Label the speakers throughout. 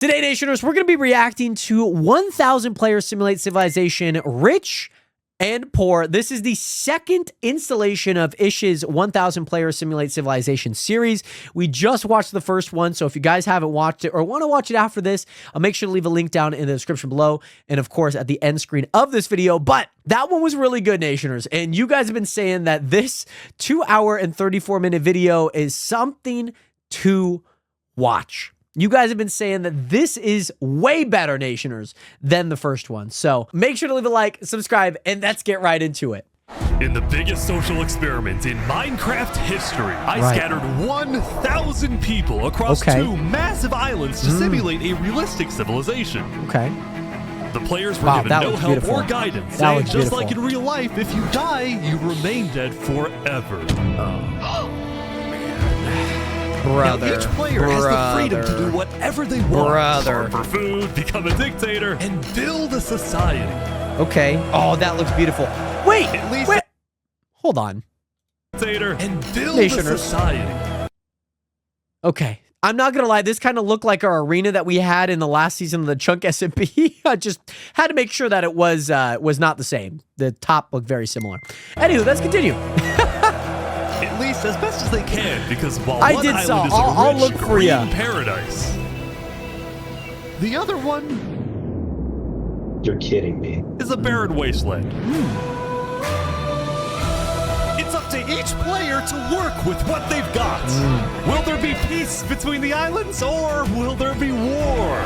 Speaker 1: Today, Nationers, we're going to be reacting to 1,000 Players Simulate Civilization Rich and Poor. This is the second installation of Ish's 1,000 Players Simulate Civilization series. We just watched the first one, so if you guys haven't watched it or want to watch it after this, I'll make sure to leave a link down in the description below and, of course, at the end screen of this video. But that one was really good, Nationers, and you guys have been saying that this 2-hour and 34-minute video is something to watch. You guys have been saying that this is way better, Nationers, than the first one. So make sure to leave a like, subscribe, and let's get right into it.
Speaker 2: In the biggest social experiment in Minecraft history, I scattered 1,000 people across 2 massive islands to simulate a realistic civilization.
Speaker 1: Okay.
Speaker 2: The players were given no help
Speaker 1: beautiful.
Speaker 2: or guidance,
Speaker 1: That
Speaker 2: and
Speaker 1: looks
Speaker 2: just
Speaker 1: beautiful.
Speaker 2: like in real life, if you die, you remain dead forever.
Speaker 1: Brother,
Speaker 2: now, each player has the freedom to do whatever they want. Farm for food, become a dictator, and build a society.
Speaker 1: Okay. Oh, that looks beautiful. Wait,
Speaker 2: At least
Speaker 1: wait. Hold on.
Speaker 2: Dictator and build
Speaker 1: Nationers.
Speaker 2: a society.
Speaker 1: Okay. I'm not going to lie. This kind of looked like our arena that we had in the last season of the Chunk SMP. I just had to make sure that it was not the same. The top looked very similar. Anywho, let's continue.
Speaker 2: At least as best as they can, because while
Speaker 1: I
Speaker 2: one
Speaker 1: did
Speaker 2: island
Speaker 1: so.
Speaker 2: is
Speaker 1: I'll
Speaker 2: a rich
Speaker 1: look for
Speaker 2: green
Speaker 1: ya.
Speaker 2: paradise, the other one
Speaker 3: You're kidding me.
Speaker 2: is a barren wasteland. It's up to each player to work with what they've got. Will there be peace between the islands, or will there be war?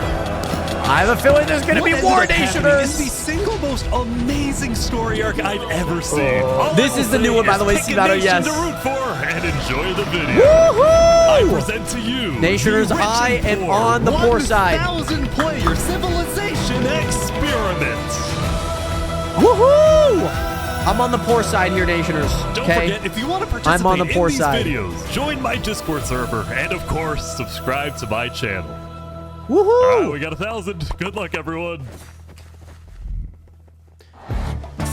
Speaker 1: I have a feeling there's going to be
Speaker 2: What
Speaker 1: war,
Speaker 2: ended up happening is the
Speaker 1: Nationers.
Speaker 2: single most amazing story arc I've ever seen. All
Speaker 1: This
Speaker 2: I will
Speaker 1: is the new
Speaker 2: say
Speaker 1: one, by
Speaker 2: is
Speaker 1: the way,
Speaker 2: pick a
Speaker 1: Cibato,
Speaker 2: nation
Speaker 1: yes.
Speaker 2: to root for and enjoy the video. I
Speaker 1: Woohoo!
Speaker 2: present to you,
Speaker 1: Nationers,
Speaker 2: the Rich
Speaker 1: I
Speaker 2: and
Speaker 1: am
Speaker 2: Poor
Speaker 1: on the poor side.
Speaker 2: 1,000 player civilization experiment.
Speaker 1: Woohoo! I'm on the poor side here, Nationers.
Speaker 2: Don't
Speaker 1: Okay.
Speaker 2: forget, if you want to participate
Speaker 1: I'm on the poor
Speaker 2: in these
Speaker 1: side.
Speaker 2: videos, join my Discord server, and of course, subscribe to my channel.
Speaker 1: Woohoo!
Speaker 2: All right, we got 1,000. Good luck, everyone.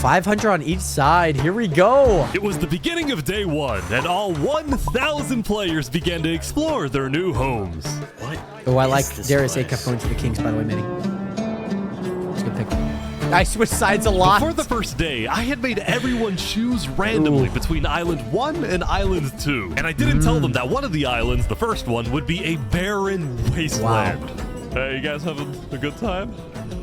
Speaker 1: 500 on each side. Here we go.
Speaker 2: It was the beginning of day 1, and all 1,000 players began to explore their new homes.
Speaker 1: Oh, I like Darius Acuff going to the Kings, by the way, Minnie. It's a good pick. I switch sides a lot.
Speaker 2: For the first day, I had made everyone choose randomly between Island 1 and Island 2. And I didn't tell them that one of the islands, the first one, would be a barren wasteland. Hey, you guys having a good time?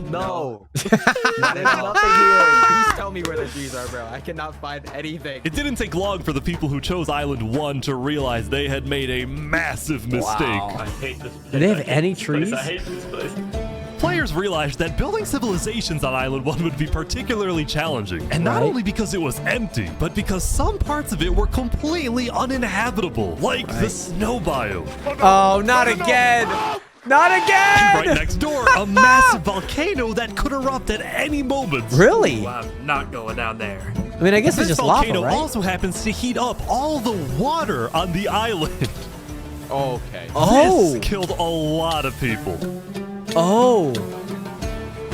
Speaker 4: No. There's nothing here. Please tell me where the trees are, bro. I cannot find anything.
Speaker 2: It didn't take long for the people who chose Island 1 to realize they had made a massive mistake.
Speaker 4: Wow.
Speaker 5: I hate this.
Speaker 1: Do they have any trees?
Speaker 5: I hate this place.
Speaker 2: Players realized that building civilizations on Island 1 would be particularly challenging. And not
Speaker 1: Right.
Speaker 2: only because it was empty, but because some parts of it were completely uninhabitable, like the snow biome.
Speaker 1: Oh, not again. Not again.
Speaker 2: Right next door, a massive volcano that could erupt at any moment.
Speaker 1: Really?
Speaker 5: Well, I'm not going down there.
Speaker 1: I mean, I guess it's
Speaker 2: This
Speaker 1: just lava,
Speaker 2: volcano
Speaker 1: right?
Speaker 2: also happens to heat up all the water on the island.
Speaker 4: Okay.
Speaker 1: Oh.
Speaker 2: This killed a lot of people.
Speaker 1: Oh.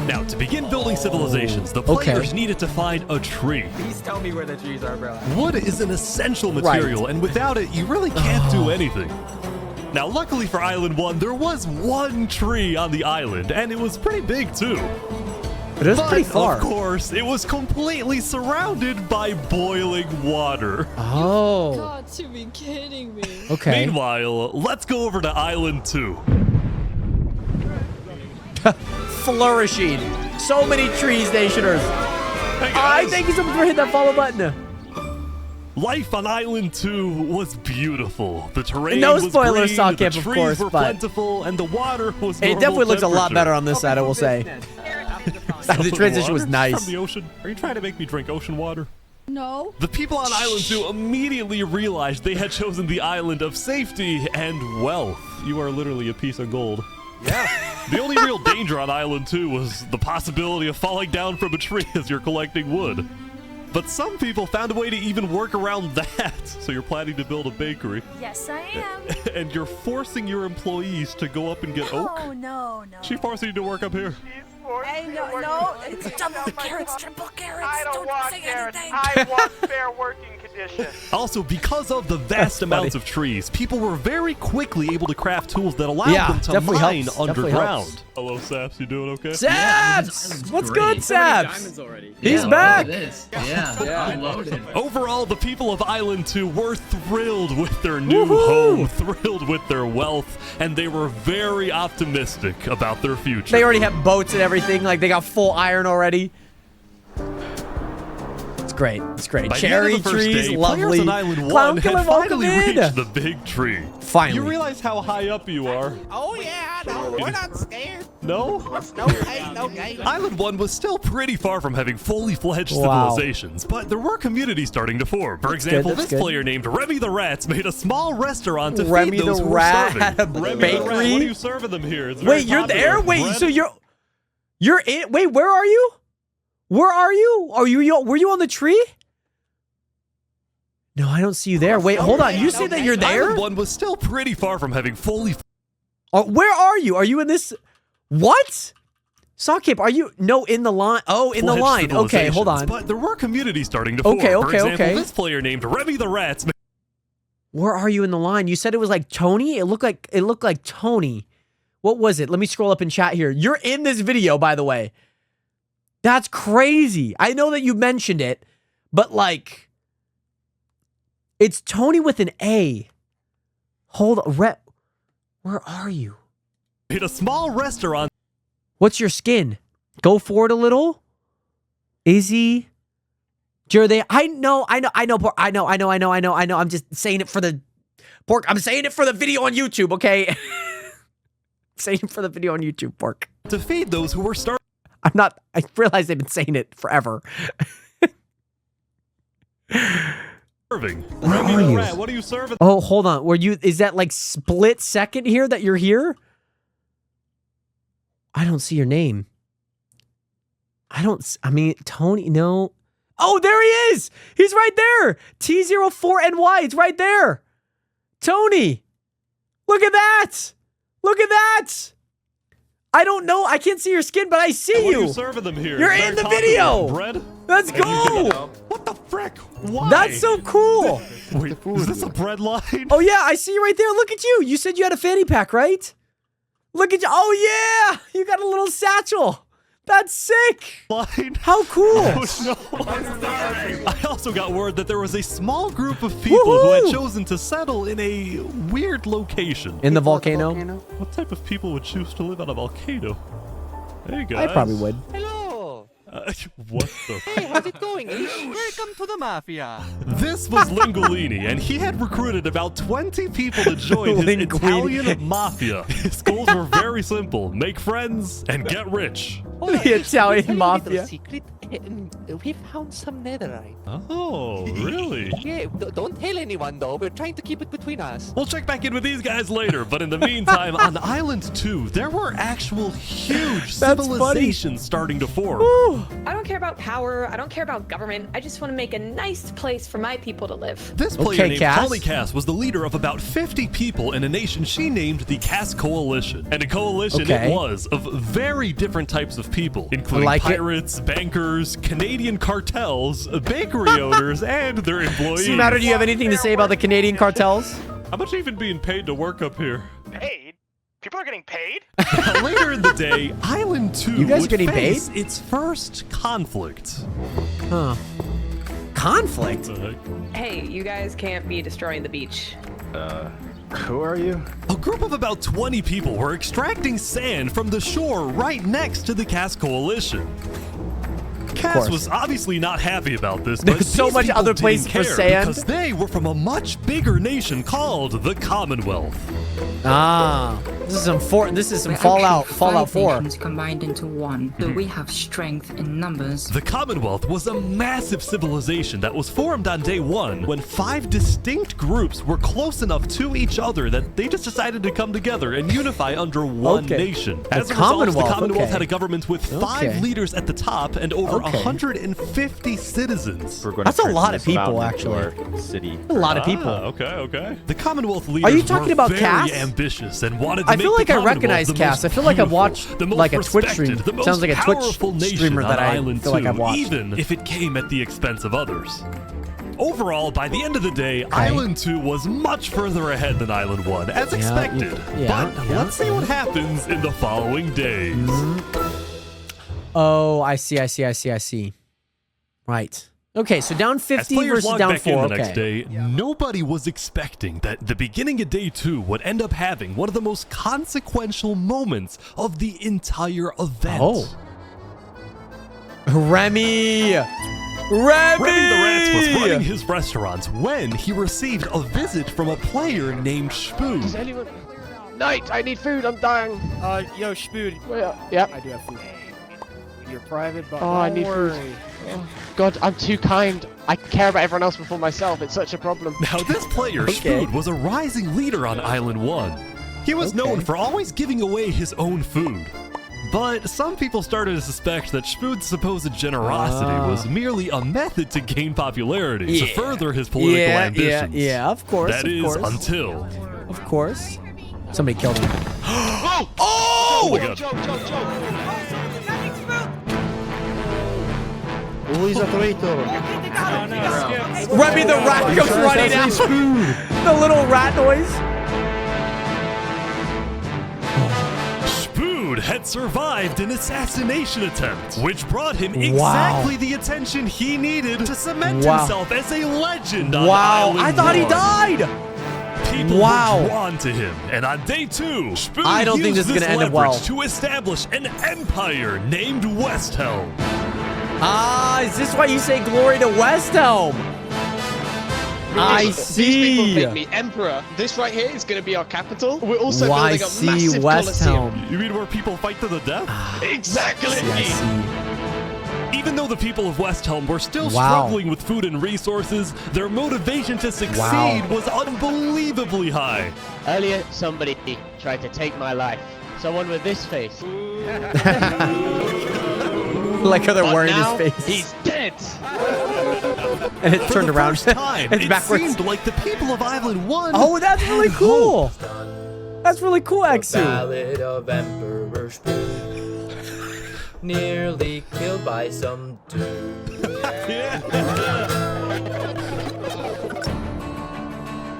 Speaker 2: Now, to begin building civilizations, the
Speaker 1: Okay.
Speaker 2: players needed to find a tree.
Speaker 4: Please tell me where the trees are, bro.
Speaker 2: Wood is an essential material, and without it, you really can't do anything. Now, luckily for Island 1, there was one tree on the island, and it was pretty big, too.
Speaker 1: But it was
Speaker 2: But,
Speaker 1: pretty far.
Speaker 2: of course, it was completely surrounded by boiling water.
Speaker 1: Oh.
Speaker 6: Got to be kidding me.
Speaker 1: Okay.
Speaker 2: Meanwhile, let's go over to Island 2.
Speaker 1: Flourishing. So many trees, Nationers.
Speaker 2: Hey
Speaker 1: I
Speaker 2: guys,
Speaker 1: thank you so much for hitting that follow button.
Speaker 2: life on Island 2 was beautiful. The terrain
Speaker 1: No
Speaker 2: was
Speaker 1: spoilers,
Speaker 2: green,
Speaker 1: Sock
Speaker 2: the
Speaker 1: Camp, of
Speaker 2: trees
Speaker 1: course,
Speaker 2: were
Speaker 1: but-
Speaker 2: plentiful, and the water was
Speaker 1: It definitely looks a lot better on this
Speaker 4: Okay,
Speaker 1: side, I will say. The transition was
Speaker 2: Water
Speaker 1: nice.
Speaker 2: From the ocean? Are you trying to make me drink ocean water?
Speaker 6: No.
Speaker 2: The people on Island 2 immediately realized they had chosen the island of safety and wealth. You are literally a piece of gold.
Speaker 4: Yeah.
Speaker 2: The only real danger on Island 2 was the possibility of falling down from a tree as you're collecting wood. But some people found a way to even work around that. So you're planning to build a bakery,
Speaker 7: Yes, I am.
Speaker 2: and you're forcing your employees to go up and get
Speaker 7: Oh,
Speaker 2: oak.
Speaker 7: no, no.
Speaker 2: She forcing you to work up here.
Speaker 7: Hey, no, it's double carrots, triple carrots.
Speaker 8: I don't want
Speaker 7: say
Speaker 8: carrots.
Speaker 7: anything.
Speaker 8: I want fair working conditions.
Speaker 2: Also, because of the vast amounts of trees, people were very quickly able to craft tools that allowed them to
Speaker 1: definitely
Speaker 2: mine
Speaker 1: helps. Definitely
Speaker 2: underground.
Speaker 1: helps.
Speaker 2: Hello, Saps. You doing okay?
Speaker 1: Saps! What's good, Saps?
Speaker 4: already.
Speaker 1: He's
Speaker 7: Yeah,
Speaker 1: back!
Speaker 7: look at this. Yeah, I'm loaded.
Speaker 2: Overall, the people of Island 2 were thrilled with their new
Speaker 1: Woohoo!
Speaker 2: home, thrilled with their wealth, and they were very optimistic about their future.
Speaker 1: They already have boats and everything. Like, they got full iron already. It's great. It's great.
Speaker 2: By the end of
Speaker 1: Cherry
Speaker 2: the first
Speaker 1: trees,
Speaker 2: day,
Speaker 1: lovely.
Speaker 2: players on Island
Speaker 1: Clown
Speaker 2: 1
Speaker 1: Killer,
Speaker 2: had
Speaker 1: welcome
Speaker 2: finally
Speaker 1: in.
Speaker 2: reached the big tree.
Speaker 1: Finally.
Speaker 2: You realize how high up you are?
Speaker 8: Oh yeah, no, we're not scared.
Speaker 2: No?
Speaker 8: No pain, no gain.
Speaker 2: Island 1 was still pretty far from having fully fledged
Speaker 1: Wow.
Speaker 2: civilizations, but there were communities starting to form. For example,
Speaker 1: that's
Speaker 2: this
Speaker 1: good.
Speaker 2: player named Remy the Rats made a small restaurant to
Speaker 1: Remy
Speaker 2: feed those
Speaker 1: the
Speaker 2: who were
Speaker 1: Rat
Speaker 2: starving.
Speaker 1: had a
Speaker 2: Remy the Rat,
Speaker 1: bakery?
Speaker 2: what are you serving them here? It's very
Speaker 1: Wait, you're
Speaker 2: popular.
Speaker 1: there? Wait,
Speaker 2: Bread?
Speaker 1: so you're in? Wait, where are you? Where are you? Were you on the tree? No, I don't see you there. Wait, hold on. You say that you're there?
Speaker 2: Island 1 was still pretty far from having fully
Speaker 1: Where are you? Are you in this? What? Sawcape, are you? No, in the line. Oh, in the
Speaker 2: fledged
Speaker 1: line. Okay, hold
Speaker 2: civilizations,
Speaker 1: on.
Speaker 2: But there were communities starting to form.
Speaker 1: Okay,
Speaker 2: For
Speaker 1: okay,
Speaker 2: example,
Speaker 1: okay.
Speaker 2: this player named Remy the Rats
Speaker 1: Where are you in the line? You said it was like Tony. It looked like Tony. What was it? Let me scroll up in chat here. You're in this video, by the way. That's crazy. I know that you mentioned it, but like, it's Tony with an A. Hold on. Where are you?
Speaker 2: made a small restaurant.
Speaker 1: What's your skin? Go forward a little. Izzy. Jordan, I know, Pork. I know. I'm just saying it for the Pork. I'm saying it for the video on YouTube, okay? Saying it for the video on YouTube, Pork.
Speaker 2: To feed those who were starving.
Speaker 1: I'm not. I realize they've been saying it forever.
Speaker 2: Remy
Speaker 1: are
Speaker 2: the
Speaker 1: you?
Speaker 2: Rat, what are you serving?
Speaker 1: Oh, hold on. Is that like split second here that you're here? I don't see your name. I mean, Tony, no. Oh, there he is. He's right there. T04NY. It's right there. Tony. Look at that. Look at that. I don't know. I can't see your skin, but I see
Speaker 2: What are
Speaker 1: you.
Speaker 2: you serving them here?
Speaker 1: You're
Speaker 2: Very
Speaker 1: in the
Speaker 2: popular.
Speaker 1: video.
Speaker 2: Bread?
Speaker 1: Let's go.
Speaker 2: What the frick? Why?
Speaker 1: That's so cool.
Speaker 2: Wait, is this a bread line?
Speaker 1: Oh, yeah. I see you right there. Look at you. You said you had a fanny pack, right? Look at you. Oh, yeah. You got a little satchel. That's sick.
Speaker 2: Line?
Speaker 1: How cool.
Speaker 2: Oh, no. I also got word that there was a small group of people who had
Speaker 1: Woohoo!
Speaker 2: chosen to settle in a weird location.
Speaker 1: In the volcano?
Speaker 2: What type of people would choose to live on a volcano? Hey guys.
Speaker 1: I probably would.
Speaker 8: Hello.
Speaker 2: What the?
Speaker 8: Hey, how's it going? Welcome to the mafia.
Speaker 2: This was Lingolini, and he had recruited about 20 people to join his
Speaker 1: Linguini.
Speaker 2: Italian mafia. His goals were very simple: make friends and get rich.
Speaker 1: The Italian mafia.
Speaker 8: Secret. We found some netherite.
Speaker 2: Oh, really?
Speaker 8: Yeah, don't tell anyone though. We're trying to keep it between us.
Speaker 2: We'll check back in with these guys later, but in the meantime, on Island 2, there were actual huge
Speaker 1: That's
Speaker 2: civilizations starting to form.
Speaker 9: I don't care about power. I don't care about government. I just want to make a nice place for my people to live.
Speaker 2: This player
Speaker 1: Okay,
Speaker 2: named
Speaker 1: Cass.
Speaker 2: Holly Cass was the leader of about 50 people in a nation she named the Cass Coalition. And a coalition
Speaker 1: Okay.
Speaker 2: it was of very different types of people, including
Speaker 1: like it.
Speaker 2: pirates, bankers, Canadian cartels, bakery owners, and their employees.
Speaker 1: Matter, do you have anything to say about the Canadian cartels?
Speaker 2: How much even being paid to work up here?
Speaker 10: Paid? People are getting paid?
Speaker 2: Later in the day, Island 2
Speaker 1: You guys
Speaker 2: would
Speaker 1: getting
Speaker 2: face its first conflict.
Speaker 1: Huh. Conflict?
Speaker 2: What the heck?
Speaker 9: Hey, you guys can't be destroying the beach.
Speaker 3: Who are you?
Speaker 2: A group of about 20 people were extracting sand from the shore right next to the Cass Coalition. Cass
Speaker 1: course.
Speaker 2: was obviously not happy about this, but
Speaker 1: There's so
Speaker 2: these
Speaker 1: much
Speaker 2: people
Speaker 1: other
Speaker 2: didn't
Speaker 1: places for
Speaker 2: care
Speaker 1: sand.
Speaker 2: because they were from a much bigger nation called the Commonwealth.
Speaker 1: Ah, this is some
Speaker 11: We're
Speaker 1: Fallout
Speaker 11: actually 5
Speaker 1: 4.
Speaker 11: nations combined into one, so we have strength in numbers.
Speaker 2: The Commonwealth was a massive civilization that was formed on day 1 when 5 distinct groups were close enough to each other that they just decided to come together and unify under one
Speaker 1: Okay.
Speaker 2: nation.
Speaker 1: The
Speaker 2: As a result, the
Speaker 1: Commonwealth,
Speaker 2: Commonwealth
Speaker 1: okay.
Speaker 2: had a government with 5
Speaker 1: Okay.
Speaker 2: leaders at the top and over
Speaker 1: Okay.
Speaker 2: 150 citizens.
Speaker 1: That's a lot of people, actually.
Speaker 3: City.
Speaker 1: A lot of people.
Speaker 2: Okay. The Commonwealth leaders
Speaker 1: Are you talking
Speaker 2: were
Speaker 1: about
Speaker 2: very
Speaker 1: Cass?
Speaker 2: ambitious and wanted to
Speaker 1: I
Speaker 2: make
Speaker 1: feel
Speaker 2: the
Speaker 1: like I
Speaker 2: Commonwealth
Speaker 1: recognize
Speaker 2: the
Speaker 1: Cass.
Speaker 2: most
Speaker 1: I feel like I've
Speaker 2: beautiful,
Speaker 1: watched
Speaker 2: the most
Speaker 1: like a Twitch
Speaker 2: respected,
Speaker 1: stream.
Speaker 2: the most
Speaker 1: Sounds like a Twitch
Speaker 2: powerful nation
Speaker 1: streamer
Speaker 2: on
Speaker 1: that I
Speaker 2: Island
Speaker 1: feel like
Speaker 2: 2,
Speaker 1: I've watched.
Speaker 2: even if it came at the expense of others. Overall, by the end of the day, Island 2 was much further ahead than Island 1, as expected. But let's see what happens in the following days.
Speaker 1: Oh, I see. Right. Okay, so down 50 versus down 4.
Speaker 2: The next day, nobody was expecting that the beginning of day 2 would end up having one of the most consequential moments of the entire event.
Speaker 1: Oh. Remy
Speaker 2: the Rat was running his restaurants when he received a visit from a player named Spood.
Speaker 8: Knight, I need food. I'm dying.
Speaker 4: Yo, Spood.
Speaker 8: Yeah.
Speaker 4: I do have food. You're private, but
Speaker 8: I need food. Oh, God, I'm too kind. I care about everyone else before myself. It's such a problem.
Speaker 2: Now, this player, Spood, was a rising leader on Island 1. He was known for always giving away his own food. But some people started to suspect that Spood's supposed generosity was merely a method to gain popularity to further his political ambitions.
Speaker 1: Yeah, of course.
Speaker 2: That is until...
Speaker 1: Of course. Somebody killed him.
Speaker 2: Oh my God.
Speaker 3: Who is a traitor?
Speaker 1: Remy the rat goes running out. The little rat noise.
Speaker 2: Spood had survived an assassination attempt, which brought him exactly the attention he needed to cement himself as a legend on Island
Speaker 1: I thought
Speaker 2: 1.
Speaker 1: he died.
Speaker 2: People were drawn to him, and on day 2, Spood
Speaker 1: I don't think this is
Speaker 2: used
Speaker 1: gonna end up well.
Speaker 2: leverage to establish an empire named Westhelm.
Speaker 1: Is this why you say glory to Westhelm? I see.
Speaker 8: These people make me emperor. This right here is going to be our capital. We're also building a massive
Speaker 1: Westhelm.
Speaker 2: You mean where people fight to the death?
Speaker 8: Exactly.
Speaker 1: I see.
Speaker 2: Even though the people of Westhelm were still struggling with food and resources, their motivation to succeed was unbelievably high.
Speaker 8: Earlier, somebody tried to take my life. Someone with this face.
Speaker 1: Like how they're wearing his face.
Speaker 8: He's dead.
Speaker 1: And it turned around.
Speaker 2: It's backwards. It seemed like the people of Island 1.
Speaker 1: Oh, that's really cool. That's really cool, Exu.
Speaker 7: Ballad of Emperor Spood. Nearly killed by some dude.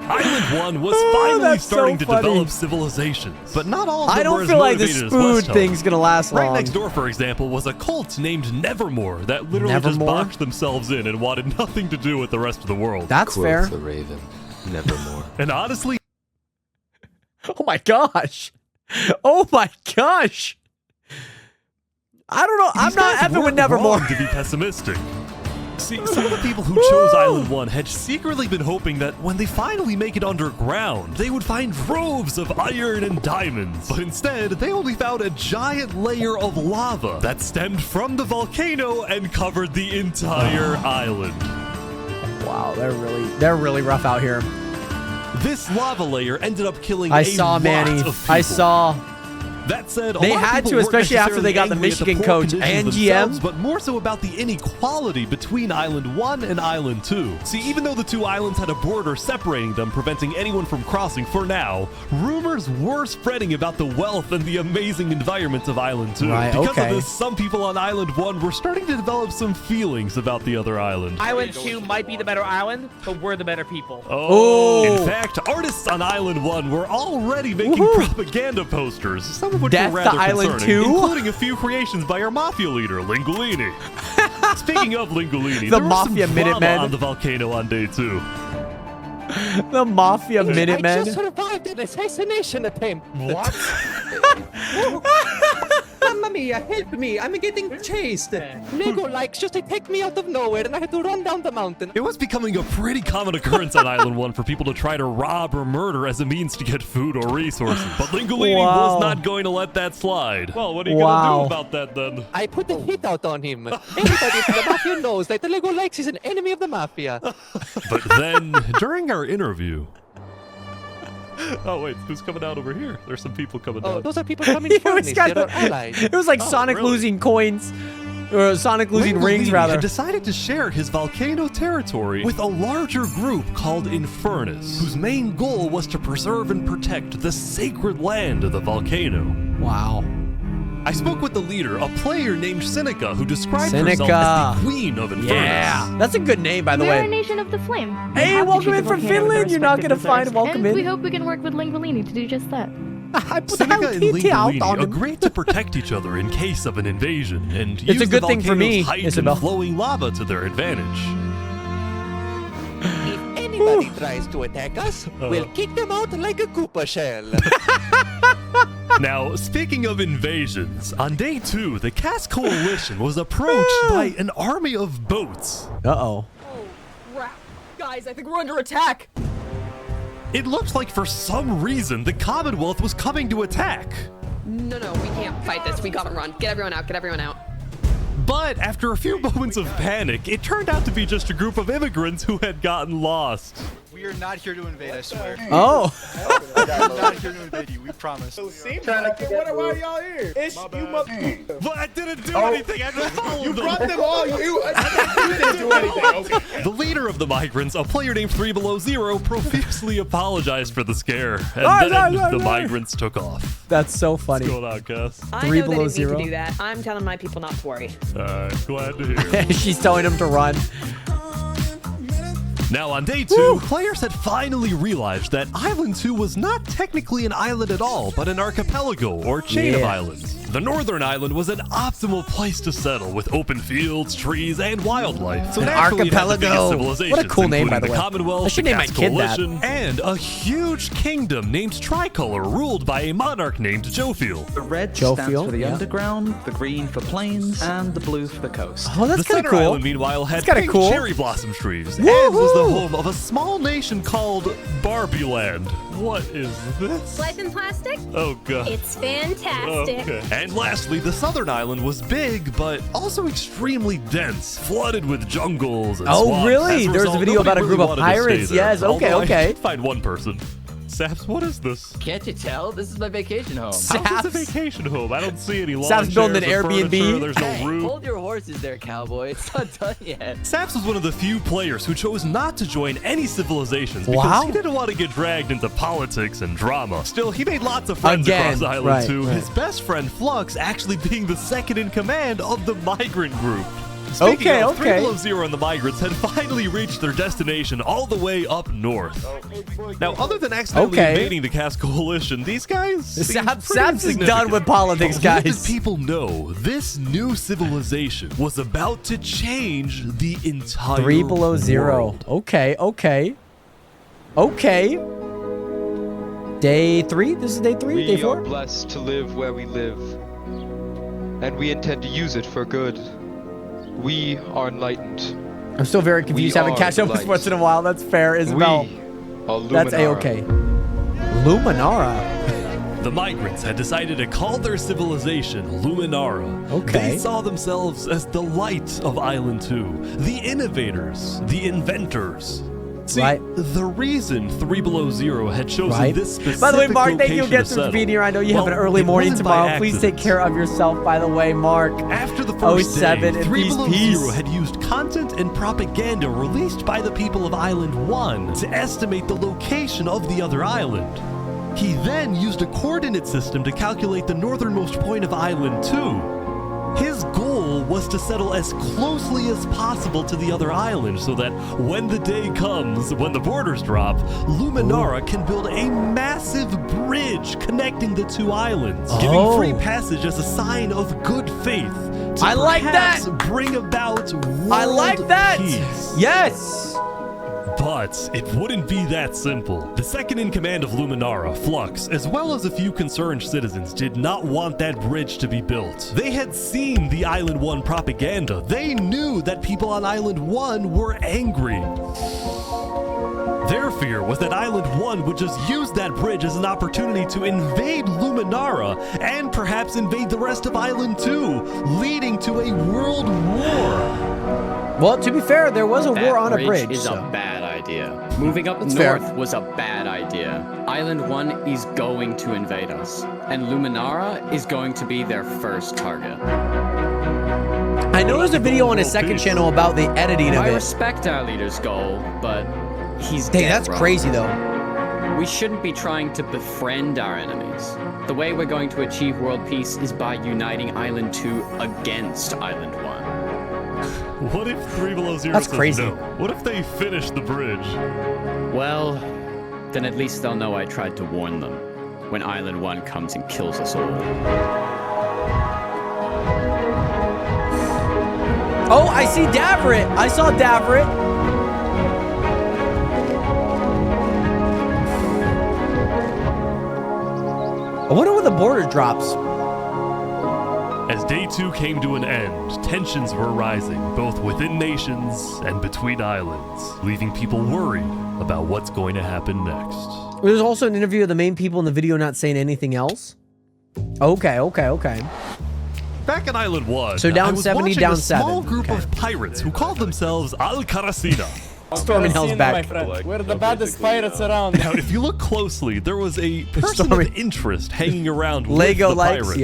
Speaker 2: Island 1 was finally starting to develop civilizations, but not all of them
Speaker 1: I
Speaker 2: were
Speaker 1: don't
Speaker 2: as
Speaker 1: feel like the
Speaker 2: motivated as
Speaker 1: Spood
Speaker 2: Westhelm.
Speaker 1: thing's gonna last long.
Speaker 2: Right next door, for example, was a cult named Nevermore that literally just boxed themselves in and wanted nothing to do with the rest of the world.
Speaker 1: That's fair.
Speaker 3: The Raven, Nevermore.
Speaker 2: And honestly,
Speaker 1: oh my gosh. Oh my gosh. I don't know. I'm not effing with Nevermore.
Speaker 2: To be pessimistic. See, some of the people who chose Island 1 had secretly been hoping that when they finally make it underground, they would find troves of iron and diamonds. But instead, they only found a giant layer of lava that stemmed from the volcano and covered the entire island.
Speaker 1: Wow, they're really rough out here.
Speaker 2: This lava layer ended up killing
Speaker 1: I
Speaker 2: a
Speaker 1: saw
Speaker 2: lot
Speaker 1: Manny.
Speaker 2: of people.
Speaker 1: I saw.
Speaker 2: That said,
Speaker 1: They had to, especially after they got the Michigan coach and GM.
Speaker 2: But more so about the inequality between Island 1 and Island 2. See, even though the two islands had a border separating them, preventing anyone from crossing for now, rumors were spreading about the wealth and the amazing environment of Island 2. Because of this, some people on Island 1 were starting to develop some feelings about the other island.
Speaker 10: Island 2 might be the better island, but we're the better people.
Speaker 2: In fact, artists on Island 1 were already making propaganda posters, some of which
Speaker 1: Death
Speaker 2: were
Speaker 1: to
Speaker 2: rather
Speaker 1: Island
Speaker 2: concerning,
Speaker 1: 2?
Speaker 2: including a few creations by our mafia leader, Lingolini. Speaking of Lingolini,
Speaker 1: The
Speaker 2: there was
Speaker 1: Mafia
Speaker 2: some drama
Speaker 1: Minutemen.
Speaker 2: on the volcano on day 2.
Speaker 1: The Mafia Minutemen.
Speaker 8: I just survived an assassination attempt.
Speaker 2: What?
Speaker 8: Mamma mia, help me. I'm getting chased. Lego likes just to take me out of nowhere and I had to run down the mountain.
Speaker 2: It was becoming a pretty common occurrence on Island 1 for people to try to rob or murder as a means to get food or resources. But Lingolini was not going to let that slide. Well, what are you going to do about that then?
Speaker 8: I put the hit out on him. Everybody in the mafia knows that the Lego likes is an enemy of the mafia.
Speaker 2: But then, during our interview... Oh, wait, who's coming out over here? There's some people coming out.
Speaker 8: Those are people coming from me. They're our allies.
Speaker 1: It was like Sonic losing coins. Or Sonic losing rings, rather.
Speaker 2: Had decided to share his volcano territory with a larger group called Infernus, whose main goal was to preserve and protect the sacred land of the volcano.
Speaker 1: Wow.
Speaker 2: I spoke with the leader, a player named Seneca, who described
Speaker 1: Seneca.
Speaker 2: herself as the queen of Infernus.
Speaker 1: Yeah, that's a good name, by the
Speaker 6: We're a
Speaker 1: way.
Speaker 6: nation of the flame. We
Speaker 1: Hey,
Speaker 6: have to
Speaker 1: welcome
Speaker 6: treat
Speaker 1: in
Speaker 6: the
Speaker 1: from
Speaker 6: volcano with the
Speaker 1: Finland. You're not
Speaker 6: respect it
Speaker 1: gonna find
Speaker 6: deserves.
Speaker 1: welcome
Speaker 6: And we
Speaker 1: in.
Speaker 6: hope we can work with Lingolini to do just that.
Speaker 1: I put the
Speaker 2: Seneca and
Speaker 1: Hello Kitty out
Speaker 2: Lingolini
Speaker 1: on him.
Speaker 2: agreed to protect each other in case of an invasion and
Speaker 1: It's a
Speaker 2: use
Speaker 1: good
Speaker 2: the
Speaker 1: thing for me,
Speaker 2: volcano's height
Speaker 1: Isabel.
Speaker 2: and flowing lava to their advantage.
Speaker 8: If anybody tries to attack us, we'll kick them out like a Koopa shell.
Speaker 2: Now, speaking of invasions, on day 2, the Cass Coalition was approached by an army of boats.
Speaker 1: Uh-oh.
Speaker 9: Crap. Guys, I think we're under attack.
Speaker 2: It looked like for some reason the Commonwealth was coming to attack.
Speaker 9: No, we can't fight this. We gotta run. Get everyone out. Get everyone out.
Speaker 2: But after a few moments of panic, it turned out to be just a group of immigrants who had gotten lost.
Speaker 4: We are not here to invade, I swear.
Speaker 1: Oh.
Speaker 4: We are not here to invade you, we promise.
Speaker 8: Why are y'all here?
Speaker 2: But I didn't do anything. I just followed them.
Speaker 8: them all. You didn't do anything.
Speaker 2: The leader of the migrants, a player named 3 Below Zero, profusely apologized for the scare, and then the migrants took off.
Speaker 1: That's so funny.
Speaker 2: What's going on, Cass?
Speaker 9: I
Speaker 1: 3
Speaker 9: know
Speaker 1: below
Speaker 9: they didn't
Speaker 1: 0.
Speaker 9: need to do that. I'm telling my people not to worry.
Speaker 2: Glad to hear.
Speaker 1: She's telling him to run.
Speaker 2: Now, on day 2, players had finally realized that Island 2 was not technically an island at all, but an archipelago or chain of islands. The northern island was an optimal place to settle with open fields, trees, and wildlife. So
Speaker 1: An
Speaker 2: naturally, it had the biggest
Speaker 1: archipelago.
Speaker 2: civilizations,
Speaker 1: What a cool name, by
Speaker 2: including
Speaker 1: the way.
Speaker 2: Commonwealth,
Speaker 1: I should
Speaker 2: the
Speaker 1: name my
Speaker 2: Cass
Speaker 1: kid that.
Speaker 2: Coalition, and a huge kingdom named Tricolor, ruled by a monarch named Jophiel.
Speaker 4: The red
Speaker 1: Joe
Speaker 4: stands
Speaker 1: Field,
Speaker 4: for the
Speaker 1: yeah.
Speaker 4: underground, the green for plains, and the blue for the coast.
Speaker 1: Oh, that's
Speaker 2: The
Speaker 1: kind
Speaker 2: center
Speaker 1: of cool.
Speaker 2: island, meanwhile, had
Speaker 1: kinda
Speaker 2: pink
Speaker 1: cool.
Speaker 2: cherry blossom trees and was the home of a small nation called Barbieland. What is this?
Speaker 6: Life in plastic?
Speaker 2: Oh, God.
Speaker 6: It's fantastic.
Speaker 2: Okay. And lastly, the southern island was big, but also extremely dense, flooded with jungles and
Speaker 1: Oh,
Speaker 2: swamps.
Speaker 1: really?
Speaker 2: As a
Speaker 1: There's a
Speaker 2: result,
Speaker 1: video
Speaker 2: nobody
Speaker 1: about a
Speaker 2: really
Speaker 1: group of
Speaker 2: wanted to stay
Speaker 1: pirates.
Speaker 2: there.
Speaker 1: Yes, okay,
Speaker 2: Although I
Speaker 1: okay.
Speaker 2: did find one person. Saps, what is this?
Speaker 7: Can't you tell? This is my vacation home.
Speaker 2: How's this a
Speaker 1: Saps.
Speaker 2: vacation home? I don't see any lawn
Speaker 1: Saps building
Speaker 2: chairs
Speaker 1: an
Speaker 2: or
Speaker 1: Airbnb.
Speaker 2: furniture. There's no
Speaker 7: Hey,
Speaker 2: roof.
Speaker 7: hold your horses there, cowboy. It's not done yet.
Speaker 2: Saps was one of the few players who chose not to join any civilizations because
Speaker 1: Wow.
Speaker 2: he didn't want to get dragged into politics and drama. Still, he made lots of friends
Speaker 1: Again,
Speaker 2: across Island
Speaker 1: right,
Speaker 2: 2,
Speaker 1: right.
Speaker 2: his best friend Flux actually being the second in command of the migrant group. Speaking
Speaker 1: Okay,
Speaker 2: of, 3
Speaker 1: okay.
Speaker 2: Below Zero and the migrants had finally reached their destination all the way up north. Now, other than accidentally
Speaker 1: Okay.
Speaker 2: invading the Cass Coalition, these guys seem
Speaker 1: Saps
Speaker 2: pretty
Speaker 1: is done
Speaker 2: insignificant.
Speaker 1: with politics,
Speaker 2: Little did
Speaker 1: guys.
Speaker 2: people know this new civilization was about to change the entire
Speaker 1: 3 Below 0.
Speaker 2: world.
Speaker 1: Okay. Day 3? This is day 3? Day 4?
Speaker 8: blessed to live where we live, and we intend to use it for good. We are enlightened.
Speaker 1: I'm still very confused.
Speaker 8: We
Speaker 1: Haven't
Speaker 8: are
Speaker 1: catch up with
Speaker 8: light.
Speaker 1: once in a while. That's fair, Isabel.
Speaker 8: are
Speaker 1: That's A-okay. Luminara.
Speaker 2: The migrants had decided to call their civilization Luminara.
Speaker 1: Okay.
Speaker 2: They saw themselves as the light of Island 2, the innovators, the inventors. See,
Speaker 1: Right.
Speaker 2: the reason 3 Below Zero had chosen
Speaker 1: Right.
Speaker 2: this specific
Speaker 1: By the way, Mark, thank you
Speaker 2: location
Speaker 1: again
Speaker 2: to
Speaker 1: for
Speaker 2: settle,
Speaker 1: being here. I know you have
Speaker 2: well,
Speaker 1: an early
Speaker 2: it
Speaker 1: morning
Speaker 2: wasn't by
Speaker 1: tomorrow. Please take
Speaker 2: accident.
Speaker 1: care of yourself, by the way, Mark.
Speaker 2: After the first
Speaker 1: 07
Speaker 2: day,
Speaker 1: and
Speaker 2: 3
Speaker 1: peace,
Speaker 2: Below
Speaker 1: peace.
Speaker 2: Zero had used content and propaganda released by the people of Island 1 to estimate the location of the other island. He then used a coordinate system to calculate the northernmost point of Island 2. His goal was to settle as closely as possible to the other island so that when the day comes, when the borders drop, Luminara can build a massive bridge connecting the two islands, giving
Speaker 1: Oh.
Speaker 2: free passage as a sign of good faith. To
Speaker 1: I like
Speaker 2: perhaps
Speaker 1: that.
Speaker 2: bring about world
Speaker 1: I like that.
Speaker 2: peace.
Speaker 1: Yes.
Speaker 2: But it wouldn't be that simple. The second in command of Luminara, Flux, as well as a few concerned citizens, did not want that bridge to be built. They had seen the Island 1 propaganda. They knew that people on Island 1 were angry. Their fear was that Island 1 would just use that bridge as an opportunity to invade Luminara and perhaps invade the rest of Island 2, leading to a world war.
Speaker 1: Well, to be fair, there was a
Speaker 7: That
Speaker 1: war on a bridge.
Speaker 7: is
Speaker 1: so.
Speaker 7: a bad idea. Moving up
Speaker 1: That's
Speaker 7: north
Speaker 1: fair.
Speaker 7: was a bad idea. Island 1 is going to invade us, and Luminara is going to be their first target.
Speaker 1: I know there's a video on his second channel about the editing of
Speaker 7: I
Speaker 1: it.
Speaker 7: respect our leader's goal, but he's
Speaker 1: Dang,
Speaker 7: dead
Speaker 1: that's
Speaker 7: wrong.
Speaker 1: crazy, though.
Speaker 7: We shouldn't be trying to befriend our enemies. The way we're going to achieve world peace is by uniting Island 2 against Island 1.
Speaker 2: What if 3 Below Zero
Speaker 1: That's
Speaker 2: says
Speaker 1: crazy.
Speaker 2: no? What if they finish the bridge?
Speaker 7: Well, then at least they'll know I tried to warn them when Island 1 comes and kills us all.
Speaker 1: Oh, I see Davrit. I saw Davrit. I wonder where the border drops.
Speaker 2: As day 2 came to an end, tensions were rising, both within nations and between islands, leaving people worried about what's going to happen next.
Speaker 1: There's also an interview of the main people in the video not saying anything else. Okay.
Speaker 2: Back on Island 1,
Speaker 1: So down
Speaker 2: I was
Speaker 1: 70,
Speaker 2: watching
Speaker 1: down
Speaker 2: a small
Speaker 1: 7.
Speaker 2: group
Speaker 1: Okay.
Speaker 2: of pirates who called themselves Al Karasina.
Speaker 1: Storming Hell's back.
Speaker 8: We're the baddest pirates around.
Speaker 2: Now, if you look closely, there was a person
Speaker 1: Stormy-
Speaker 2: of interest hanging around
Speaker 1: Lego
Speaker 2: with the
Speaker 1: likes.
Speaker 2: pirates.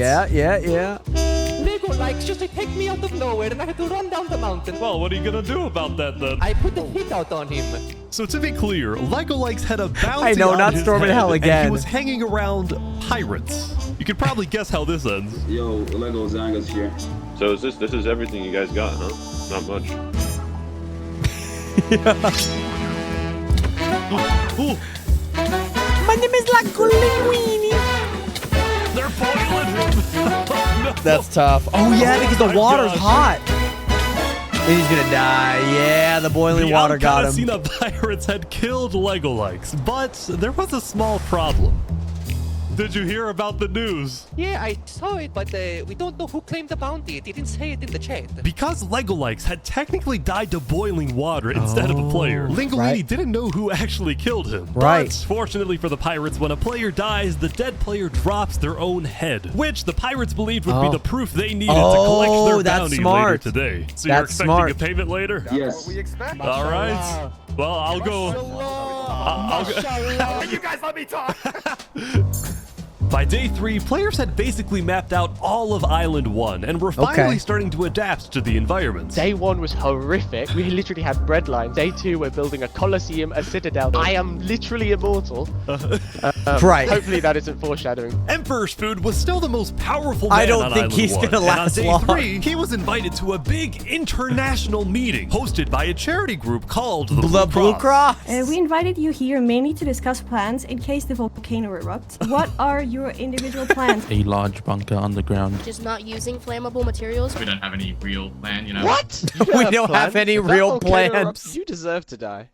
Speaker 1: Yeah.
Speaker 8: Lego likes just to take me out of nowhere and I had to run down the mountain.
Speaker 2: Well, what are you gonna do about that then?
Speaker 8: I put the hit out on him.
Speaker 2: So to be clear, Lego Likes had a bounty
Speaker 1: I know,
Speaker 2: on
Speaker 1: not
Speaker 2: his
Speaker 1: Storming
Speaker 2: head,
Speaker 1: Hell
Speaker 2: and
Speaker 1: again.
Speaker 2: he was hanging around pirates. You can probably guess how this ends.
Speaker 3: Yo, Lego Zanga's here. So this is everything you guys got, huh? Not much.
Speaker 2: Ooh,
Speaker 1: My name is Laculinguini.
Speaker 2: they're boiling him. Oh, no.
Speaker 1: That's tough. Oh yeah, because the
Speaker 2: my
Speaker 1: water's
Speaker 2: gosh.
Speaker 1: hot. And he's gonna die. Yeah, the boiling
Speaker 2: The
Speaker 1: water got him.
Speaker 2: Al-Karasina pirates had killed Lego Likes, but there was a small problem. Did you hear about the news?
Speaker 8: Yeah, I saw it, but we don't know who claimed the bounty. It didn't say it in the chat.
Speaker 2: Because Lego Likes had technically died to boiling water instead of a player, Lingolini
Speaker 1: right.
Speaker 2: didn't know who actually killed him.
Speaker 1: Right.
Speaker 2: But fortunately for the pirates, when a player dies, the dead player drops their own head, which the pirates believed would be the proof they needed to collect their
Speaker 1: that's
Speaker 2: bounty
Speaker 1: smart.
Speaker 2: later today. So you're
Speaker 1: That's
Speaker 2: expecting
Speaker 1: smart.
Speaker 2: a payment later?
Speaker 3: Yes.
Speaker 2: All right. Well, I'll go. I'll go.
Speaker 10: You guys let me talk.
Speaker 2: By day 3, players had basically mapped out all of Island 1 and were finally starting to adapt to the environment.
Speaker 8: Day 1 was horrific. We literally had bread lines. Day 2, we're building a coliseum, a citadel. I am literally immortal.
Speaker 1: Right.
Speaker 8: Hopefully that isn't foreshadowing.
Speaker 2: Emperor's Food was still the most powerful man
Speaker 1: I don't
Speaker 2: on
Speaker 1: think
Speaker 2: Island
Speaker 1: he's
Speaker 2: 1.
Speaker 1: gonna last
Speaker 2: and
Speaker 1: long.
Speaker 2: on day 3, he was invited to a big international meeting hosted by a charity group called the
Speaker 1: Blue Cross.
Speaker 6: We invited you here mainly to discuss plans in case the volcano erupts. What are your individual plans?
Speaker 12: A large bunker underground.
Speaker 6: Just not using flammable materials.
Speaker 5: We don't have any real plan, you know?
Speaker 8: What?
Speaker 1: We don't have any real plans.
Speaker 8: You deserve to die.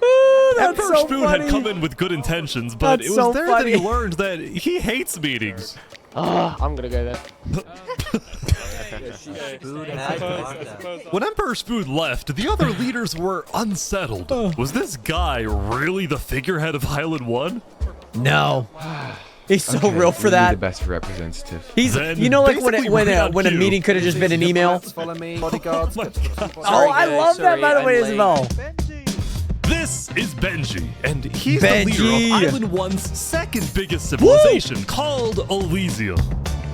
Speaker 1: Ooh, that's
Speaker 2: Emperor's
Speaker 1: so
Speaker 2: Food
Speaker 1: funny.
Speaker 2: had come in with good intentions, but
Speaker 1: That's
Speaker 2: it was
Speaker 1: so
Speaker 2: there
Speaker 1: funny.
Speaker 2: that he learned that he hates meetings.
Speaker 8: I'm gonna go there.
Speaker 2: When Emperor's Food left, the other leaders were unsettled. Was this guy really the figurehead of Island 1?
Speaker 1: No. He's so real for that.
Speaker 3: The best representative.
Speaker 1: He's,
Speaker 2: Then
Speaker 1: you know, like
Speaker 2: basically
Speaker 1: when
Speaker 2: right on
Speaker 1: a
Speaker 2: cue.
Speaker 1: meeting could have just been an email.
Speaker 4: Follow me, bodyguards.
Speaker 1: Oh, I love that, by the way, Isabel.
Speaker 2: This is Benji, and he's
Speaker 1: Benji.
Speaker 2: the leader of Island 1's second biggest civilization, called Elysium.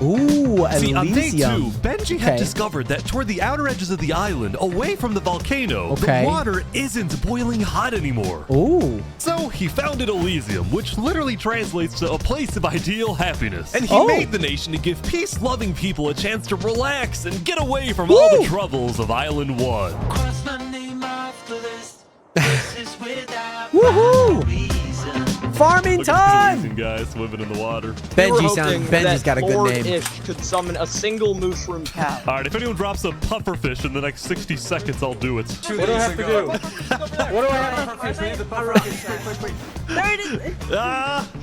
Speaker 1: Ooh,
Speaker 2: See, on day 2,
Speaker 1: Elysium.
Speaker 2: Benji had
Speaker 1: Okay.
Speaker 2: discovered that toward the outer edges of the island, away from the volcano,
Speaker 1: Okay.
Speaker 2: the water isn't boiling hot anymore.
Speaker 1: Ooh.
Speaker 2: So he founded Elysium, which literally translates to a place of ideal happiness. And he
Speaker 1: Oh.
Speaker 2: made the nation to give peace-loving people a chance to relax and get away from all
Speaker 1: Woo.
Speaker 2: the troubles of Island 1.
Speaker 1: Woohoo! Farming
Speaker 2: Look at these
Speaker 1: time!
Speaker 2: guys swimming in the water.
Speaker 1: Benji's got a good name.
Speaker 8: could summon a single mushroom cow.
Speaker 2: All right, if anyone drops a pufferfish in the next 60 seconds, I'll do it.
Speaker 8: What do I have to do? What do I have to do?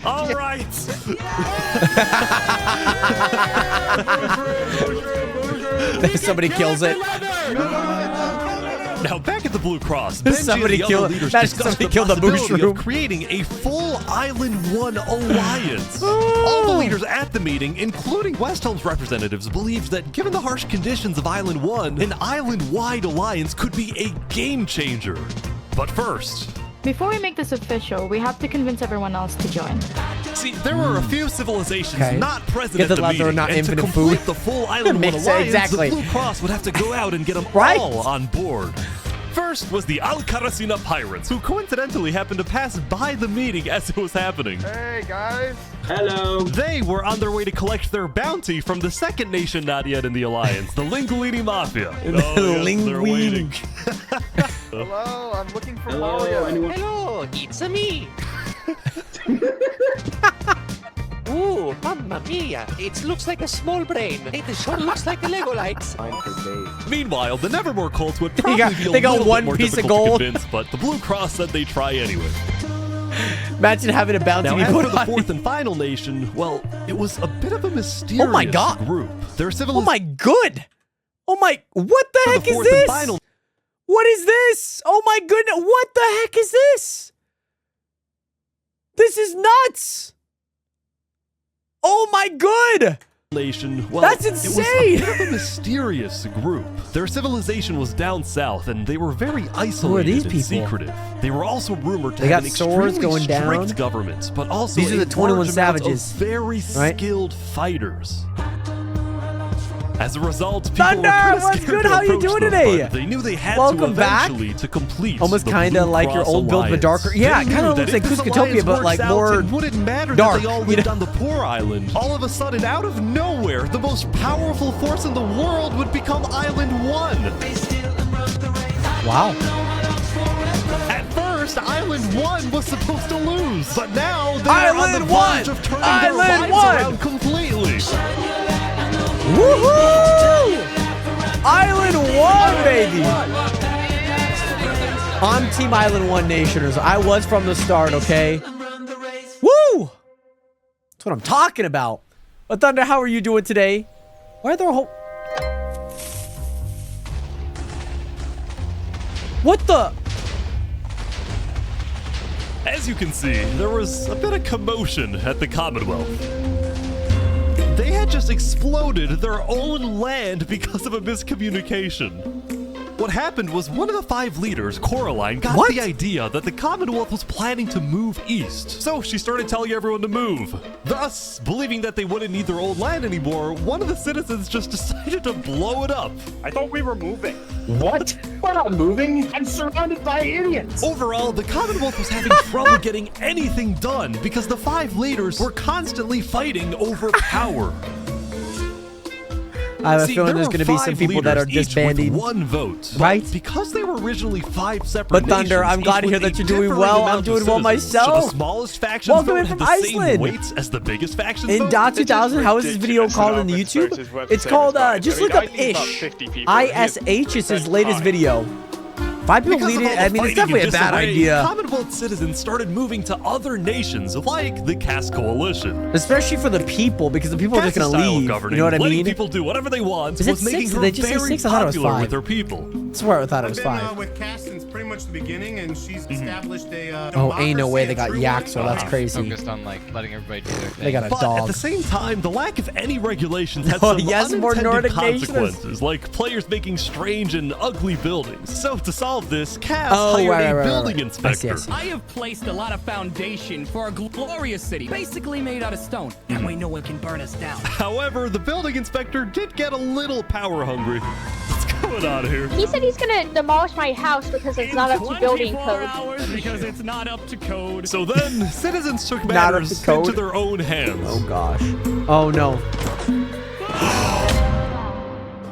Speaker 2: All right.
Speaker 1: Somebody kills it.
Speaker 2: Now back at the Blue Cross, Benji
Speaker 1: Somebody
Speaker 2: and the
Speaker 1: kill-
Speaker 2: other leaders
Speaker 1: imagine
Speaker 2: discussed
Speaker 1: somebody
Speaker 2: the
Speaker 1: killed the
Speaker 2: possibility
Speaker 1: mushroom.
Speaker 2: of creating a full Island 1 alliance. All the leaders at the meeting, including Westhelm's representatives, believed that given the harsh conditions of Island 1, an island-wide alliance could be a game changer. But first,
Speaker 6: Before we make this official, we have to convince everyone else to join.
Speaker 2: see, there were a few civilizations
Speaker 1: Okay.
Speaker 2: not present
Speaker 1: Get
Speaker 2: at
Speaker 1: the
Speaker 2: the
Speaker 1: lads that are
Speaker 2: meeting,
Speaker 1: not
Speaker 2: and to
Speaker 1: infinite
Speaker 2: complete
Speaker 1: food.
Speaker 2: the full Island 1
Speaker 1: Makes sense,
Speaker 2: alliance,
Speaker 1: exactly.
Speaker 2: the Blue Cross would have to go out and get them
Speaker 1: Right.
Speaker 2: all on board. First was the Alcaracina Pirates, who coincidentally happened to pass by the meeting as it was happening.
Speaker 3: Hey, guys. Hello.
Speaker 2: They were on their way to collect their bounty from the second nation not yet in the alliance, the Linguini Mafia. They're waiting.
Speaker 3: Hello, I'm looking for
Speaker 8: Mario. Hello, it's me. Ooh, mamma mia! It looks like a small brain. It sure looks like a Lego lights.
Speaker 2: Meanwhile, the Nevermore cult would
Speaker 1: They
Speaker 2: probably
Speaker 1: got-
Speaker 2: be a
Speaker 1: they got
Speaker 2: little
Speaker 1: one
Speaker 2: bit more
Speaker 1: piece of
Speaker 2: difficult
Speaker 1: gold.
Speaker 2: to convince, but the Blue Cross said they'd try anyway.
Speaker 1: Imagine having a bounty
Speaker 2: Now,
Speaker 1: be
Speaker 2: as
Speaker 1: put
Speaker 2: for the
Speaker 1: on.
Speaker 2: fourth and final nation, well, it was a bit of a mysterious
Speaker 1: Oh my God.
Speaker 2: group. Their
Speaker 1: Oh
Speaker 2: civilization.
Speaker 1: my good. Oh my, what the heck is
Speaker 2: fourth and
Speaker 1: this?
Speaker 2: final-
Speaker 1: What is this? Oh my goodness, what the heck is this? This is nuts. Oh my good.
Speaker 2: Nation. Well,
Speaker 1: That's
Speaker 2: It was
Speaker 1: insane.
Speaker 2: a bit of a mysterious group. Their civilization was down south, and they were very isolated
Speaker 1: these
Speaker 2: and
Speaker 1: people?
Speaker 2: secretive. They were also rumored to
Speaker 1: They
Speaker 2: have
Speaker 1: got
Speaker 2: an
Speaker 1: swords
Speaker 2: extremely
Speaker 1: going
Speaker 2: strict
Speaker 1: down.
Speaker 2: government, but also
Speaker 1: These are
Speaker 2: a
Speaker 1: the 21
Speaker 2: large amount of
Speaker 1: savages,
Speaker 2: very
Speaker 1: right?
Speaker 2: skilled fighters. As a result, people
Speaker 1: Thunder,
Speaker 2: were kind of
Speaker 1: what's
Speaker 2: scared
Speaker 1: good?
Speaker 2: to
Speaker 1: How you
Speaker 2: approach
Speaker 1: doing
Speaker 2: them,
Speaker 1: today?
Speaker 2: but they knew they had
Speaker 1: Welcome
Speaker 2: to
Speaker 1: back.
Speaker 2: eventually to complete
Speaker 1: Almost
Speaker 2: the
Speaker 1: kind of
Speaker 2: Blue
Speaker 1: like your
Speaker 2: Cross
Speaker 1: old build, but
Speaker 2: Alliance.
Speaker 1: darker. Yeah,
Speaker 2: They
Speaker 1: kind
Speaker 2: knew
Speaker 1: of
Speaker 2: that
Speaker 1: looks
Speaker 2: if
Speaker 1: like
Speaker 2: this
Speaker 1: Cuscatopia,
Speaker 2: alliance
Speaker 1: but
Speaker 2: works
Speaker 1: like
Speaker 2: out,
Speaker 1: more
Speaker 2: it wouldn't matter
Speaker 1: dark.
Speaker 2: that they all lived on the poor island. All of a sudden, out of nowhere, the most powerful force in the world would become Island 1.
Speaker 1: Wow.
Speaker 2: At first, Island 1 was supposed to lose, but now they're on the
Speaker 1: Island
Speaker 2: verge
Speaker 1: 1!
Speaker 2: of turning
Speaker 1: Island
Speaker 2: their lives
Speaker 1: 1!
Speaker 2: around completely.
Speaker 1: Woohoo! Island 1, baby. I'm Team Island 1 Nationers. I was from the start, okay? Woo! That's what I'm talking about. But Thunder, how are you doing today? Why are there a whole... What the...
Speaker 2: As you can see, there was a bit of commotion at the Commonwealth. They had just exploded their own land because of a miscommunication. What happened was one of the 5 leaders, Coraline, got the idea that the Commonwealth was planning to move east. So she started telling everyone to move. Thus, believing that they wouldn't need their old land anymore, one of the citizens just decided to blow it up.
Speaker 3: I thought we were moving.
Speaker 8: What? We're not moving. I'm surrounded by idiots.
Speaker 2: Overall, the Commonwealth was having trouble getting anything done because the 5 leaders were constantly fighting over power.
Speaker 1: I have a
Speaker 2: See,
Speaker 1: feeling
Speaker 2: there
Speaker 1: there's
Speaker 2: were
Speaker 1: going to be some
Speaker 2: 5
Speaker 1: people that are
Speaker 2: leaders, each
Speaker 1: disbanding.
Speaker 2: with 1 vote.
Speaker 1: Right?
Speaker 2: But because they were originally 5 separate
Speaker 1: But Thunder,
Speaker 2: nations,
Speaker 1: I'm glad to
Speaker 2: each
Speaker 1: hear
Speaker 2: with
Speaker 1: that
Speaker 2: a
Speaker 1: you're doing
Speaker 2: differing
Speaker 1: well.
Speaker 2: amount
Speaker 1: I'm
Speaker 2: of
Speaker 1: doing well
Speaker 2: citizens. Should
Speaker 1: myself.
Speaker 2: the smallest faction
Speaker 1: Welcome
Speaker 2: vote
Speaker 1: in
Speaker 2: have
Speaker 1: from
Speaker 2: the same
Speaker 1: Iceland.
Speaker 2: weights as the biggest faction
Speaker 1: In
Speaker 2: vote?
Speaker 1: DOT 2000, how is this video called on the YouTube? It's called, just look up Ish. ISH is his latest video. 5 people
Speaker 2: Because of
Speaker 1: lead
Speaker 2: all
Speaker 1: it.
Speaker 2: the
Speaker 1: I mean, it's
Speaker 2: fighting
Speaker 1: definitely a
Speaker 2: and
Speaker 1: bad
Speaker 2: disarray,
Speaker 1: idea.
Speaker 2: Commonwealth citizens started moving to other nations like the Cass Coalition.
Speaker 1: Especially for the people, because the people are just
Speaker 2: Cass's
Speaker 1: going to
Speaker 2: style of
Speaker 1: leave. You
Speaker 2: governing,
Speaker 1: know what I
Speaker 2: letting
Speaker 1: mean?
Speaker 2: people do whatever they want
Speaker 1: Is it
Speaker 2: was making
Speaker 1: 6?
Speaker 2: her
Speaker 1: Did they just say
Speaker 2: very
Speaker 1: 6? I thought it was
Speaker 2: popular
Speaker 1: 5.
Speaker 2: with her people.
Speaker 1: I swear I thought it was 5.
Speaker 13: with Cass since pretty much the beginning, and she's established a.
Speaker 1: Oh, ain't no way they got yak, so that's crazy.
Speaker 5: Focused on like letting everybody do their thing.
Speaker 1: They got a
Speaker 2: But at
Speaker 1: dog.
Speaker 2: the same time, the lack of any regulations had
Speaker 1: Oh,
Speaker 2: some
Speaker 1: yes, more
Speaker 2: unintended
Speaker 1: Nordic nations.
Speaker 2: consequences, like players making strange and ugly buildings. So to solve this, Cass
Speaker 1: Oh,
Speaker 2: hired
Speaker 1: right,
Speaker 2: a
Speaker 1: right,
Speaker 2: building
Speaker 1: right. I see,
Speaker 2: inspector.
Speaker 1: I see.
Speaker 10: I have placed a lot of foundation for a glorious city, basically made out of stone. That way no one can burn us down.
Speaker 2: However, the building inspector did get a little power hungry. What's going on here?
Speaker 14: He said he's gonna demolish my house because it's not up to building
Speaker 10: 24
Speaker 14: code.
Speaker 10: hours because it's not up to code.
Speaker 2: So then, citizens took
Speaker 1: Not up to
Speaker 2: matters
Speaker 1: code.
Speaker 2: into their own hands.
Speaker 1: Oh, gosh. Oh, no.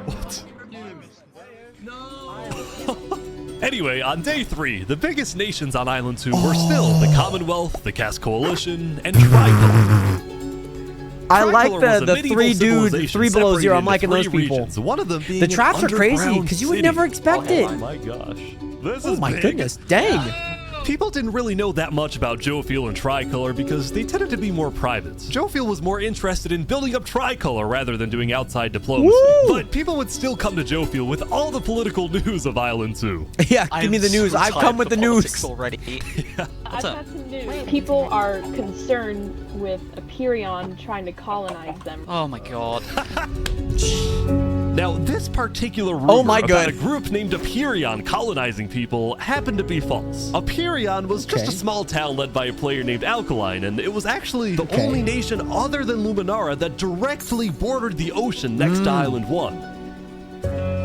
Speaker 2: What? Anyway, on day 3, the biggest nations on Island 2 were still the Commonwealth, the Cass Coalition, and Tricolor.
Speaker 1: I like
Speaker 2: Tricolor was
Speaker 1: the
Speaker 2: a medieval
Speaker 1: 3 dudes,
Speaker 2: civilization
Speaker 1: 3 below 0. I'm
Speaker 2: separated
Speaker 1: liking
Speaker 2: into
Speaker 1: those
Speaker 2: 3
Speaker 1: people.
Speaker 2: regions, one of them being
Speaker 1: The
Speaker 2: an
Speaker 1: traps are crazy
Speaker 2: underground
Speaker 1: because you would
Speaker 2: city.
Speaker 1: never expect it.
Speaker 2: Oh my gosh. This
Speaker 1: Oh
Speaker 2: is
Speaker 1: my
Speaker 2: big.
Speaker 1: goodness, dang.
Speaker 2: People didn't really know that much about Jofiel and Tricolor because they tended to be more private. Jofiel was more interested in building up Tricolor rather than doing outside diplomacy.
Speaker 1: Woo!
Speaker 2: But people would still come to Jofiel with all the political news of Island 2.
Speaker 1: Yeah, give me the news. I've come with the news.
Speaker 5: already.
Speaker 14: I've got some news. People are concerned with Aperion trying to colonize them.
Speaker 5: Oh my god.
Speaker 2: Now, this particular rumor
Speaker 1: Oh my
Speaker 2: about
Speaker 1: God.
Speaker 2: a group named Aperion colonizing people happened to be false. Aperion was just
Speaker 1: Okay.
Speaker 2: a small town led by a player named Alkaline, and it was actually the
Speaker 1: Okay.
Speaker 2: only nation other than Luminara that directly bordered the ocean next to Island 1.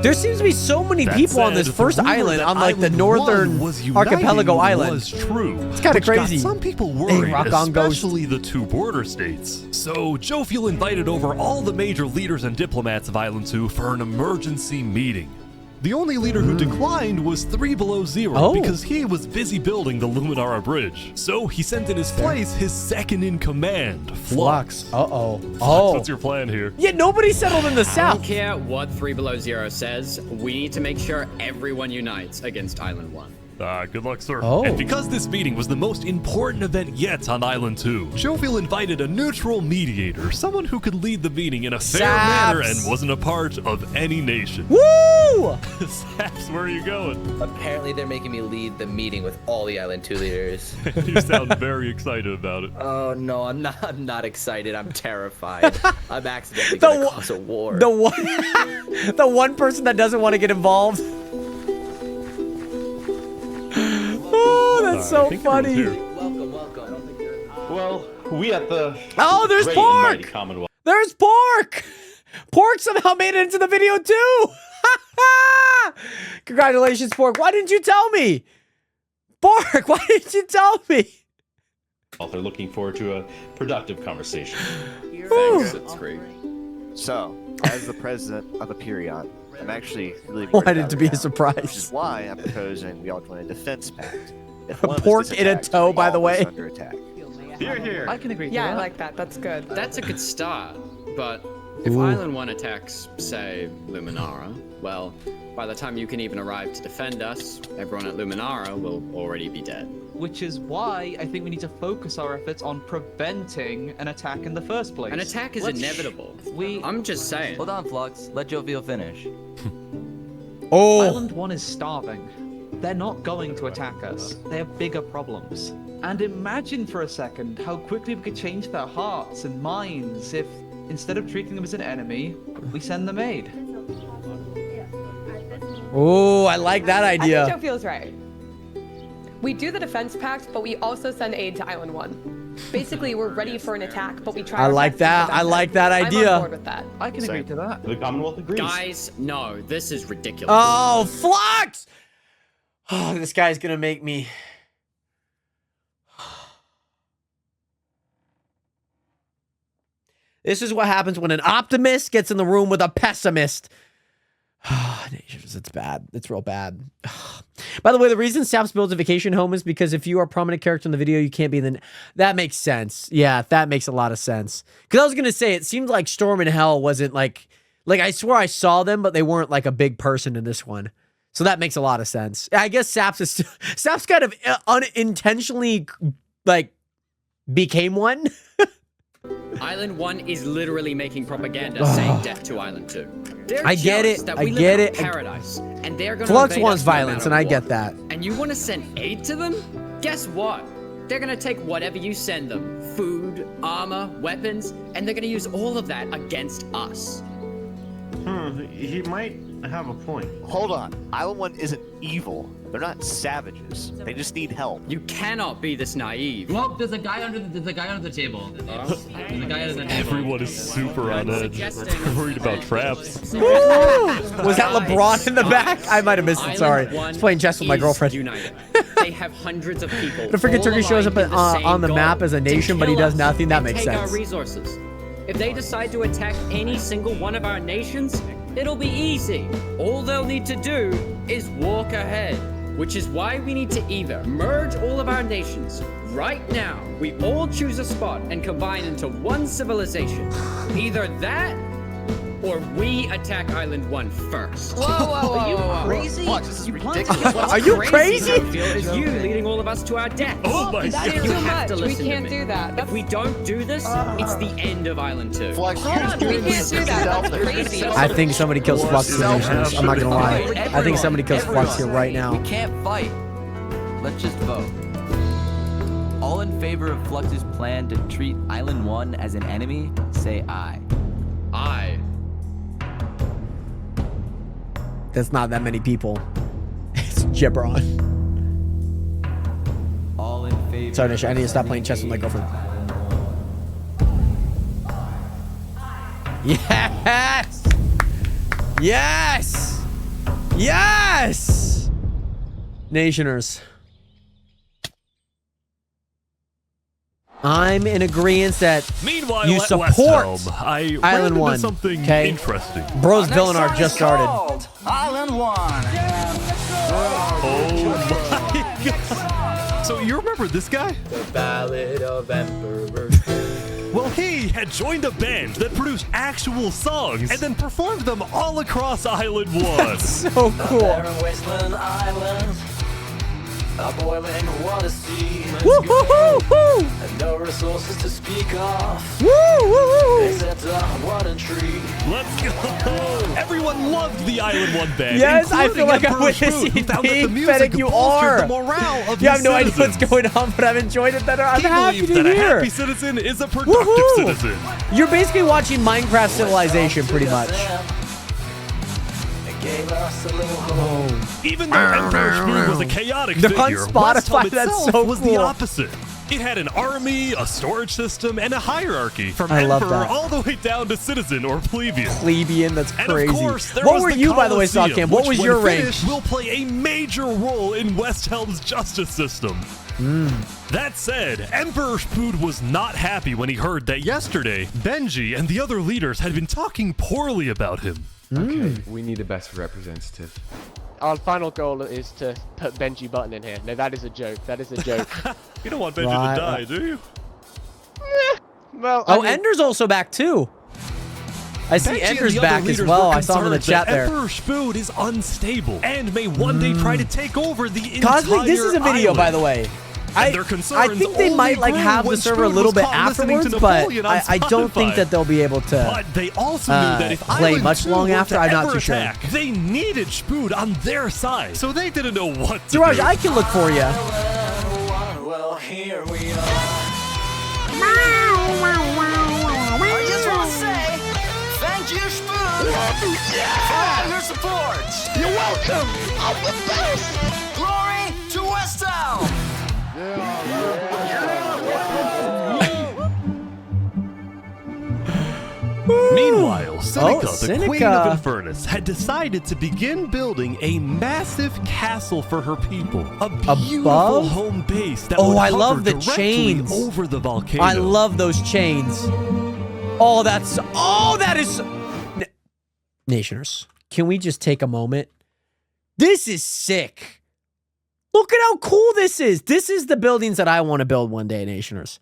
Speaker 1: There seems to be so many
Speaker 2: That
Speaker 1: people on
Speaker 2: said,
Speaker 1: this first
Speaker 2: the rumor
Speaker 1: island,
Speaker 2: that
Speaker 1: on like the
Speaker 2: Island
Speaker 1: northern
Speaker 2: 1 was uniting
Speaker 1: archipelago island.
Speaker 2: was true.
Speaker 1: It's kinda
Speaker 2: which got
Speaker 1: crazy.
Speaker 2: some people
Speaker 1: Hey,
Speaker 2: worried,
Speaker 1: rock on, Ghost.
Speaker 2: especially the two border states. So Jovial invited over all the major leaders and diplomats of Island 2 for an emergency meeting. The only leader who declined was 3 Below Zero
Speaker 1: Oh.
Speaker 2: because he was busy building the Luminara Bridge. So he sent in his place his second in command, Flux.
Speaker 1: Uh-oh.
Speaker 2: Flux,
Speaker 1: Oh.
Speaker 2: what's your plan here?
Speaker 1: Yeah, nobody settled in the
Speaker 7: I don't
Speaker 1: south.
Speaker 7: care what 3 Below Zero says. We need to make sure everyone unites against Island 1.
Speaker 2: Good luck, sir.
Speaker 1: Oh.
Speaker 2: And because this meeting was the most important event yet on Island 2, Jovial invited a neutral mediator, someone who could lead the meeting in a fair manner and wasn't a part of any nation.
Speaker 1: Woo!
Speaker 2: Saps, where are you going?
Speaker 4: Apparently, they're making me lead the meeting with all the Island 2 leaders.
Speaker 2: You sound very excited about it.
Speaker 4: Oh no, I'm not excited. I'm terrified. I'm accidentally gonna cause a war.
Speaker 1: The one, the one person that doesn't want to get involved. Oh, that's so funny.
Speaker 4: Welcome.
Speaker 3: Well, we at the
Speaker 1: Oh, there's
Speaker 3: great and mighty
Speaker 1: Pork.
Speaker 3: Commonwealth.
Speaker 1: There's Pork. Pork somehow made it into the video too. Congratulations, Pork. Why didn't you tell me? Pork, why didn't you tell me?
Speaker 3: They're looking forward to a productive conversation.
Speaker 7: Thanks, it's great.
Speaker 15: So, as the president of Aperion, I'm actually really
Speaker 1: Wanted
Speaker 15: worried about
Speaker 1: to be a
Speaker 15: it now,
Speaker 1: surprise.
Speaker 15: Which is why I'm proposing we all join a defense pact. If one of us
Speaker 1: Pork
Speaker 15: gets
Speaker 1: in a
Speaker 15: attacked,
Speaker 1: tow, by
Speaker 15: all
Speaker 1: the
Speaker 15: of us
Speaker 1: way.
Speaker 15: under attack.
Speaker 3: Here.
Speaker 10: I can agree to
Speaker 9: Yeah,
Speaker 10: that.
Speaker 9: I like that. That's good.
Speaker 7: That's a good start, but if
Speaker 1: Ooh.
Speaker 7: Island 1 attacks, say, Luminara, well, by the time you can even arrive to defend us, everyone at Luminara will already be dead.
Speaker 10: Which is why I think we need to focus our efforts on preventing an attack in the first place.
Speaker 7: An attack is inevitable. I'm just saying.
Speaker 4: Hold on, Flux. Let Jovial finish.
Speaker 1: Oh.
Speaker 10: Island 1 is starving. They're not going to attack us. They have bigger problems. And imagine for a second how quickly we could change their hearts and minds if, instead of treating them as an enemy, we send them aid.
Speaker 1: Oh, I like that
Speaker 9: I think
Speaker 1: idea.
Speaker 9: Joe feels right. We do the defense pact, but we also send aid to Island 1. Basically, we're ready for an attack, but we try
Speaker 1: I
Speaker 9: our
Speaker 1: like
Speaker 9: best to
Speaker 1: that.
Speaker 9: prevent
Speaker 1: I like
Speaker 9: it.
Speaker 1: that
Speaker 9: I'm
Speaker 1: idea.
Speaker 9: on board with that.
Speaker 10: I can agree to that.
Speaker 3: The Commonwealth agrees.
Speaker 7: Guys, no, this is ridiculous.
Speaker 1: Oh, Flux! Oh, this guy's gonna make me. This is what happens when an optimist gets in the room with a pessimist. It's bad. It's real bad. By the way, the reason Saps builds a vacation home is because if you are a prominent character in the video, you can't be in the... That makes sense. Yeah, that makes a lot of sense. Because I was going to say, it seemed like Storm and Hell wasn't like... Like, I swear I saw them, but they weren't like a big person in this one. So that makes a lot of sense. I guess Saps is... Saps kind of unintentionally, like, became one.
Speaker 7: Island 1 is literally making propaganda saying death to Island 2. They're
Speaker 1: I get
Speaker 7: jealous
Speaker 1: it.
Speaker 7: that
Speaker 1: I
Speaker 7: we
Speaker 1: get
Speaker 7: live in
Speaker 1: it.
Speaker 7: paradise, and they're gonna
Speaker 1: Flux
Speaker 7: invade
Speaker 1: wants
Speaker 7: us no
Speaker 1: violence,
Speaker 7: matter
Speaker 1: and I
Speaker 7: what.
Speaker 1: get that.
Speaker 7: And you want to send aid to them? Guess what? They're gonna take whatever you send them, food, armor, weapons, and they're gonna use all of that against us.
Speaker 13: He might have a point.
Speaker 15: Hold on. Island 1 isn't evil. They're not savages. They just need help.
Speaker 7: You cannot be this naive.
Speaker 5: Well, there's a guy under the table. There's a guy under the table.
Speaker 2: Everyone is super on edge. They're worried about traps.
Speaker 1: Woo! Was that LeBron in the back? I might have missed it. Sorry. I was playing chess with my girlfriend.
Speaker 7: United. They have hundreds of people.
Speaker 1: The freaking
Speaker 7: all
Speaker 1: Turkey shows up
Speaker 7: aligned in the same
Speaker 1: on the
Speaker 7: goal,
Speaker 1: map as a
Speaker 7: to
Speaker 1: nation, but he
Speaker 7: kill
Speaker 1: does
Speaker 7: us
Speaker 1: nothing. That
Speaker 7: and
Speaker 1: makes
Speaker 7: take
Speaker 1: sense.
Speaker 7: Our resources. If they decide to attack any single one of our nations, it'll be easy. All they'll need to do is walk ahead, which is why we need to either merge all of our nations right now. We all choose a spot and combine into one civilization. Either that, or we attack Island 1 first.
Speaker 9: Are you
Speaker 15: crazy? Watch, this is ridiculous.
Speaker 1: Are you crazy?
Speaker 7: Is you leading all of us to our death.
Speaker 2: Oh my
Speaker 9: That is
Speaker 2: god.
Speaker 7: You
Speaker 9: too
Speaker 7: have
Speaker 9: much.
Speaker 7: to
Speaker 9: We
Speaker 7: listen
Speaker 9: can't
Speaker 7: to me.
Speaker 9: do that.
Speaker 7: If we don't do this, it's the end of Island 2.
Speaker 15: Flux,
Speaker 9: Hold on, we can't do that. That's crazy.
Speaker 1: I think somebody kills Flux in the nation. I'm not gonna lie. I think somebody kills Flux here right now.
Speaker 4: We can't fight. Let's just vote. All in favor of Flux's plan to treat Island 1 as an enemy, say aye.
Speaker 7: Aye.
Speaker 1: That's not that many people. It's Gibron.
Speaker 4: All in favor.
Speaker 1: Sorry, Nisha. I need to stop playing chess with my girlfriend. Yes! Yes! Yes! Nationers. I'm in agreement that
Speaker 2: Meanwhile,
Speaker 1: you
Speaker 2: at
Speaker 1: support
Speaker 2: West Helm, I ran
Speaker 1: Island
Speaker 2: into
Speaker 1: 1.
Speaker 2: something
Speaker 1: Okay?
Speaker 2: interesting.
Speaker 1: Bro's Villanard just started.
Speaker 16: Island 1.
Speaker 2: Oh my god. So you remember this guy?
Speaker 7: The Ballad of Emperor.
Speaker 2: Well, he had joined a band that produced actual songs and then performed them all across Island 1.
Speaker 1: That's so cool.
Speaker 16: Wasteland Island. A boiling water sea.
Speaker 1: Woo, woo, woo, woo.
Speaker 16: And no resources to speak of.
Speaker 1: Woo, woo, woo.
Speaker 16: Except a wooden tree.
Speaker 2: Let's go! Everyone loved the Island 1 band.
Speaker 1: Yes, I feel like I'm
Speaker 2: Emperor
Speaker 1: witnessing
Speaker 2: Spoon, who found that the
Speaker 1: Pink
Speaker 2: music
Speaker 1: Fennec, you
Speaker 2: bolstered
Speaker 1: are.
Speaker 2: the morale of
Speaker 1: You
Speaker 2: his
Speaker 1: have no idea what's
Speaker 2: citizens.
Speaker 1: going on, but I've enjoyed it better. I'm
Speaker 2: He
Speaker 1: happy
Speaker 2: believed
Speaker 1: to
Speaker 2: that a
Speaker 1: hear.
Speaker 2: happy citizen is a productive
Speaker 1: Woohoo.
Speaker 2: citizen.
Speaker 1: You're basically watching Minecraft Civilization, pretty much.
Speaker 16: Gave us a little hope.
Speaker 2: Even though Emperor Spoon was a chaotic
Speaker 1: They're
Speaker 2: figure,
Speaker 1: on
Speaker 2: West Helm
Speaker 1: Spotify, that's
Speaker 2: itself
Speaker 1: so
Speaker 2: was the
Speaker 1: cool.
Speaker 2: opposite. It had an army, a storage system, and a hierarchy from
Speaker 1: I love
Speaker 2: emperor
Speaker 1: that.
Speaker 2: all the way down to citizen or plebeian.
Speaker 1: Plebeian, that's
Speaker 2: And
Speaker 1: crazy.
Speaker 2: of course, there
Speaker 1: What
Speaker 2: was
Speaker 1: were
Speaker 2: the
Speaker 1: you, by the way,
Speaker 2: Colosseum,
Speaker 1: Sockcam? What
Speaker 2: which,
Speaker 1: was your
Speaker 2: when
Speaker 1: rank?
Speaker 2: finished, will play a major role in West Helm's justice system. That said, Emperor Spood was not happy when he heard that yesterday, Benji and the other leaders had been talking poorly about him.
Speaker 17: Okay, we need a best representative. Our final goal is to put Benji Button in here. No, that is a joke. That is a joke.
Speaker 2: You don't want Benji
Speaker 1: Right.
Speaker 2: to die, do you?
Speaker 17: Well,
Speaker 1: Oh, Ender's also back, too. I see
Speaker 2: Benji and
Speaker 1: Ender's
Speaker 2: the other
Speaker 1: back as
Speaker 2: leaders
Speaker 1: well.
Speaker 2: were
Speaker 1: I saw him in the
Speaker 2: concerned
Speaker 1: chat
Speaker 2: that
Speaker 1: there.
Speaker 2: Emperor Spood is unstable and may one day try to take over the entire
Speaker 1: Cosmic, this is a video,
Speaker 2: island.
Speaker 1: by the way.
Speaker 2: And their
Speaker 1: I
Speaker 2: concerns
Speaker 1: think they
Speaker 2: only
Speaker 1: might like
Speaker 2: grew
Speaker 1: have the
Speaker 2: when
Speaker 1: server a
Speaker 2: Spoon
Speaker 1: little
Speaker 2: was
Speaker 1: bit
Speaker 2: caught listening to
Speaker 1: afterwards, but
Speaker 2: Napoleon on
Speaker 1: I don't think
Speaker 2: Spotify.
Speaker 1: that they'll be able to
Speaker 2: But they also knew that if
Speaker 1: play
Speaker 2: Island
Speaker 1: much
Speaker 2: 2
Speaker 1: long
Speaker 2: were
Speaker 1: after.
Speaker 2: to
Speaker 1: I'm not
Speaker 2: ever
Speaker 1: too sure.
Speaker 2: attack, they needed Spood on their side, so they didn't know what to
Speaker 1: Duraj,
Speaker 2: do.
Speaker 1: I can look for you.
Speaker 16: Well, here we are. I just want to say, thank you, Spoon, for all your support. You're welcome. I'm the best. Glory to West Helm.
Speaker 2: Meanwhile, Seneca, the
Speaker 1: Seneca.
Speaker 2: queen of Infernus, had decided to begin building a massive castle for her people. A beautiful
Speaker 1: Above?
Speaker 2: home base that
Speaker 1: Oh,
Speaker 2: would
Speaker 1: I
Speaker 2: hover
Speaker 1: love the
Speaker 2: directly
Speaker 1: chains.
Speaker 2: over the volcano.
Speaker 1: I love those chains. Oh, that's... Oh, that is... Nationers, can we just take a moment? This is sick. Look at how cool this is. This is the buildings that I want to build one day, Nationers.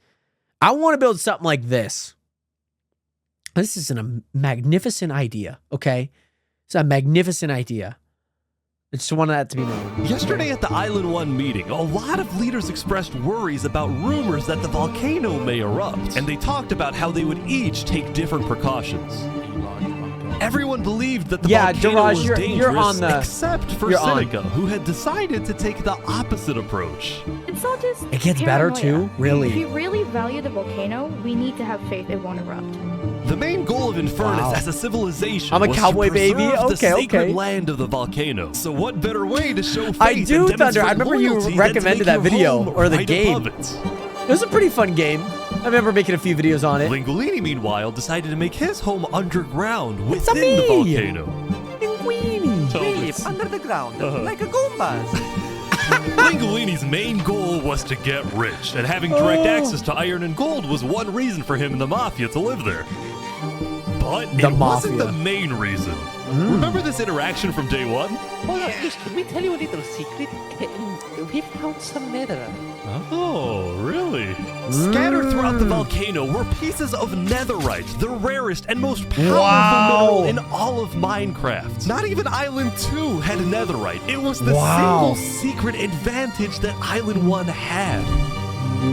Speaker 1: I want to build something like this. This is a magnificent idea, okay? It's a magnificent idea. I just want that to be known.
Speaker 2: Yesterday at the Island 1 meeting, a lot of leaders expressed worries about rumors that the volcano may erupt, and they talked about how they would each take different precautions. Everyone believed that the volcano
Speaker 1: Duraj,
Speaker 2: was
Speaker 1: you're
Speaker 2: dangerous,
Speaker 1: on the...
Speaker 2: except for
Speaker 1: you're on.
Speaker 2: Seneca, who had decided to take the opposite approach.
Speaker 18: It's not just
Speaker 1: It gets better
Speaker 18: paranoia.
Speaker 1: too? Really?
Speaker 18: If you really value the volcano, we need to have faith it won't erupt.
Speaker 2: The main goal of Infernus
Speaker 1: Wow.
Speaker 2: as a civilization
Speaker 1: I'm a
Speaker 2: was
Speaker 1: cowboy
Speaker 2: to
Speaker 1: baby?
Speaker 2: preserve the
Speaker 1: Okay,
Speaker 2: sacred
Speaker 1: okay.
Speaker 2: land of the volcano. So what better way to show faith
Speaker 1: I
Speaker 2: and
Speaker 1: do, Thunder.
Speaker 2: demonstrate
Speaker 1: I remember you
Speaker 2: loyalty than to
Speaker 1: recommended
Speaker 2: make
Speaker 1: that
Speaker 2: your
Speaker 1: video,
Speaker 2: home
Speaker 1: or the
Speaker 2: right
Speaker 1: game.
Speaker 2: above it?
Speaker 1: It was a pretty fun game. I remember making a few videos on it.
Speaker 2: Lingolini, meanwhile, decided to make his home underground
Speaker 1: It's a
Speaker 2: within the
Speaker 1: me.
Speaker 2: volcano.
Speaker 1: Linguini.
Speaker 2: So it's-
Speaker 16: under the ground,
Speaker 2: like
Speaker 16: a Goombas.
Speaker 2: Lingolini's main goal was to get rich, and having direct access to iron and gold was one reason for him and the Mafia to live there. But
Speaker 1: The
Speaker 2: it wasn't
Speaker 1: Mafia.
Speaker 2: the main reason. Remember this interaction from day one?
Speaker 8: Hold on, please, let me tell you a little secret. We found some netherite.
Speaker 2: Oh, really? Scattered throughout the volcano were pieces of netherite, the rarest and most powerful
Speaker 1: Wow.
Speaker 2: mineral in all of Minecraft. Not even Island 2 had netherite. It was the
Speaker 1: Wow.
Speaker 2: single secret advantage that Island 1 had.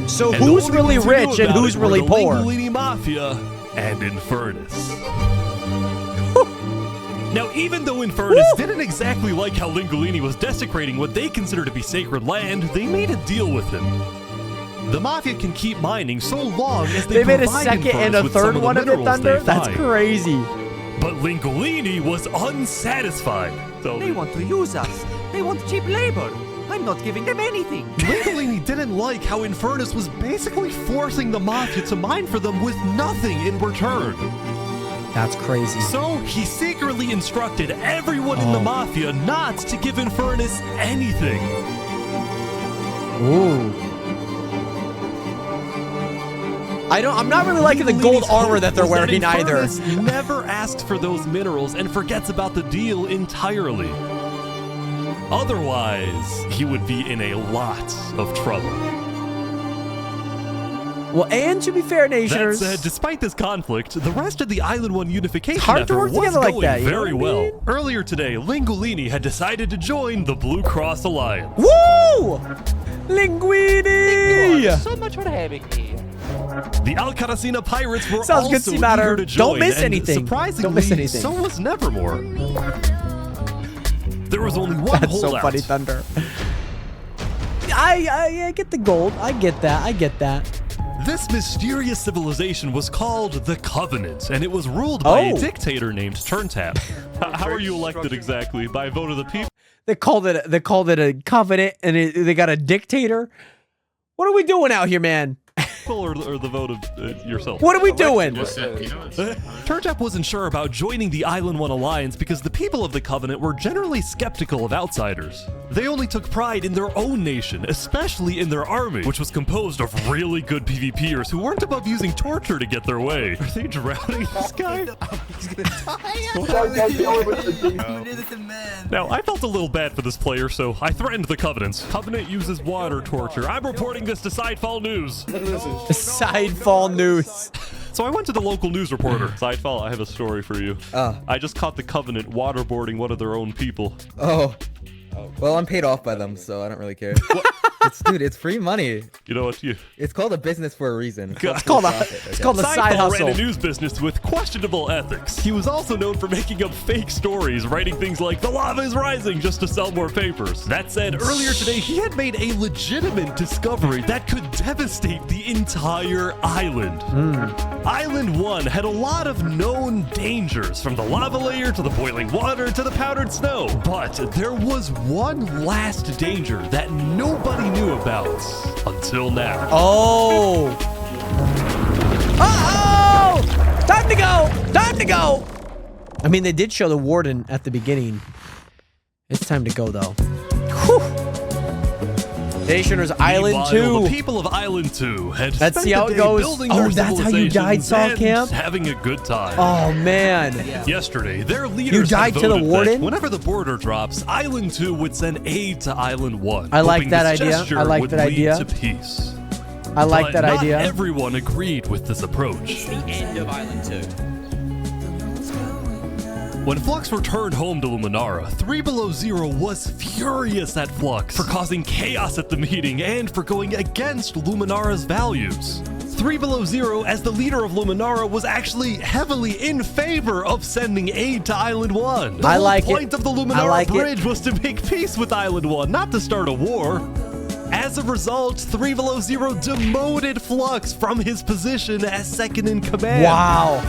Speaker 1: So
Speaker 2: And the
Speaker 1: who's
Speaker 2: only
Speaker 1: really
Speaker 2: ones who knew
Speaker 1: rich and
Speaker 2: about
Speaker 1: who's
Speaker 2: it were
Speaker 1: really
Speaker 2: the
Speaker 1: poor?
Speaker 2: Lingolini Mafia and Infernus. Now, even though Infernus didn't exactly like how Lingolini was desecrating what they consider to be sacred land, they made a deal with him. The Mafia can keep mining so long as
Speaker 1: They made a
Speaker 2: provide
Speaker 1: second
Speaker 2: Infernus
Speaker 1: and a
Speaker 2: with some
Speaker 1: third
Speaker 2: the
Speaker 1: one of it,
Speaker 2: minerals
Speaker 1: Thunder?
Speaker 2: they
Speaker 1: That's
Speaker 2: find.
Speaker 1: crazy.
Speaker 2: But Lingolini was unsatisfied. So
Speaker 16: They want to use us. They want cheap labor. I'm not giving them anything.
Speaker 2: Lingolini didn't like how Infernus was basically forcing the Mafia to mine for them with nothing in return.
Speaker 1: That's crazy.
Speaker 2: So he secretly instructed everyone in the Mafia not to give Infernus anything.
Speaker 1: Ooh. I'm not really liking the gold armor that they're wearing either.
Speaker 2: Infernus never asked for those minerals and forgets about the deal entirely. Otherwise, he would be in a lot of trouble.
Speaker 1: Well, and to be fair, Nationers,
Speaker 2: That said, despite this conflict, the rest of the Island 1 unification
Speaker 1: hard to
Speaker 2: effort
Speaker 1: work
Speaker 2: was
Speaker 1: together like
Speaker 2: going
Speaker 1: that, you know
Speaker 2: very
Speaker 1: what I
Speaker 2: well.
Speaker 1: mean?
Speaker 2: Earlier today, Linguini had decided to join the Blue Cross Alliance.
Speaker 1: Woo! Linguini!
Speaker 17: So much for having me.
Speaker 2: The Alcaracina Pirates were
Speaker 1: Sounds
Speaker 2: also
Speaker 1: good, C-Matter.
Speaker 2: eager to join.
Speaker 1: Don't miss
Speaker 2: and
Speaker 1: anything.
Speaker 2: Surprisingly,
Speaker 1: Don't miss anything.
Speaker 2: so was Nevermore. There was only one
Speaker 1: That's
Speaker 2: holdout.
Speaker 1: so funny, Thunder. I get the gold. I get that.
Speaker 2: This mysterious civilization was called the Covenant, and it was ruled by a dictator named Turntap. How are you elected exactly? By a vote of the people?
Speaker 1: They called it a covenant, and they got a dictator. What are we doing out here, man?
Speaker 2: Or the vote of yourself?
Speaker 1: What are we doing?
Speaker 2: Turntap wasn't sure about joining the Island 1 Alliance because the people of the Covenant were generally skeptical of outsiders. They only took pride in their own nation, especially in their army, which was composed of really good PvPers who weren't above using torture to get their way. Are they drowning this guy? Now, I felt a little bad for this player, so I threatened the Covenant. Covenant uses water torture. I'm reporting this to Sidefall News.
Speaker 1: Sidefall News.
Speaker 2: So I went to the local news reporter. Sidefall, I have a story for you. I just caught the Covenant waterboarding one of their own people.
Speaker 19: Oh. Well, I'm paid off by them, so I don't really care. Dude, it's free money.
Speaker 2: You know what?
Speaker 19: It's called a business for a reason.
Speaker 1: It's called a side hustle.
Speaker 2: Ran a news business with questionable ethics. He was also known for making up fake stories, writing things like, "The lava is rising," just to sell more papers. That said, earlier today, he had made a legitimate discovery that could devastate the entire island. Island 1 had a lot of known dangers, from the lava layer to the boiling water to the powdered snow. But there was one last danger that nobody knew about until now.
Speaker 1: Oh! Uh-oh! Time to go! Time to go! I mean, they did show the warden at the beginning. It's time to go, though. Whew. Nationers Island 2.
Speaker 2: The people of Island 2 had
Speaker 1: Let's
Speaker 2: spent
Speaker 1: see how
Speaker 2: the
Speaker 1: it
Speaker 2: day
Speaker 1: goes.
Speaker 2: building
Speaker 1: Oh,
Speaker 2: their
Speaker 1: that's how you died,
Speaker 2: civilizations
Speaker 1: Saw
Speaker 2: and
Speaker 1: Camp?
Speaker 2: having a good time.
Speaker 1: Oh, man.
Speaker 2: Yesterday, their leaders
Speaker 1: You died
Speaker 2: had
Speaker 1: to the
Speaker 2: voted that
Speaker 1: warden?
Speaker 2: whenever the border drops, Island 2 would send aid to Island 1.
Speaker 1: I like
Speaker 2: hoping
Speaker 1: that
Speaker 2: this
Speaker 1: idea.
Speaker 2: gesture
Speaker 1: I like
Speaker 2: would
Speaker 1: that
Speaker 2: lead
Speaker 1: idea.
Speaker 2: to peace.
Speaker 1: I like
Speaker 2: But
Speaker 1: that
Speaker 2: not
Speaker 1: idea.
Speaker 2: everyone agreed with this approach.
Speaker 4: The end of Island 2.
Speaker 2: When Flux returned home to Luminara, 3 Below Zero was furious at Flux for causing chaos at the meeting and for going against Luminara's values. 3 Below Zero, as the leader of Luminara, was actually heavily in favor of sending aid to Island 1. The
Speaker 1: I
Speaker 2: whole
Speaker 1: like it.
Speaker 2: point of the
Speaker 1: I
Speaker 2: Luminara
Speaker 1: like it.
Speaker 2: Bridge was to make peace with Island 1, not to start a war. As a result, 3 Below Zero demoted Flux from his position as second in command.
Speaker 1: Wow.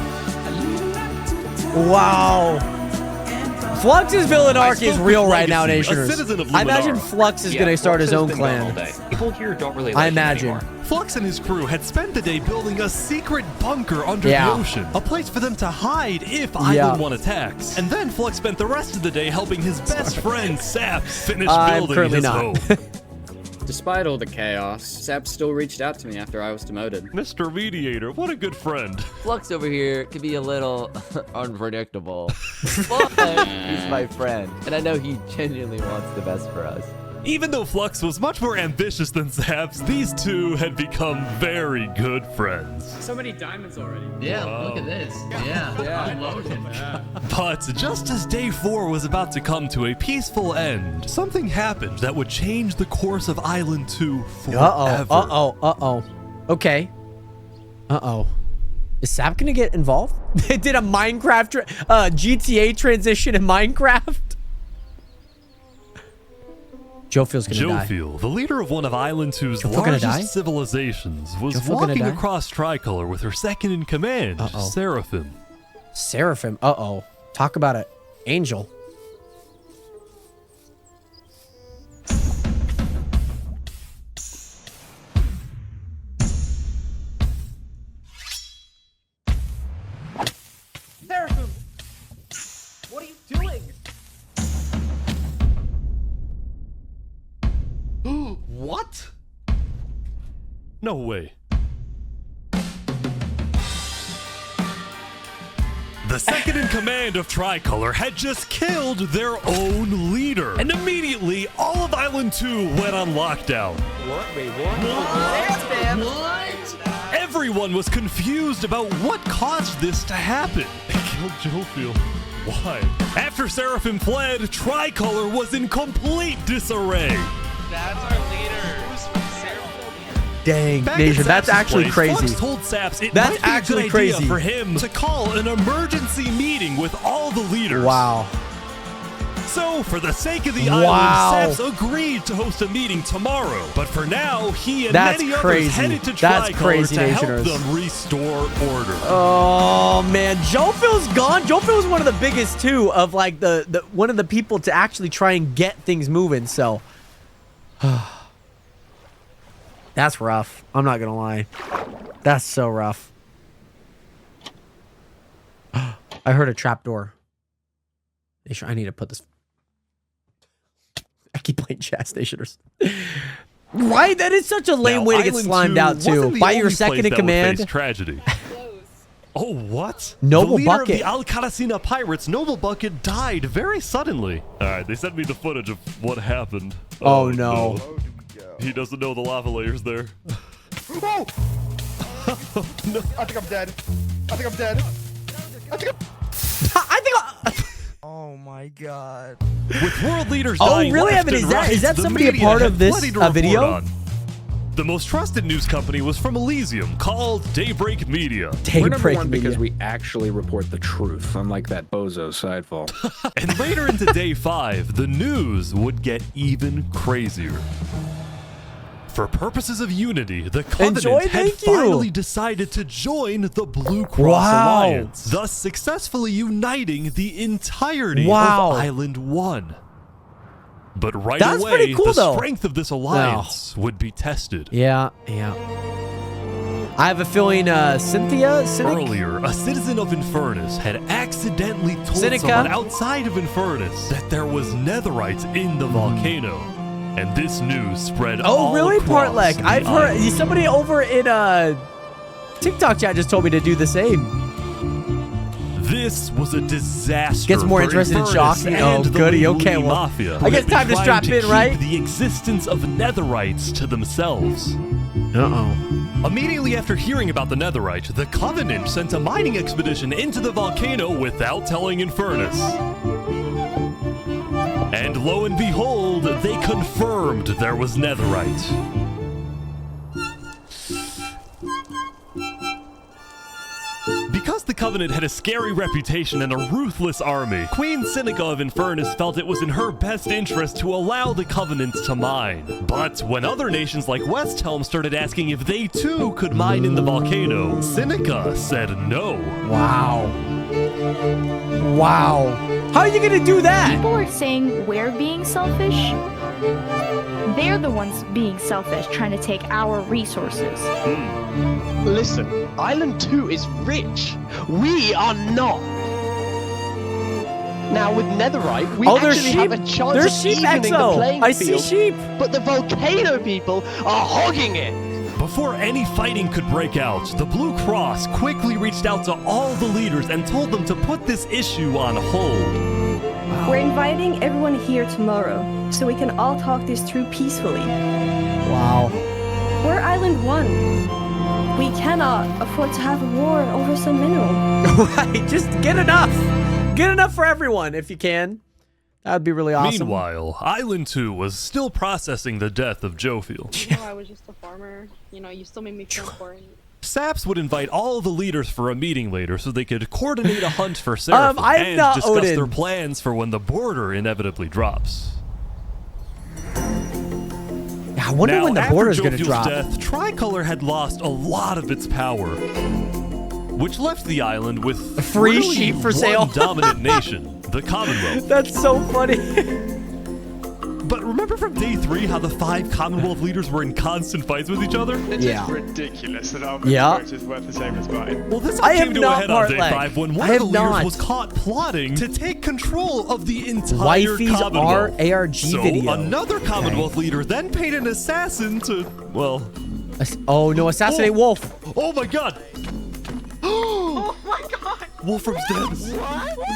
Speaker 1: Wow. Flux's villain arc is real right now, Nationers. I imagine Flux is going to start his own clan.
Speaker 20: People here don't really
Speaker 1: I
Speaker 20: like
Speaker 1: imagine.
Speaker 20: him anymore.
Speaker 2: Flux and his crew had spent the day building a secret bunker under
Speaker 1: Yeah.
Speaker 2: the ocean, a place for them to hide if
Speaker 1: Yeah.
Speaker 2: Island 1 attacks. And then Flux spent the rest of the day helping his best friend Sap finish
Speaker 1: I'm
Speaker 2: building
Speaker 1: currently
Speaker 2: his
Speaker 1: not.
Speaker 2: home.
Speaker 7: Despite all the chaos, Sap still reached out to me after I was demoted.
Speaker 2: Mr. Mediator, what a good friend.
Speaker 4: Flux over here can be a little unpredictable, but he's my friend, and I know he genuinely wants the best for us.
Speaker 2: Even though Flux was much more ambitious than Zaps, these two had become very good friends.
Speaker 5: So many diamonds already. Yeah,
Speaker 2: Wow.
Speaker 5: look at this. Yeah, I'm loaded.
Speaker 2: But just as day 4 was about to come to a peaceful end, something happened that would change the course of Island 2 forever.
Speaker 1: Okay. Is Sap gonna get involved? They did a Minecraft, GTA transition in Minecraft. Jophiel's gonna die.
Speaker 2: Jofiel, the leader of one of Island 2's
Speaker 1: Jofiel gonna die?
Speaker 2: largest civilizations, was
Speaker 1: Jofiel gonna
Speaker 2: walking
Speaker 1: die?
Speaker 2: across Tricolor with her second in command, Seraphim.
Speaker 1: Seraphim. Talk about it. Angel.
Speaker 8: What are you doing?
Speaker 2: What? No way. The second in command of Tricolor had just killed their own leader. And immediately, all of Island 2 went on lockdown.
Speaker 8: What? Wait, what?
Speaker 2: What? Everyone was confused about what caused this to happen. They killed Jofiel. Why? After Seraphim fled, Tricolor was in complete disarray.
Speaker 20: That's our leader.
Speaker 1: Dang,
Speaker 2: Back
Speaker 1: Nation,
Speaker 2: at
Speaker 1: that's
Speaker 2: Saps'
Speaker 1: actually
Speaker 2: place,
Speaker 1: crazy.
Speaker 2: Flux told Saps it
Speaker 1: That's
Speaker 2: might be
Speaker 1: actually
Speaker 2: a good idea
Speaker 1: crazy.
Speaker 2: for him to call an emergency meeting with all the leaders.
Speaker 1: Wow.
Speaker 2: So, for the sake of the
Speaker 1: Wow.
Speaker 2: island, Saps agreed to host a meeting tomorrow. But for now, he and
Speaker 1: That's
Speaker 2: many
Speaker 1: crazy.
Speaker 2: others headed to
Speaker 1: That's
Speaker 2: Tricolor
Speaker 1: crazy,
Speaker 2: to help
Speaker 1: Nationers.
Speaker 2: them restore order.
Speaker 1: Oh man, Jofiel's gone. Jofiel's one of the biggest too of like the one of the people to actually try and get things moving. So that's rough. I'm not gonna lie. That's so rough. I heard a trapdoor. I need to put this. I keep playing chat stationers. Right? That is such a lame
Speaker 2: Now,
Speaker 1: way to get
Speaker 2: Island
Speaker 1: slimed
Speaker 2: 2
Speaker 1: out too.
Speaker 2: wasn't the
Speaker 1: By your
Speaker 2: only
Speaker 1: second
Speaker 2: place
Speaker 1: in
Speaker 2: that would
Speaker 1: command.
Speaker 2: face tragedy. Oh, what?
Speaker 1: Noble
Speaker 2: the leader
Speaker 1: Bucket.
Speaker 2: of the Al Caracina Pirates, Noble Bucket, died very suddenly. All right, they sent me the footage of what happened.
Speaker 1: Oh, no.
Speaker 2: He doesn't know the lava layers there.
Speaker 13: Oh! No. I think I'm dead. I think I'm dead. I think I'm...
Speaker 21: Oh my god.
Speaker 2: With world leaders
Speaker 1: Oh,
Speaker 2: dying
Speaker 1: really?
Speaker 2: left
Speaker 1: I mean,
Speaker 2: and
Speaker 1: is that-
Speaker 2: right,
Speaker 1: is that
Speaker 2: the
Speaker 1: somebody a
Speaker 2: media
Speaker 1: part
Speaker 2: had
Speaker 1: of this,
Speaker 2: plenty to report
Speaker 1: video?
Speaker 2: on. The most trusted news company was from Elysium, called Daybreak Media.
Speaker 22: We're number one because we actually report the truth, unlike that bozo Sidefall.
Speaker 2: And later into day 5, the news would get even crazier. For purposes of unity, the Covenant had finally decided to join the Blue Cross
Speaker 1: Wow.
Speaker 2: Alliance, thus successfully uniting the entirety
Speaker 1: Wow.
Speaker 2: of Island 1. But right
Speaker 1: That's
Speaker 2: away,
Speaker 1: pretty cool,
Speaker 2: the
Speaker 1: though.
Speaker 2: strength of this alliance would be tested.
Speaker 1: Yeah, yeah. I have a feeling Cynthia? Cynic?
Speaker 2: Earlier, a citizen of Infernus had accidentally told
Speaker 1: Seneca?
Speaker 2: someone outside of Infernus that there was netherite in the volcano. And this news spread all
Speaker 1: Oh, really,
Speaker 2: across
Speaker 1: Partlek?
Speaker 2: the
Speaker 1: I've heard
Speaker 2: island.
Speaker 1: somebody over in TikTok chat just told me to do the same.
Speaker 2: This was a disaster.
Speaker 1: Gets more
Speaker 2: for
Speaker 1: interested in
Speaker 2: Infernus
Speaker 1: shocking. Oh,
Speaker 2: and the
Speaker 1: goody.
Speaker 2: Lili
Speaker 1: Okay, well,
Speaker 2: Mafia,
Speaker 1: I
Speaker 2: who
Speaker 1: guess
Speaker 2: had been
Speaker 1: time to
Speaker 2: trying
Speaker 1: strap in,
Speaker 2: keep
Speaker 1: right?
Speaker 2: The existence of netherites to themselves.
Speaker 1: Uh-oh.
Speaker 2: Immediately after hearing about the netherite, the Covenant sent a mining expedition into the volcano without telling Infernus. And lo and behold, they confirmed there was netherite. Because the Covenant had a scary reputation and a ruthless army, Queen Seneca of Infernus felt it was in her best interest to allow the Covenant to mine. But when other nations like Westhelm started asking if they too could mine in the volcano, Seneca said no.
Speaker 1: Wow. Wow. How are you going to do that?
Speaker 18: People are saying we're being selfish. They're the ones being selfish, trying to take our resources.
Speaker 21: Listen, Island 2 is rich. We are not. Now with Netherite, we
Speaker 1: there's
Speaker 21: actually
Speaker 1: sheep.
Speaker 21: have a chance
Speaker 1: There's
Speaker 21: of
Speaker 1: sheep,
Speaker 21: evening
Speaker 1: Exo.
Speaker 21: the playing
Speaker 1: I see
Speaker 21: field.
Speaker 1: sheep.
Speaker 21: But the volcano people are hogging it.
Speaker 2: Before any fighting could break out, the Blue Cross quickly reached out to all the leaders and told them to put this issue on hold.
Speaker 6: We're inviting everyone here tomorrow, so we can all talk this through peacefully.
Speaker 1: Wow.
Speaker 6: We're Island 1. We cannot afford to have a war over some mineral.
Speaker 1: Right, just get enough. Get enough for everyone if you can. That would be really awesome.
Speaker 2: Meanwhile, Island 2 was still processing the death of Jofiel.
Speaker 14: You know, I was just a farmer. You know, you still made me feel important.
Speaker 2: Saps would invite all the leaders for a meeting later so they could coordinate a hunt for Seraphim
Speaker 1: I'm
Speaker 2: and
Speaker 1: not
Speaker 2: discuss
Speaker 1: Odin.
Speaker 2: their plans for when the border inevitably drops.
Speaker 1: I wonder
Speaker 2: Now,
Speaker 1: when the
Speaker 2: after
Speaker 1: border's going to
Speaker 2: Jofiel's
Speaker 1: drop.
Speaker 2: death, Tricolor had lost a lot of its power, which left the island with
Speaker 1: Free
Speaker 2: really
Speaker 1: sheep for
Speaker 2: one
Speaker 1: sale.
Speaker 2: dominant nation, the Commonwealth.
Speaker 1: That's so funny.
Speaker 2: But remember from day 3 how the 5 Commonwealth leaders were in constant fights with each other?
Speaker 11: It's
Speaker 1: Yeah.
Speaker 11: ridiculous that our
Speaker 1: Yeah.
Speaker 11: vote is worth the same as mine.
Speaker 2: Well, this all
Speaker 1: I am
Speaker 2: came to a
Speaker 1: not
Speaker 2: head on day
Speaker 1: part
Speaker 2: 5 when
Speaker 1: leg.
Speaker 2: one
Speaker 1: I
Speaker 2: of the
Speaker 1: am
Speaker 2: leaders
Speaker 1: not.
Speaker 2: was caught plotting to take control of the entire
Speaker 1: Wifey's
Speaker 2: Commonwealth.
Speaker 1: ARG
Speaker 2: so
Speaker 1: video.
Speaker 2: another Commonwealth leader then paid an assassin to, well...
Speaker 1: Oh no, assassinate Wolf.
Speaker 2: Oh my god!
Speaker 16: Oh my god!
Speaker 2: Wolfram's dead.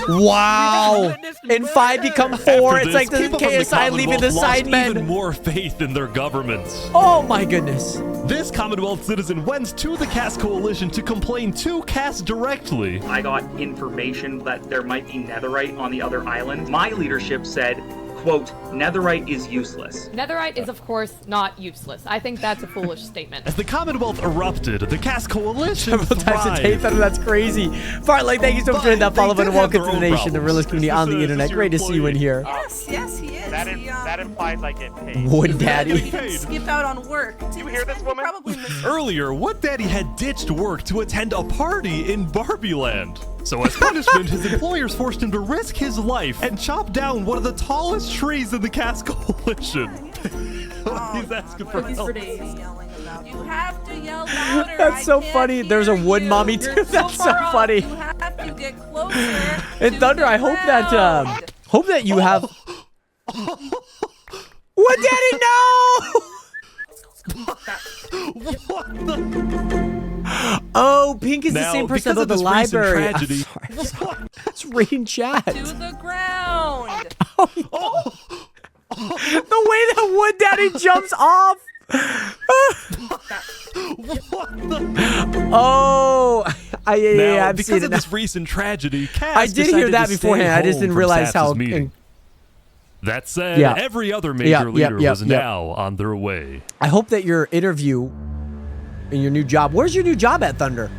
Speaker 1: Wow. And 5 become 4.
Speaker 2: After
Speaker 1: It's
Speaker 2: this,
Speaker 1: like the
Speaker 2: people from
Speaker 1: KSI leaving the
Speaker 2: Commonwealth lost
Speaker 1: sidemen.
Speaker 2: even more faith in their governments.
Speaker 1: Oh my goodness.
Speaker 2: This Commonwealth citizen went to the Cass Coalition to complain to Cass directly.
Speaker 20: I got information that there might be netherite on the other island. My leadership said, quote, netherite is useless.
Speaker 9: Netherite is, of course, not useless. I think that's a foolish statement.
Speaker 2: As the Commonwealth erupted, the Cass Coalition
Speaker 1: Several times a day,
Speaker 2: thrived.
Speaker 1: that's crazy. Farlight, thank you so much for that follow button.
Speaker 2: did have
Speaker 1: Welcome
Speaker 2: their
Speaker 1: to the
Speaker 2: own
Speaker 1: nation, the realest community on the internet. Great to see you in here.
Speaker 23: Yes, he is.
Speaker 11: That implies I get paid.
Speaker 1: Wood Daddy.
Speaker 23: He didn't skip out on work.
Speaker 11: You hear this woman?
Speaker 23: Probably missed
Speaker 2: Earlier, Wood Daddy had ditched work to attend a party in Barbie Land. So as punishment, his employers forced him to risk his life and chop down one of the tallest trees in the Cass Coalition. He's asking for help.
Speaker 23: You have to yell louder.
Speaker 1: That's so funny. There's a wood mommy too. That's so funny.
Speaker 23: You have to get closer.
Speaker 1: And Thunder, I hope that you have. Wood Daddy, no!
Speaker 2: What the?
Speaker 1: Oh, Pink is the
Speaker 2: Now,
Speaker 1: same person
Speaker 2: because
Speaker 1: about
Speaker 2: of
Speaker 1: the
Speaker 2: this recent
Speaker 1: library.
Speaker 2: tragedy-
Speaker 1: I'm sorry. That's reading chat.
Speaker 23: To the ground.
Speaker 1: The way that Wood Daddy jumps off. Oh,
Speaker 2: Now,
Speaker 1: I've
Speaker 2: because
Speaker 1: seen
Speaker 2: of
Speaker 1: it.
Speaker 2: this recent tragedy, Cass
Speaker 1: I did hear
Speaker 2: decided
Speaker 1: that
Speaker 2: to stay
Speaker 1: beforehand. I just
Speaker 2: home
Speaker 1: didn't
Speaker 2: from
Speaker 1: realize
Speaker 2: Sass's
Speaker 1: how.
Speaker 2: meeting. That said,
Speaker 1: Yeah.
Speaker 2: every other major leader was
Speaker 1: yep.
Speaker 2: now on their way.
Speaker 1: I hope that your interview and your new job. Where's your new job at, Thunder?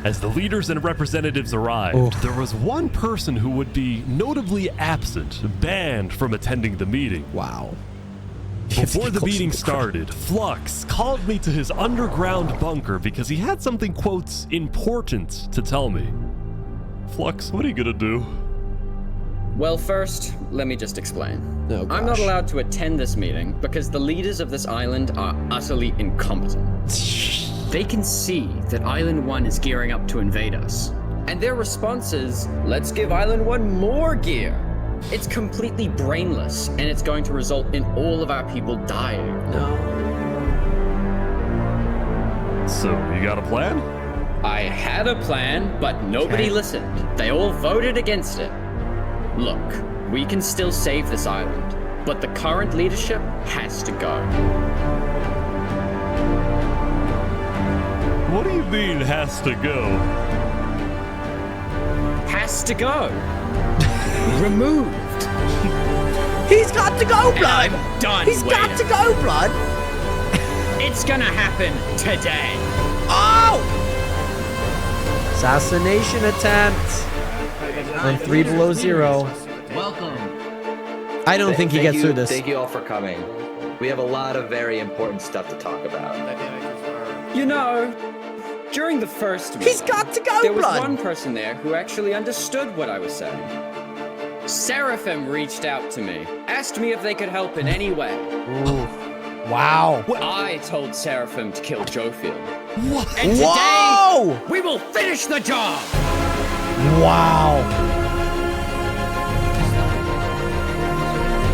Speaker 2: As the leaders and representatives arrived, there was one person who would be notably absent, banned from attending the meeting.
Speaker 1: Wow.
Speaker 2: Before the meeting started, Flux called me to his underground bunker because he had something, quote, important to tell me. Flux, what are you gonna do?
Speaker 7: Well, first, let me just explain.
Speaker 1: Oh,
Speaker 7: I'm not allowed to attend this meeting because the leaders of this island are utterly incompetent. They can see that Island 1 is gearing up to invade us. And their response is, let's give Island 1 more gear. It's completely brainless, and it's going to result in all of our people dying.
Speaker 1: No.
Speaker 2: So, you got a plan?
Speaker 7: I had a plan, but nobody listened. They all voted against it. Look, we can still save this island, but the current leadership has to go.
Speaker 2: What do you mean, has to go?
Speaker 7: Has to go. Removed.
Speaker 1: He's got to go, blood.
Speaker 7: I'm done.
Speaker 1: He's got to go, blood.
Speaker 7: It's gonna happen today.
Speaker 1: Oh! Assassination attempt. On 3 below 0.
Speaker 4: Welcome.
Speaker 1: I don't think he gets through this.
Speaker 4: Thank you all for coming. We have a lot of very important stuff to talk about.
Speaker 7: You know, during the first meeting,
Speaker 1: He's got to go,
Speaker 7: there was
Speaker 1: blood.
Speaker 7: one person there who actually understood what I was saying. Seraphim reached out to me, asked me if they could help in any way.
Speaker 1: Wow.
Speaker 7: I told Seraphim to kill Jofield.
Speaker 2: What?
Speaker 7: And today,
Speaker 1: Whoa!
Speaker 7: we will finish the job!
Speaker 1: Wow.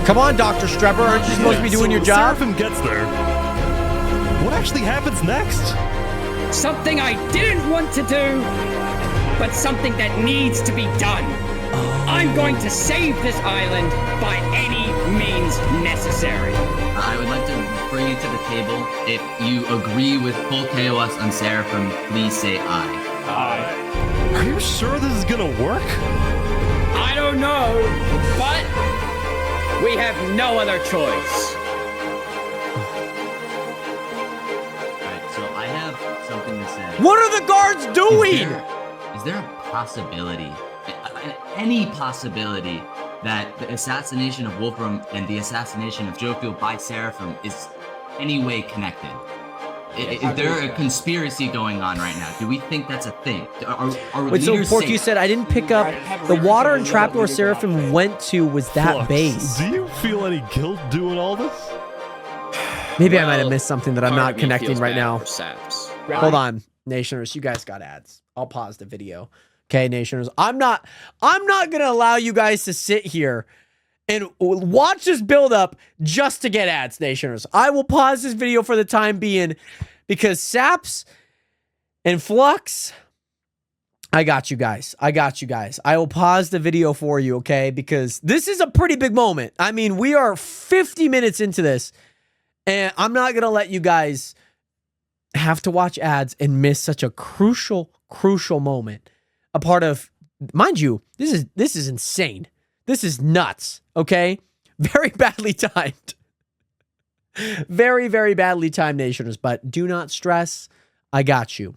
Speaker 1: Come on, Dr. Strepper. Aren't you supposed to be doing your job?
Speaker 2: Seraphim gets there. What actually happens next?
Speaker 7: Something I didn't want to do, but something that needs to be done. I'm going to save this island by any means necessary.
Speaker 4: I would like to bring you to the table. If you agree with full KOS on Seraphim, please say aye.
Speaker 2: Aye. Are you sure this is gonna work?
Speaker 7: I don't know, but we have no other choice.
Speaker 4: Alright, so I have something to say.
Speaker 1: What are the guards doing?
Speaker 4: Is there a possibility, any possibility, that the assassination of Wolfram and the assassination of Jofield by Seraphim is any way connected?
Speaker 5: Is there a conspiracy going on right now? Do we think that's a thing? Are
Speaker 1: Wait, so
Speaker 5: leaders
Speaker 1: Pork,
Speaker 5: safe?
Speaker 1: you said I didn't pick up the water and trapdoor Seraphim went to was that
Speaker 2: Flux,
Speaker 1: base.
Speaker 2: Do you feel any guilt doing all this?
Speaker 1: Maybe I might have missed something that I'm
Speaker 7: part
Speaker 1: not
Speaker 7: of me
Speaker 1: connecting
Speaker 7: feels
Speaker 1: right
Speaker 7: bad
Speaker 1: now.
Speaker 7: for Saps.
Speaker 1: Hold on, Nationers, you guys got ads. I'll pause the video. Okay, Nationers, I'm not gonna allow you guys to sit here and watch this build up just to get ads, Nationers. I will pause this video for the time being because Saps and Flux, I got you guys. I got you guys. I will pause the video for you, okay? Because this is a pretty big moment. I mean, we are 50 minutes into this, and I'm not gonna let you guys have to watch ads and miss such a crucial moment. A part of, mind you, this is insane. This is nuts, okay? Very badly timed. Very, very badly timed, Nationers, but do not stress. I got you.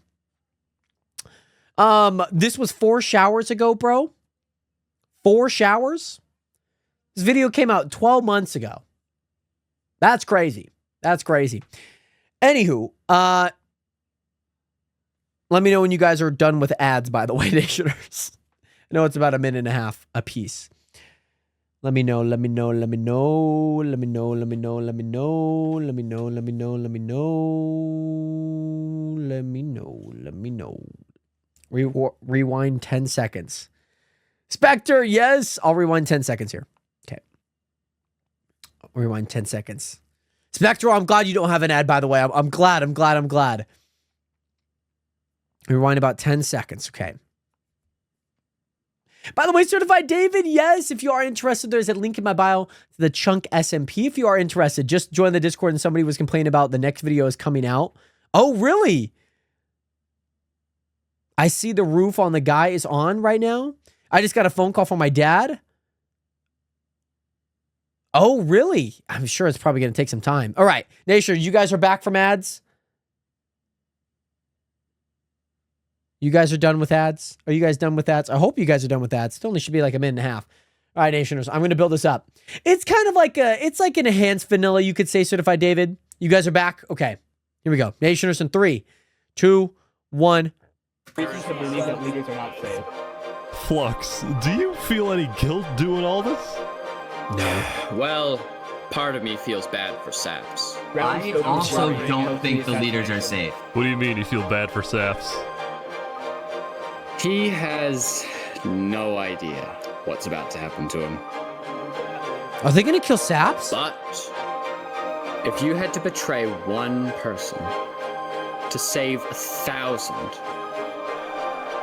Speaker 1: This was 4 showers ago, bro. 4 showers? This video came out 12 months ago. That's crazy. That's crazy. Anywho, let me know when you guys are done with ads, by the way, Nationers. I know it's about 1.5 minutes a piece. Let me know, let me know, let me know, let me know, let me know, let me know, let me know, let me know, let me know, let me know, let me know. Rewind 10 seconds. Spectre, yes. I'll rewind 10 seconds here. Okay. I'll rewind 10 seconds. Spectre, I'm glad you don't have an ad, by the way. I'm glad. Rewind about 10 seconds. Okay. By the way, Certified David, yes, if you are interested, there's a link in my bio to the Chunk SMP. If you are interested, just join the Discord and somebody was complaining about the next video is coming out. Oh, really? I see the roof on the guy is on right now. I just got a phone call from my dad. Oh, really? I'm sure it's probably going to take some time. All right, Nation, you guys are back from ads? You guys are done with ads? Are you guys done with ads? I hope you guys are done with ads. It only should be like 1.5 minutes. All right, Nationers, I'm going to build this up. It's kind of like it's like an enhanced vanilla, you could say, Certified David. You guys are back? Okay, here we go. Nationers in 3, 2, 1.
Speaker 21: Reasons to believe that leaders are not safe.
Speaker 2: Flux, do you feel any guilt doing all this?
Speaker 1: No.
Speaker 7: Well, part of me feels bad for Saps.
Speaker 5: I also don't think the leaders are safe.
Speaker 2: What do you mean you feel bad for Saps?
Speaker 7: He has no idea what's about to happen to him.
Speaker 1: Are they going to kill Saps?
Speaker 7: But if you had to betray one person to save 1,000,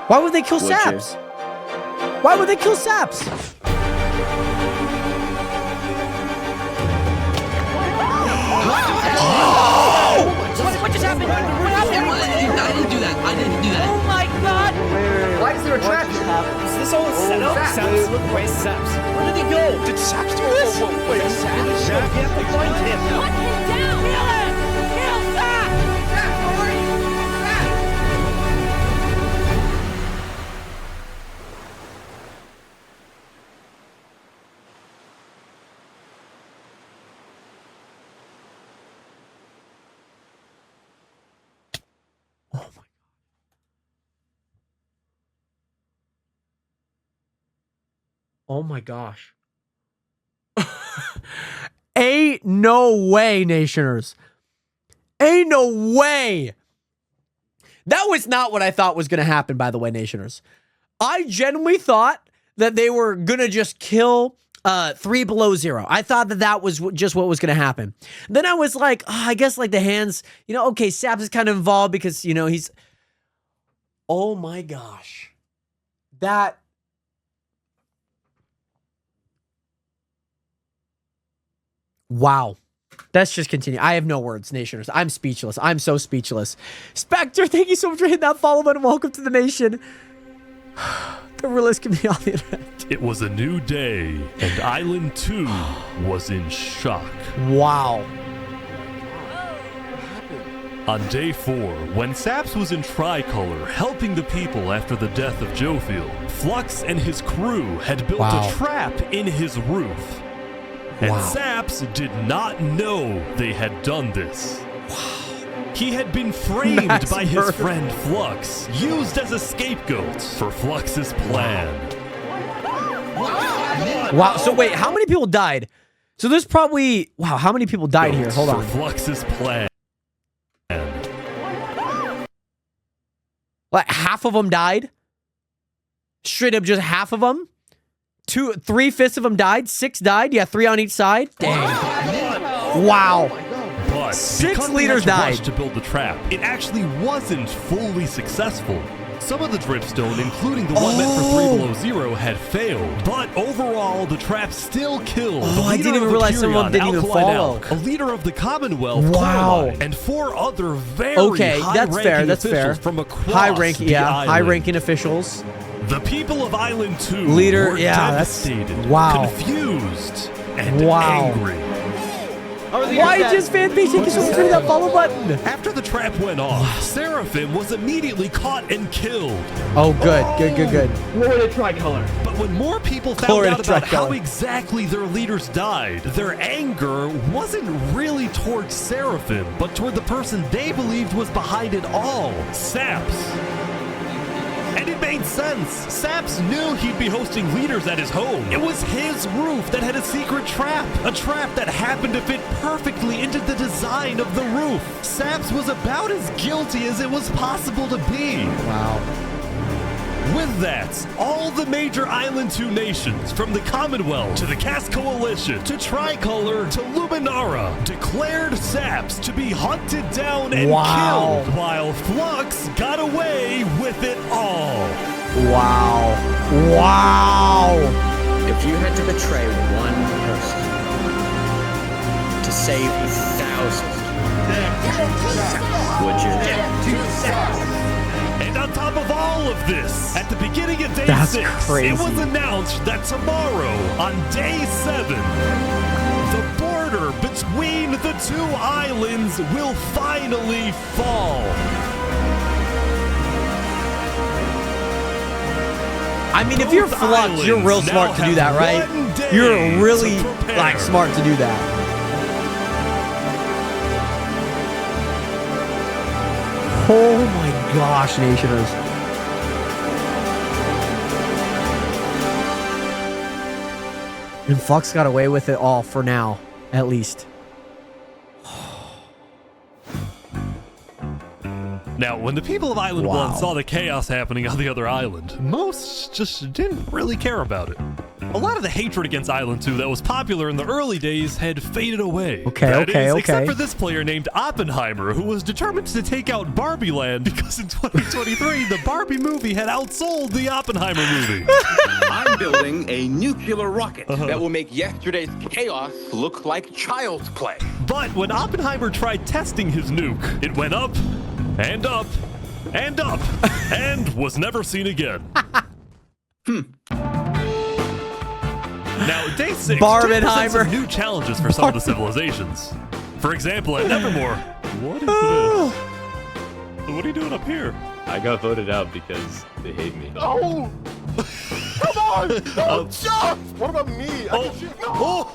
Speaker 1: why would they kill Saps? Why would they kill Saps?
Speaker 16: What just happened? What happened?
Speaker 5: I didn't do that. I didn't do that.
Speaker 16: Oh my god!
Speaker 8: Why is there a trap? Is this all a setup? Saps, look, where's Saps? Where did he go? Did Saps do this? Wait, Saps? We have to find him.
Speaker 16: Hunt him down! Kill him! Kill Saps! Saps, where are you? Saps!
Speaker 1: Oh my gosh. Ain't no way, Nationers. Ain't no way. That was not what I thought was going to happen, by the way, Nationers. I genuinely thought that they were going to just kill 3 below 0. I thought that that was just what was going to happen. Then I was like, oh, I guess like the hands, you know, okay, Saps is kind of involved because, you know, he's... Oh my gosh. That... Wow. Let's just continue. I have no words, Nationers. I'm speechless. I'm so speechless. Spectre, thank you so much for hitting that follow button. Welcome to the nation. The realist community on the internet.
Speaker 2: It was a new day, and Island 2 was in shock.
Speaker 1: Wow.
Speaker 2: On day 4, when Saps was in Tricolor helping the people after the death of Jophiel, Flux and his crew had built a trap in his roof. And Saps did not know they had done this. He had been framed
Speaker 1: Mass
Speaker 2: by his
Speaker 1: murder.
Speaker 2: friend Flux, used as a scapegoat for Flux's plan.
Speaker 1: Wow. So wait, how many people died? So there's probably how many people died here? Hold
Speaker 2: For
Speaker 1: on.
Speaker 2: Flux's plan.
Speaker 1: Like half of them died. Straight up, just half of them. 3/5 of them died. 6 died. Yeah, 3 on each side. Dang. Wow.
Speaker 2: But
Speaker 1: 6
Speaker 2: because
Speaker 1: leaders
Speaker 2: they had to rush
Speaker 1: died.
Speaker 2: to build the trap, it actually wasn't fully successful. Some of the dripstone, including the one meant for 3 Below Zero, had failed. But overall, the trap still killed. the
Speaker 1: I
Speaker 2: leader
Speaker 1: didn't even
Speaker 2: of
Speaker 1: realize some of them
Speaker 2: Aperion,
Speaker 1: didn't even
Speaker 2: Alkaline
Speaker 1: follow.
Speaker 2: Elk, a leader of the Commonwealth,
Speaker 1: Wow.
Speaker 2: Coraline, and 4 other very
Speaker 1: Okay, that's fair.
Speaker 2: high-ranking
Speaker 1: That's fair.
Speaker 2: officials from across
Speaker 1: High-ranking,
Speaker 2: the
Speaker 1: yeah,
Speaker 2: island.
Speaker 1: high-ranking officials.
Speaker 2: The people of Island 2
Speaker 1: Leader,
Speaker 2: were
Speaker 1: yeah, that's-
Speaker 2: devastated,
Speaker 1: wow.
Speaker 2: confused, and
Speaker 1: Wow.
Speaker 2: angry.
Speaker 1: Why just fanfiction? Can someone turn that follow button?
Speaker 2: After the trap went off, Seraphim was immediately caught and killed.
Speaker 1: Oh, good.
Speaker 21: Florida tricolor.
Speaker 2: But when more people found
Speaker 1: Florida
Speaker 2: out about how
Speaker 1: tricolor.
Speaker 2: exactly their leaders died, their anger wasn't really towards Seraphim, but toward the person they believed was behind it all, Saps. And it made sense. Saps knew he'd be hosting leaders at his home. It was his roof that had a secret trap. A trap that happened to fit perfectly into the design of the roof. Saps was about as guilty as it was possible to be.
Speaker 1: Wow.
Speaker 2: With that, all the major Island 2 nations, from the Commonwealth to the Caste Coalition to Tricolor to Luminara, declared Saps to be hunted down and
Speaker 1: Wow.
Speaker 2: killed, while Flux got away with it all.
Speaker 1: Wow.
Speaker 7: If you had to betray one person to save 1,000, would you?
Speaker 2: And on top of all of this, at the beginning of day
Speaker 1: That's
Speaker 2: 6,
Speaker 1: crazy.
Speaker 2: it was announced that tomorrow, on day 7, the border between the 2 islands will finally fall.
Speaker 1: I mean, if you're
Speaker 2: Both
Speaker 1: Flux, you're real
Speaker 2: islands
Speaker 1: smart to
Speaker 2: now
Speaker 1: do that,
Speaker 2: have
Speaker 1: right?
Speaker 2: 1 day
Speaker 1: You're really
Speaker 2: to prepare.
Speaker 1: like smart to do that. Oh my gosh, Nationers. And Flux got away with it all for now, at least.
Speaker 2: Now, when the people of Island
Speaker 1: Wow.
Speaker 2: 1 saw the chaos happening on the other island, most just didn't really care about it. A lot of the hatred against Island 2 that was popular in the early days had faded away.
Speaker 1: Okay,
Speaker 2: That
Speaker 1: okay,
Speaker 2: is,
Speaker 1: okay.
Speaker 2: Except for this player named Oppenheimer, who was determined to take out Barbie Land because in 2023, the Barbie movie had outsold the Oppenheimer movie.
Speaker 3: I'm building a nuclear rocket that will make yesterday's chaos look like child's play.
Speaker 2: But when Oppenheimer tried testing his nuke, it went up and up and up and was never seen again. Now, day 6 did present
Speaker 1: Barbenheimer.
Speaker 2: some new challenges for some of the civilizations. For example, at Nevermore, what is this? What are you doing up here?
Speaker 10: I got voted out because they hate me.
Speaker 13: Oh! Come on! Don't jump! What about me? I can shoot. No!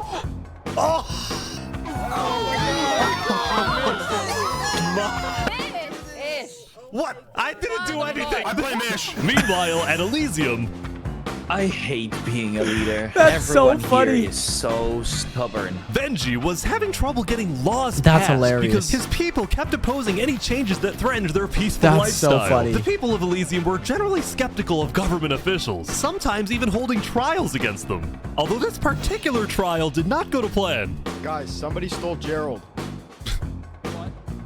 Speaker 2: What? I didn't do anything.
Speaker 13: I blame Ish.
Speaker 2: Meanwhile, at Elysium,
Speaker 4: I hate being a leader.
Speaker 1: That's so
Speaker 4: Everyone
Speaker 1: funny.
Speaker 4: Here is so stubborn.
Speaker 2: Benji was having trouble getting laws
Speaker 1: That's
Speaker 2: passed
Speaker 1: hilarious.
Speaker 2: because his people kept opposing any changes that threatened their peaceful
Speaker 1: That's so
Speaker 2: lifestyle.
Speaker 1: funny.
Speaker 2: The people of Elysium were generally skeptical of government officials, sometimes even holding trials against them. Although this particular trial did not go to plan.
Speaker 13: Guys, somebody stole Gerald.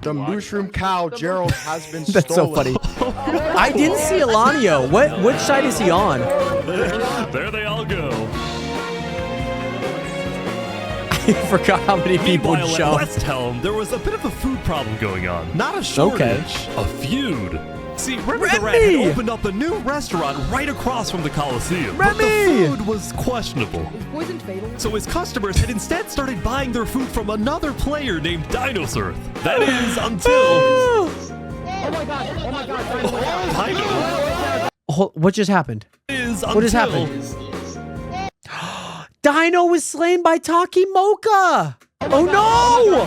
Speaker 13: The mushroom cow, Gerald, has been stolen.
Speaker 1: That's so funny. I didn't see Elanio. Which side is he on?
Speaker 2: There they all go.
Speaker 1: I forgot how many people
Speaker 2: Meanwhile, at
Speaker 1: jumped.
Speaker 2: West Helm, there was a bit of a food problem going on. Not a shortage, a feud. See, Remy the Rat
Speaker 1: Remy!
Speaker 2: had opened up a new restaurant right across from the Coliseum. But
Speaker 1: Remy!
Speaker 2: the food was questionable.
Speaker 9: Poison fatal.
Speaker 2: So his customers had instead started buying their food from another player named Dinosurf. That is, until...
Speaker 21: Oh my god! Oh my god!
Speaker 2: Dino
Speaker 1: Oh, what just happened?
Speaker 2: is
Speaker 1: What just
Speaker 2: until-
Speaker 1: happened? Dino was slain by Taki Mocha. Oh no!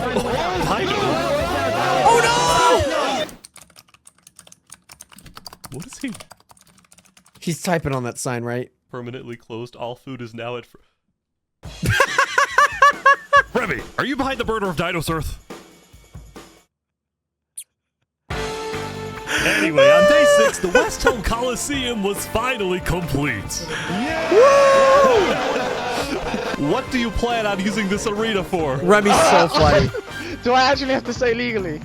Speaker 2: Dino
Speaker 1: Oh
Speaker 2: What is he?
Speaker 1: He's typing on that sign, right?
Speaker 2: Permanently closed. All food is now at. Remy, are you behind the murder of Dinos Earth? Anyway, on day 6, the West Helm Coliseum was finally complete. What do you plan on using this arena for?
Speaker 1: Remy's so funny.
Speaker 21: Do I actually have to say legally?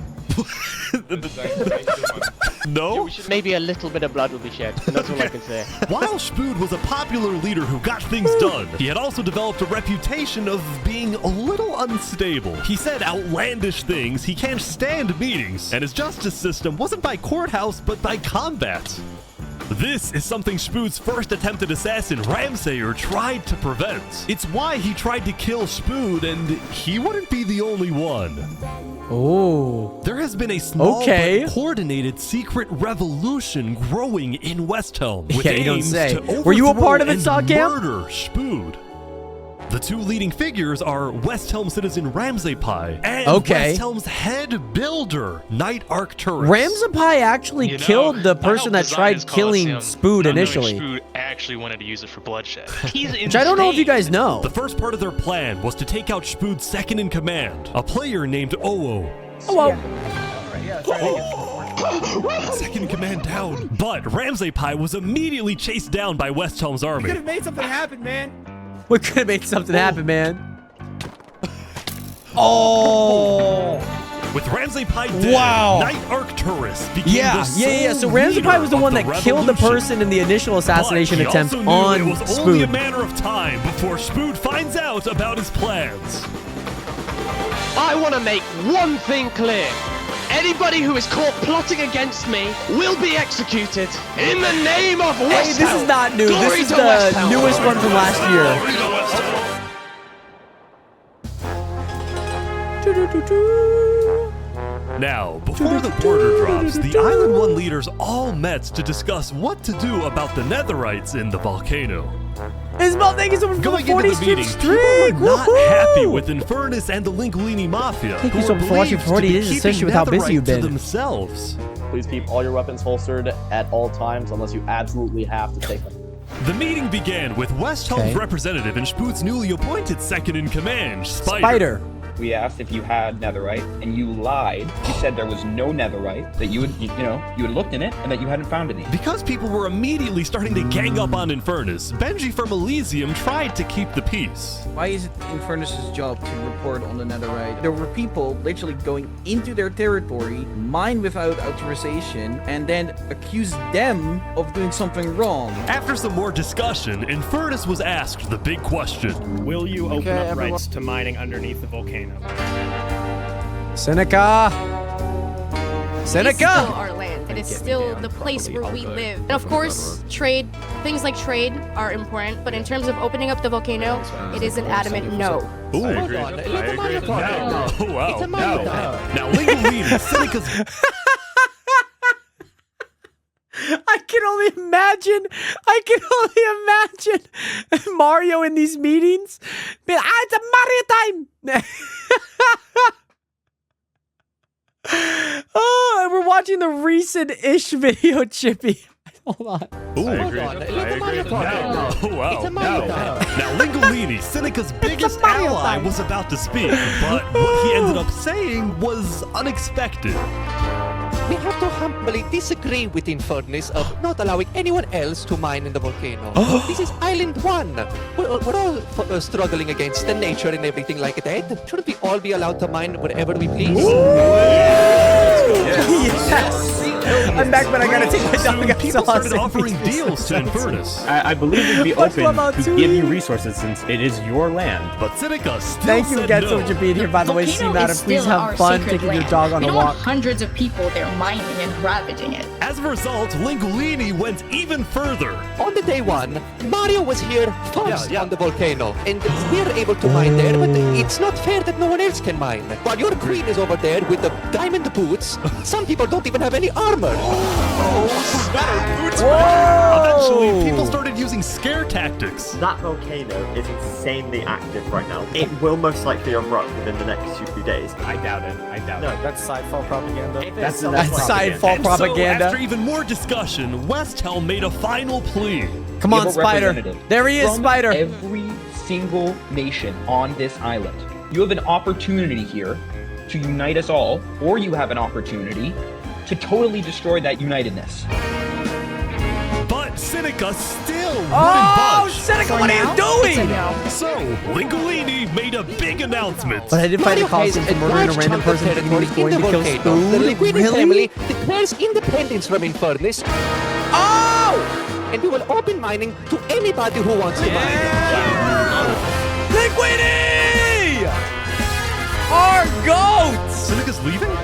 Speaker 2: No?
Speaker 21: Maybe a little bit of blood will be shed, and that's all I can say.
Speaker 2: While Spood was a popular leader who got things done, he had also developed a reputation of being a little unstable. He said outlandish things, he can't stand meetings, and his justice system wasn't by courthouse, but by combat. This is something Spood's first attempted assassin, Ramsayer, tried to prevent. It's why he tried to kill Spood, and he wouldn't be the only one.
Speaker 1: Oh.
Speaker 2: There has been a small but coordinated secret revolution growing in West Helm with
Speaker 1: Yeah, you don't
Speaker 2: aims
Speaker 1: say.
Speaker 2: to
Speaker 1: Were you a part of it,
Speaker 2: and
Speaker 1: Sogcamp?
Speaker 2: murder Spood. The two leading figures are West Helm citizen Ramsay and West Helm's head builder, Night Arcturus.
Speaker 1: Ramsay actually killed the person that tried killing Spood initially.
Speaker 12: Spood actually wanted to use it for bloodshed. He's
Speaker 1: Which I don't know if you guys know.
Speaker 2: The first part of their plan was to take out Spood's second in command, a player named Oo. Second in command down. But Ramsay was immediately chased down by West Helm's army.
Speaker 8: We could have made something happen, man.
Speaker 1: We could have made something happen, man. Oh!
Speaker 2: With Ramsay dead,
Speaker 1: Wow.
Speaker 2: Night Arcturus became the sole
Speaker 1: So Ramsay
Speaker 2: leader
Speaker 1: was the
Speaker 2: of
Speaker 1: one that killed the
Speaker 2: revolution.
Speaker 1: person in the initial assassination
Speaker 2: But he
Speaker 1: attempt
Speaker 2: also knew
Speaker 1: on
Speaker 2: it was only a
Speaker 1: Spood.
Speaker 2: matter of time before Spood finds out about his plans.
Speaker 21: I want to make one thing clear. Anybody who is caught plotting against me will be executed in the name of West
Speaker 1: Hey, this is not new.
Speaker 21: Glory
Speaker 1: This is
Speaker 21: to West
Speaker 1: the
Speaker 21: Helm.
Speaker 1: newest one from last year.
Speaker 2: Now, before the border drops, the Island 1 leaders all met to discuss what to do about the Netherites in the volcano.
Speaker 1: Isabel, thank you so much for the
Speaker 2: Going
Speaker 1: 40
Speaker 2: into the meeting,
Speaker 1: streak.
Speaker 2: people were not
Speaker 1: Woohoo!
Speaker 2: happy with Infernus and the Linguini Mafia.
Speaker 1: Thank you
Speaker 2: who
Speaker 1: so
Speaker 2: were
Speaker 1: much for watching
Speaker 2: believed
Speaker 1: 40
Speaker 2: to be
Speaker 1: days,
Speaker 2: keeping
Speaker 1: especially with how busy
Speaker 2: Netherite
Speaker 1: you've
Speaker 2: to
Speaker 1: been.
Speaker 2: themselves.
Speaker 15: Please keep all your weapons holstered at all times unless you absolutely have to take them.
Speaker 2: The meeting began with West Helm's representative and Spood's newly appointed second in command, Spider.
Speaker 17: We asked if you had netherite, and you lied. You said there was no netherite, that you had looked in it, and that you hadn't found any.
Speaker 2: Because people were immediately starting to gang up on Infernus, Benji from Elysium tried to keep the peace.
Speaker 24: Why is it Infernus' job to report on the netherite? There were people literally going into their territory, mine without authorization, and then accuse them of doing something wrong.
Speaker 2: After some more discussion, Infernus was asked the big question.
Speaker 11: Will you open up rights to mining underneath the volcano?
Speaker 1: Seneca!
Speaker 25: It's still
Speaker 1: Seneca!
Speaker 25: our land. It is still the place where we live. And of course, things like trade are important, but in terms of opening up the volcano, it is an adamant no.
Speaker 2: Ooh. I agree. Oh, wow. Now, Linguini, Seneca's...
Speaker 1: I can only imagine Mario in these meetings. It's a Mario time. Oh, and we're watching the recent Ish video, Chippy. Hold on.
Speaker 2: Ooh. I agree. Oh, wow. Now, Linguini, Seneca's biggest ally, was about to speak, but what he ended up saying was unexpected.
Speaker 26: We have to humbly disagree with Infernus of not allowing anyone else to mine in the volcano. This is Island 1. We're all struggling against the nature and everything like that. Shouldn't we all be allowed to mine wherever we please?
Speaker 1: Yes. I'm back, but I gotta take my dog outside.
Speaker 2: People started offering deals to Infernus.
Speaker 10: I believe it'd be open to give you resources since it is your land.
Speaker 2: But Seneca still
Speaker 1: Thank you
Speaker 2: said
Speaker 1: again
Speaker 2: no.
Speaker 1: so much for being here, by the way. See, madam, please have fun taking your dog on
Speaker 27: we
Speaker 1: a
Speaker 27: don't
Speaker 1: walk.
Speaker 27: want hundreds of people there mining and ravaging it.
Speaker 2: As a result, Linguini went even further.
Speaker 26: On the day one, Mario was here first on the volcano, and we're able to mine there, but it's not fair that no one else can mine. While your queen is over there with the diamond boots, some people don't even have any armor armor.
Speaker 2: Eventually, people started using scare tactics.
Speaker 10: That volcano is insanely active right now. It will most likely erupt within the next 2 days.
Speaker 11: I doubt it. I doubt it.
Speaker 8: That's sidefall propaganda.
Speaker 10: That's
Speaker 1: sidefall propaganda.
Speaker 2: So, after even more discussion, Westhelm made a final plea.
Speaker 1: Come on, Spider. There he is,
Speaker 17: From
Speaker 1: Spider.
Speaker 17: Every single nation on this island, you have an opportunity here to unite us all, or you have an opportunity to totally destroy that unitedness.
Speaker 2: But Seneca still wouldn't budge.
Speaker 1: Seneca, what are you doing?
Speaker 2: So, Lingolini made a big announcement.
Speaker 1: But I didn't find the costume for murdering a random person thinking he was going to kill Spoon.
Speaker 26: The Linguini
Speaker 1: Really?
Speaker 26: family declares independence from Infernus.
Speaker 1: Oh!
Speaker 26: And we will open mining to anybody who wants to mine.
Speaker 1: Linguini! Our goat!
Speaker 2: Seneca's leaving?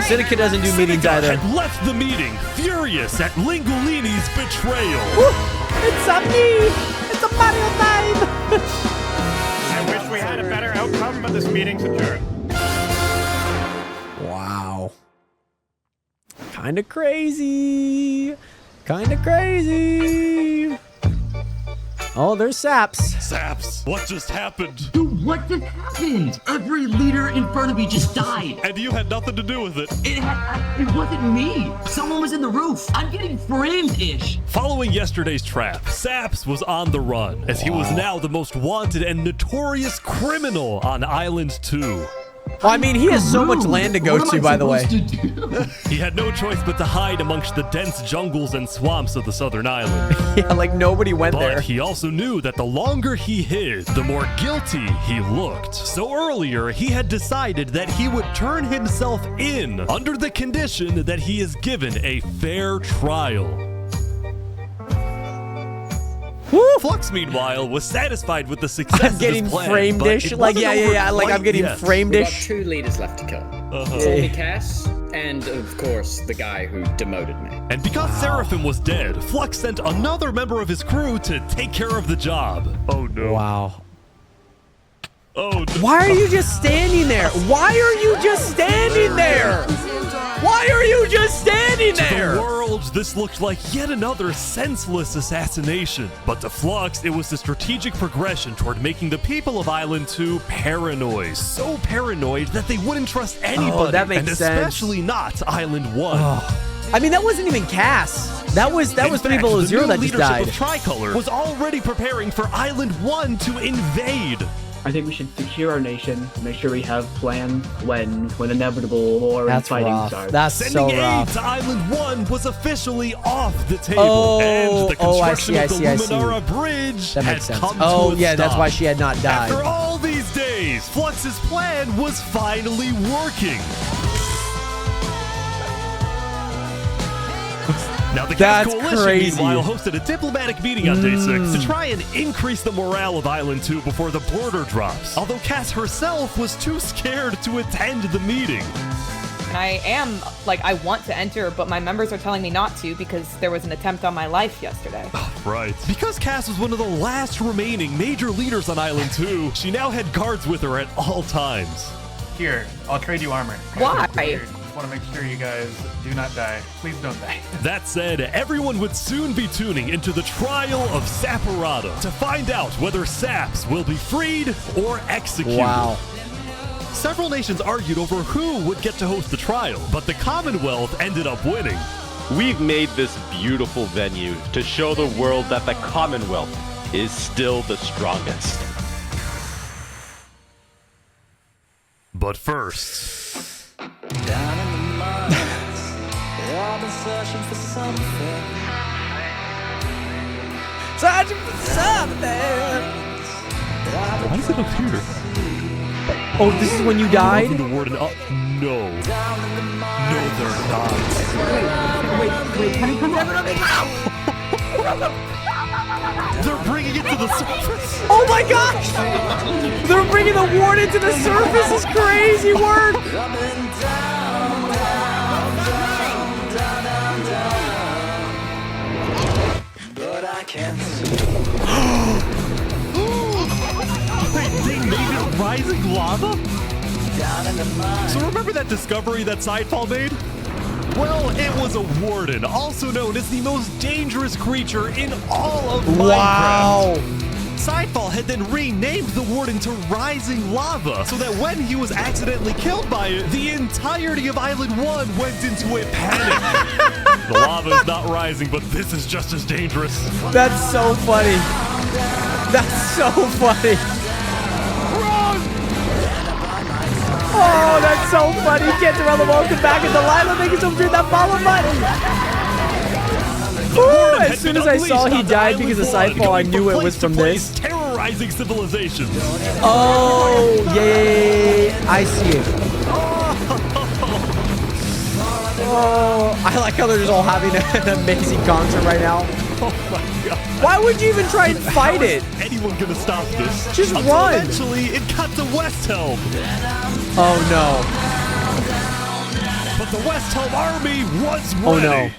Speaker 1: Seneca doesn't do meetings either.
Speaker 2: Had left the meeting, furious at Lingolini's betrayal.
Speaker 1: It's a me! It's a Mario time!
Speaker 11: I wish we had a better outcome, but this meeting's adjourned.
Speaker 1: Wow. Kinda crazy. Kinda crazy. Oh, there's Saps.
Speaker 2: Saps, what just happened?
Speaker 5: Dude, what just happened? Every leader in front of me just died.
Speaker 2: And you had nothing to do with it.
Speaker 5: It wasn't me. Someone was in the roof. I'm getting framed-ish.
Speaker 2: Following yesterday's trap, Saps was on the run, as he was now the most wanted and notorious criminal on Island 2.
Speaker 1: Well, I mean, he has so much land to go to, by the way.
Speaker 2: He had no choice but to hide amongst the dense jungles and swamps of the southern island.
Speaker 1: Yeah, like nobody went there.
Speaker 2: But he also knew that the longer he hid, the more guilty he looked. So earlier, he had decided that he would turn himself in under the condition that he is given a fair trial.
Speaker 1: Woo!
Speaker 2: Flux, meanwhile, was satisfied with the success
Speaker 1: I'm getting
Speaker 2: of his plan,
Speaker 1: frame-dish.
Speaker 2: but it
Speaker 1: Like,
Speaker 2: wasn't
Speaker 1: yeah.
Speaker 2: over
Speaker 1: Like, I'm
Speaker 2: quite
Speaker 1: getting
Speaker 2: yet.
Speaker 7: We've got
Speaker 1: frame-dish.
Speaker 7: 2 leaders left to kill. Formy Cass, and of course, the guy who demoted me.
Speaker 2: And because Seraphim was dead, Flux sent another member of his crew to take care of the job. Oh no.
Speaker 1: Wow.
Speaker 2: Oh no.
Speaker 1: Why are you just standing there? Why are you just standing there? Why are you just standing
Speaker 2: To
Speaker 1: there?
Speaker 2: the world, this looked like yet another senseless assassination. But to Flux, it was the strategic progression toward making the people of Island 2 paranoid. So paranoid that they wouldn't trust anybody.
Speaker 1: that makes
Speaker 2: and
Speaker 1: sense.
Speaker 2: especially not Island 1.
Speaker 1: I mean, that wasn't even Cass. That was
Speaker 2: In
Speaker 1: 3
Speaker 2: fact,
Speaker 1: below
Speaker 2: the
Speaker 1: 0
Speaker 2: new
Speaker 1: that just
Speaker 2: leadership
Speaker 1: died.
Speaker 2: of Tricolor was already preparing for Island 1 to invade.
Speaker 6: I think we should secure our nation, make sure we have plans when inevitable war and
Speaker 1: That's
Speaker 6: fighting
Speaker 1: rough.
Speaker 6: starts.
Speaker 1: That's
Speaker 2: Sending
Speaker 1: so
Speaker 2: aid
Speaker 1: rough.
Speaker 2: to Island 1 was officially off the table,
Speaker 1: Oh,
Speaker 2: and the construction
Speaker 1: I
Speaker 2: of
Speaker 1: see.
Speaker 2: the Luminara Bridge
Speaker 1: That
Speaker 2: had
Speaker 1: makes sense.
Speaker 2: come
Speaker 1: Oh,
Speaker 2: to a
Speaker 1: yeah, that's
Speaker 2: stop.
Speaker 1: why she had not died.
Speaker 2: After all these days, Flux's plan was finally working. Now, the Gas
Speaker 1: That's
Speaker 2: Coalition,
Speaker 1: crazy.
Speaker 2: meanwhile, hosted a diplomatic meeting on Day 6 to try and increase the morale of Island 2 before the border drops. Although Cass herself was too scared to attend the meeting.
Speaker 14: And I am, I want to enter, but my members are telling me not to because there was an attempt on my life yesterday.
Speaker 2: Right. Because Cass was one of the last remaining major leaders on Island 2, she now had guards with her at all times.
Speaker 18: Here, I'll trade you armor.
Speaker 14: Why?
Speaker 18: Just want to make sure you guys do not die. Please don't die.
Speaker 2: That said, everyone would soon be tuning into the trial of Saporada to find out whether Saps will be freed or executed.
Speaker 1: Wow.
Speaker 2: Several nations argued over who would get to host the trial, but the Commonwealth ended up winning.
Speaker 10: We've made this beautiful venue to show the world that the Commonwealth is still the strongest.
Speaker 2: But first,
Speaker 16: Down in the mines, I've been searching for something.
Speaker 1: Searching for something.
Speaker 2: why is it up here?
Speaker 1: Oh, this is when you died?
Speaker 2: The word no. No, they're not.
Speaker 16: Wait, can you come
Speaker 2: They're bringing it to the surface.
Speaker 1: Oh my gosh! They're bringing the ward into the surface. It's crazy work.
Speaker 16: But I can't
Speaker 2: They made it rising lava? So remember that discovery that Sidefall made? Well, it was a warden, also known as the most dangerous creature in all of Minecraft.
Speaker 1: Wow.
Speaker 2: Scyfall had then renamed the warden to Rising Lava, so that when he was accidentally killed by it, the entirety of Island 1 went into a panic. The lava's not rising, but this is just as dangerous.
Speaker 1: That's so funny. That's so funny.
Speaker 2: Run!
Speaker 1: Oh, that's so funny. Cantarella, welcome back into Lila. Thank you so much for that follow button. Ooh, as soon as I saw he died because of Scyfall, I knew it was from this.
Speaker 2: Terrorizing civilizations.
Speaker 1: Oh, yeah. I see it. Oh, I like how they're just all having an amazing concert right now.
Speaker 2: Oh my god.
Speaker 1: Why would you even try and fight it?
Speaker 2: Anyone gonna stop this?
Speaker 1: Just
Speaker 2: Until
Speaker 1: run.
Speaker 2: Eventually, it got to Westhelm.
Speaker 1: Oh no.
Speaker 2: But the Westhelm army was ready.
Speaker 1: Oh no.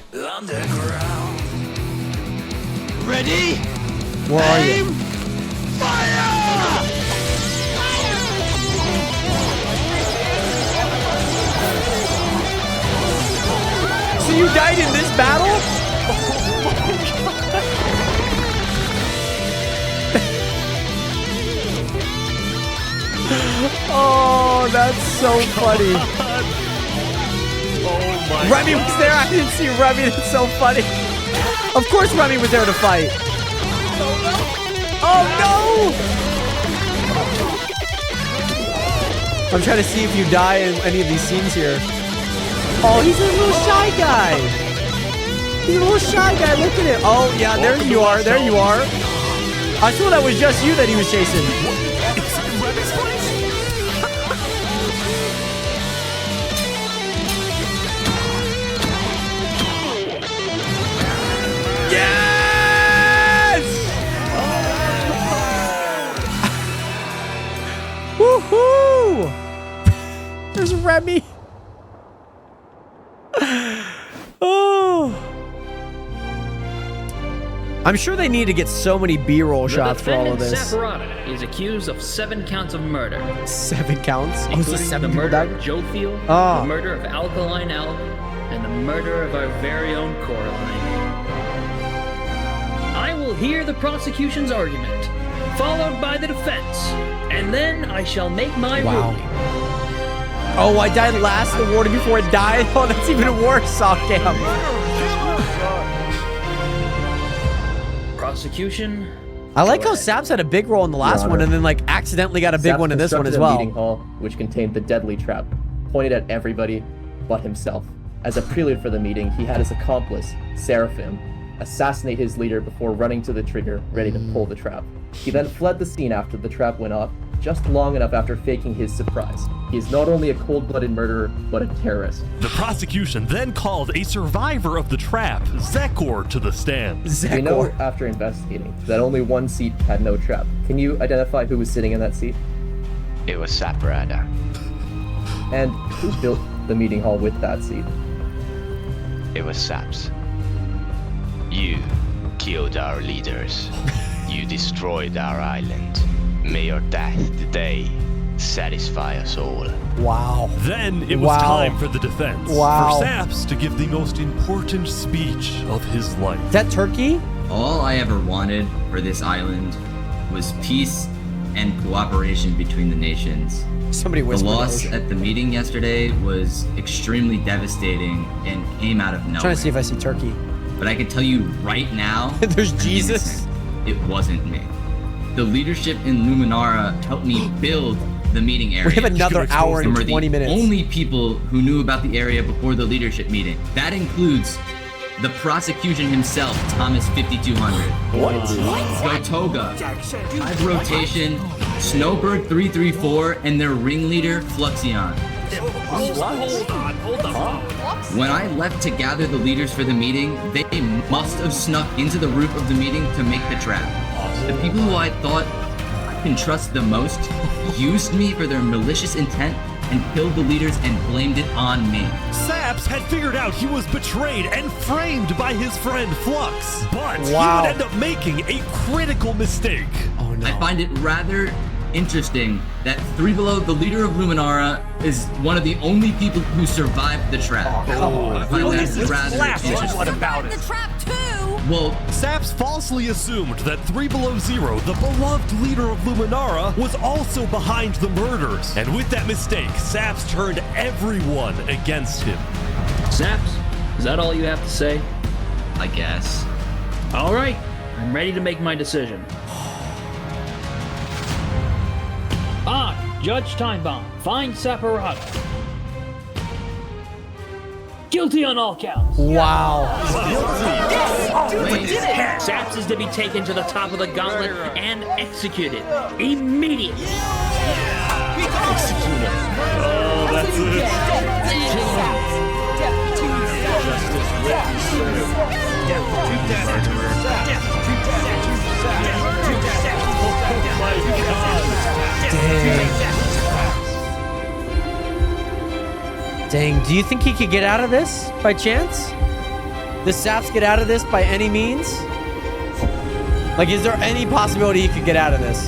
Speaker 21: Ready?
Speaker 1: Where are you?
Speaker 21: Aim! Fire!
Speaker 1: So you died in this battle? Oh, that's so funny.
Speaker 2: Oh my
Speaker 1: Remy was there. I didn't see Remy. That's so funny. Of course Remy was there to fight. Oh no! I'm trying to see if you die in any of these scenes here. Oh, he's a little shy guy. He's a little shy guy. Look at him. Oh yeah, there you are. There you are. I thought that was just you that he was chasing. Yes! Woohoo! There's Remy. Oh. I'm sure they need to get so many B-roll shots for all of this.
Speaker 3: Sephiroth is accused of 7 counts of murder.
Speaker 1: 7 counts? Oh, so
Speaker 3: Including
Speaker 1: 7
Speaker 3: the
Speaker 1: people
Speaker 3: murder
Speaker 1: died?
Speaker 3: of Joe Field,
Speaker 1: Ah.
Speaker 3: the murder of Alkaline Elk, and the murder of our very own Coraline. I will hear the prosecution's argument, followed by the defense, and then I shall make my
Speaker 1: Wow.
Speaker 3: ruling.
Speaker 1: Oh, I died last in the warden before it died? Oh, that's even worse, Sockcam.
Speaker 3: Prosecution.
Speaker 1: I like how Saps had a big role in the last
Speaker 15: Your
Speaker 1: one
Speaker 15: Honor.
Speaker 1: and then like accidentally got a big
Speaker 15: Saps
Speaker 1: one in this one as
Speaker 15: constructed a
Speaker 1: well.
Speaker 15: meeting hall, which contained the deadly trap, pointed at everybody but himself. As a prelude for the meeting, he had his accomplice, Seraphim, assassinate his leader before running to the trigger, ready to pull the trap. He then fled the scene after the trap went off, just long enough after faking his surprise. He is not only a cold-blooded murderer, but a terrorist.
Speaker 2: The prosecution then called a survivor of the trap, Zekor, to the stand.
Speaker 15: We know after investigating that only one seat had no trap. Can you identify who was sitting in that seat?
Speaker 4: It was Saprada.
Speaker 15: And who built the meeting hall with that seat?
Speaker 4: It was Saps. You killed our leaders. You destroyed our island. May your death today satisfy us all.
Speaker 1: Wow.
Speaker 2: Then it was time for the defense.
Speaker 1: Wow.
Speaker 2: For Saps to give the most important speech of his life.
Speaker 1: Is that Turkey?
Speaker 5: All I ever wanted for this island was peace and cooperation between the nations.
Speaker 1: Somebody
Speaker 5: The
Speaker 1: whispered
Speaker 5: loss
Speaker 1: ocean.
Speaker 5: at the meeting yesterday was extremely devastating and came out of nowhere.
Speaker 1: Trying to see if I see Turkey.
Speaker 5: But I can tell you right now,
Speaker 1: There's Jesus.
Speaker 5: it wasn't me. The leadership in Luminara helped me build the meeting area.
Speaker 1: We have another hour and
Speaker 5: we're
Speaker 1: 20 minutes.
Speaker 5: The only people who knew about the area before the leadership meeting. That includes the prosecution himself, Thomas 5200. Gotoga, Hive Rotation, Snowbird 334, and their ringleader, Fluxion.
Speaker 3: Hold on.
Speaker 5: When I left to gather the leaders for the meeting, they must have snuck into the roof of the meeting to make the trap. The people who I thought I can trust the most used me for their malicious intent and killed the leaders and blamed it on me.
Speaker 2: Saps had figured out he was betrayed and framed by his friend Flux. But
Speaker 1: Wow.
Speaker 2: he would end up making a critical mistake.
Speaker 1: Oh no.
Speaker 5: I find it rather interesting that Three Below, the leader of Luminara, is one of the only people who survived the trap. I find that rather interesting.
Speaker 2: What about it?
Speaker 5: Well,
Speaker 2: Saps falsely assumed that 3 Below Zero, the beloved leader of Luminara, was also behind the murders. And with that mistake, Saps turned everyone against him.
Speaker 3: Saps, is that all you have to say?
Speaker 5: I guess.
Speaker 3: All right, I'm ready to make my decision. I, Judge Timebomb, find Saporado guilty on all counts.
Speaker 1: Wow.
Speaker 3: Saps is to be taken to the top of the gauntlet and executed immediately.
Speaker 2: Executed. Oh, that's
Speaker 1: Dang, do you think he could get out of this by chance? Does Saps get out of this by any means? Like, is there any possibility he could get out of this?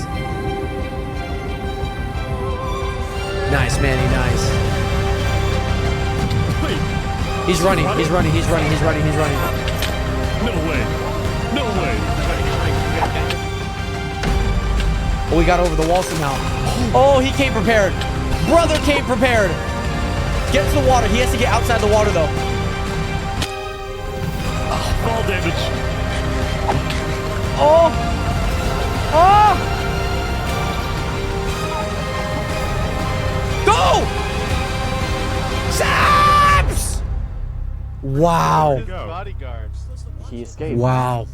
Speaker 1: Nice, Manny, nice. He's running, he's running, he's running, he's running, he's running.
Speaker 2: No way. No way.
Speaker 1: Oh, we got over the wall somehow. Oh, he came prepared. Brother came prepared. Get to the water. He has to get outside the water, though.
Speaker 2: Fall damage.
Speaker 1: Oh! Oh! Go! Saps! Wow.
Speaker 8: Bodyguards.
Speaker 26: He escaped.
Speaker 1: Wow.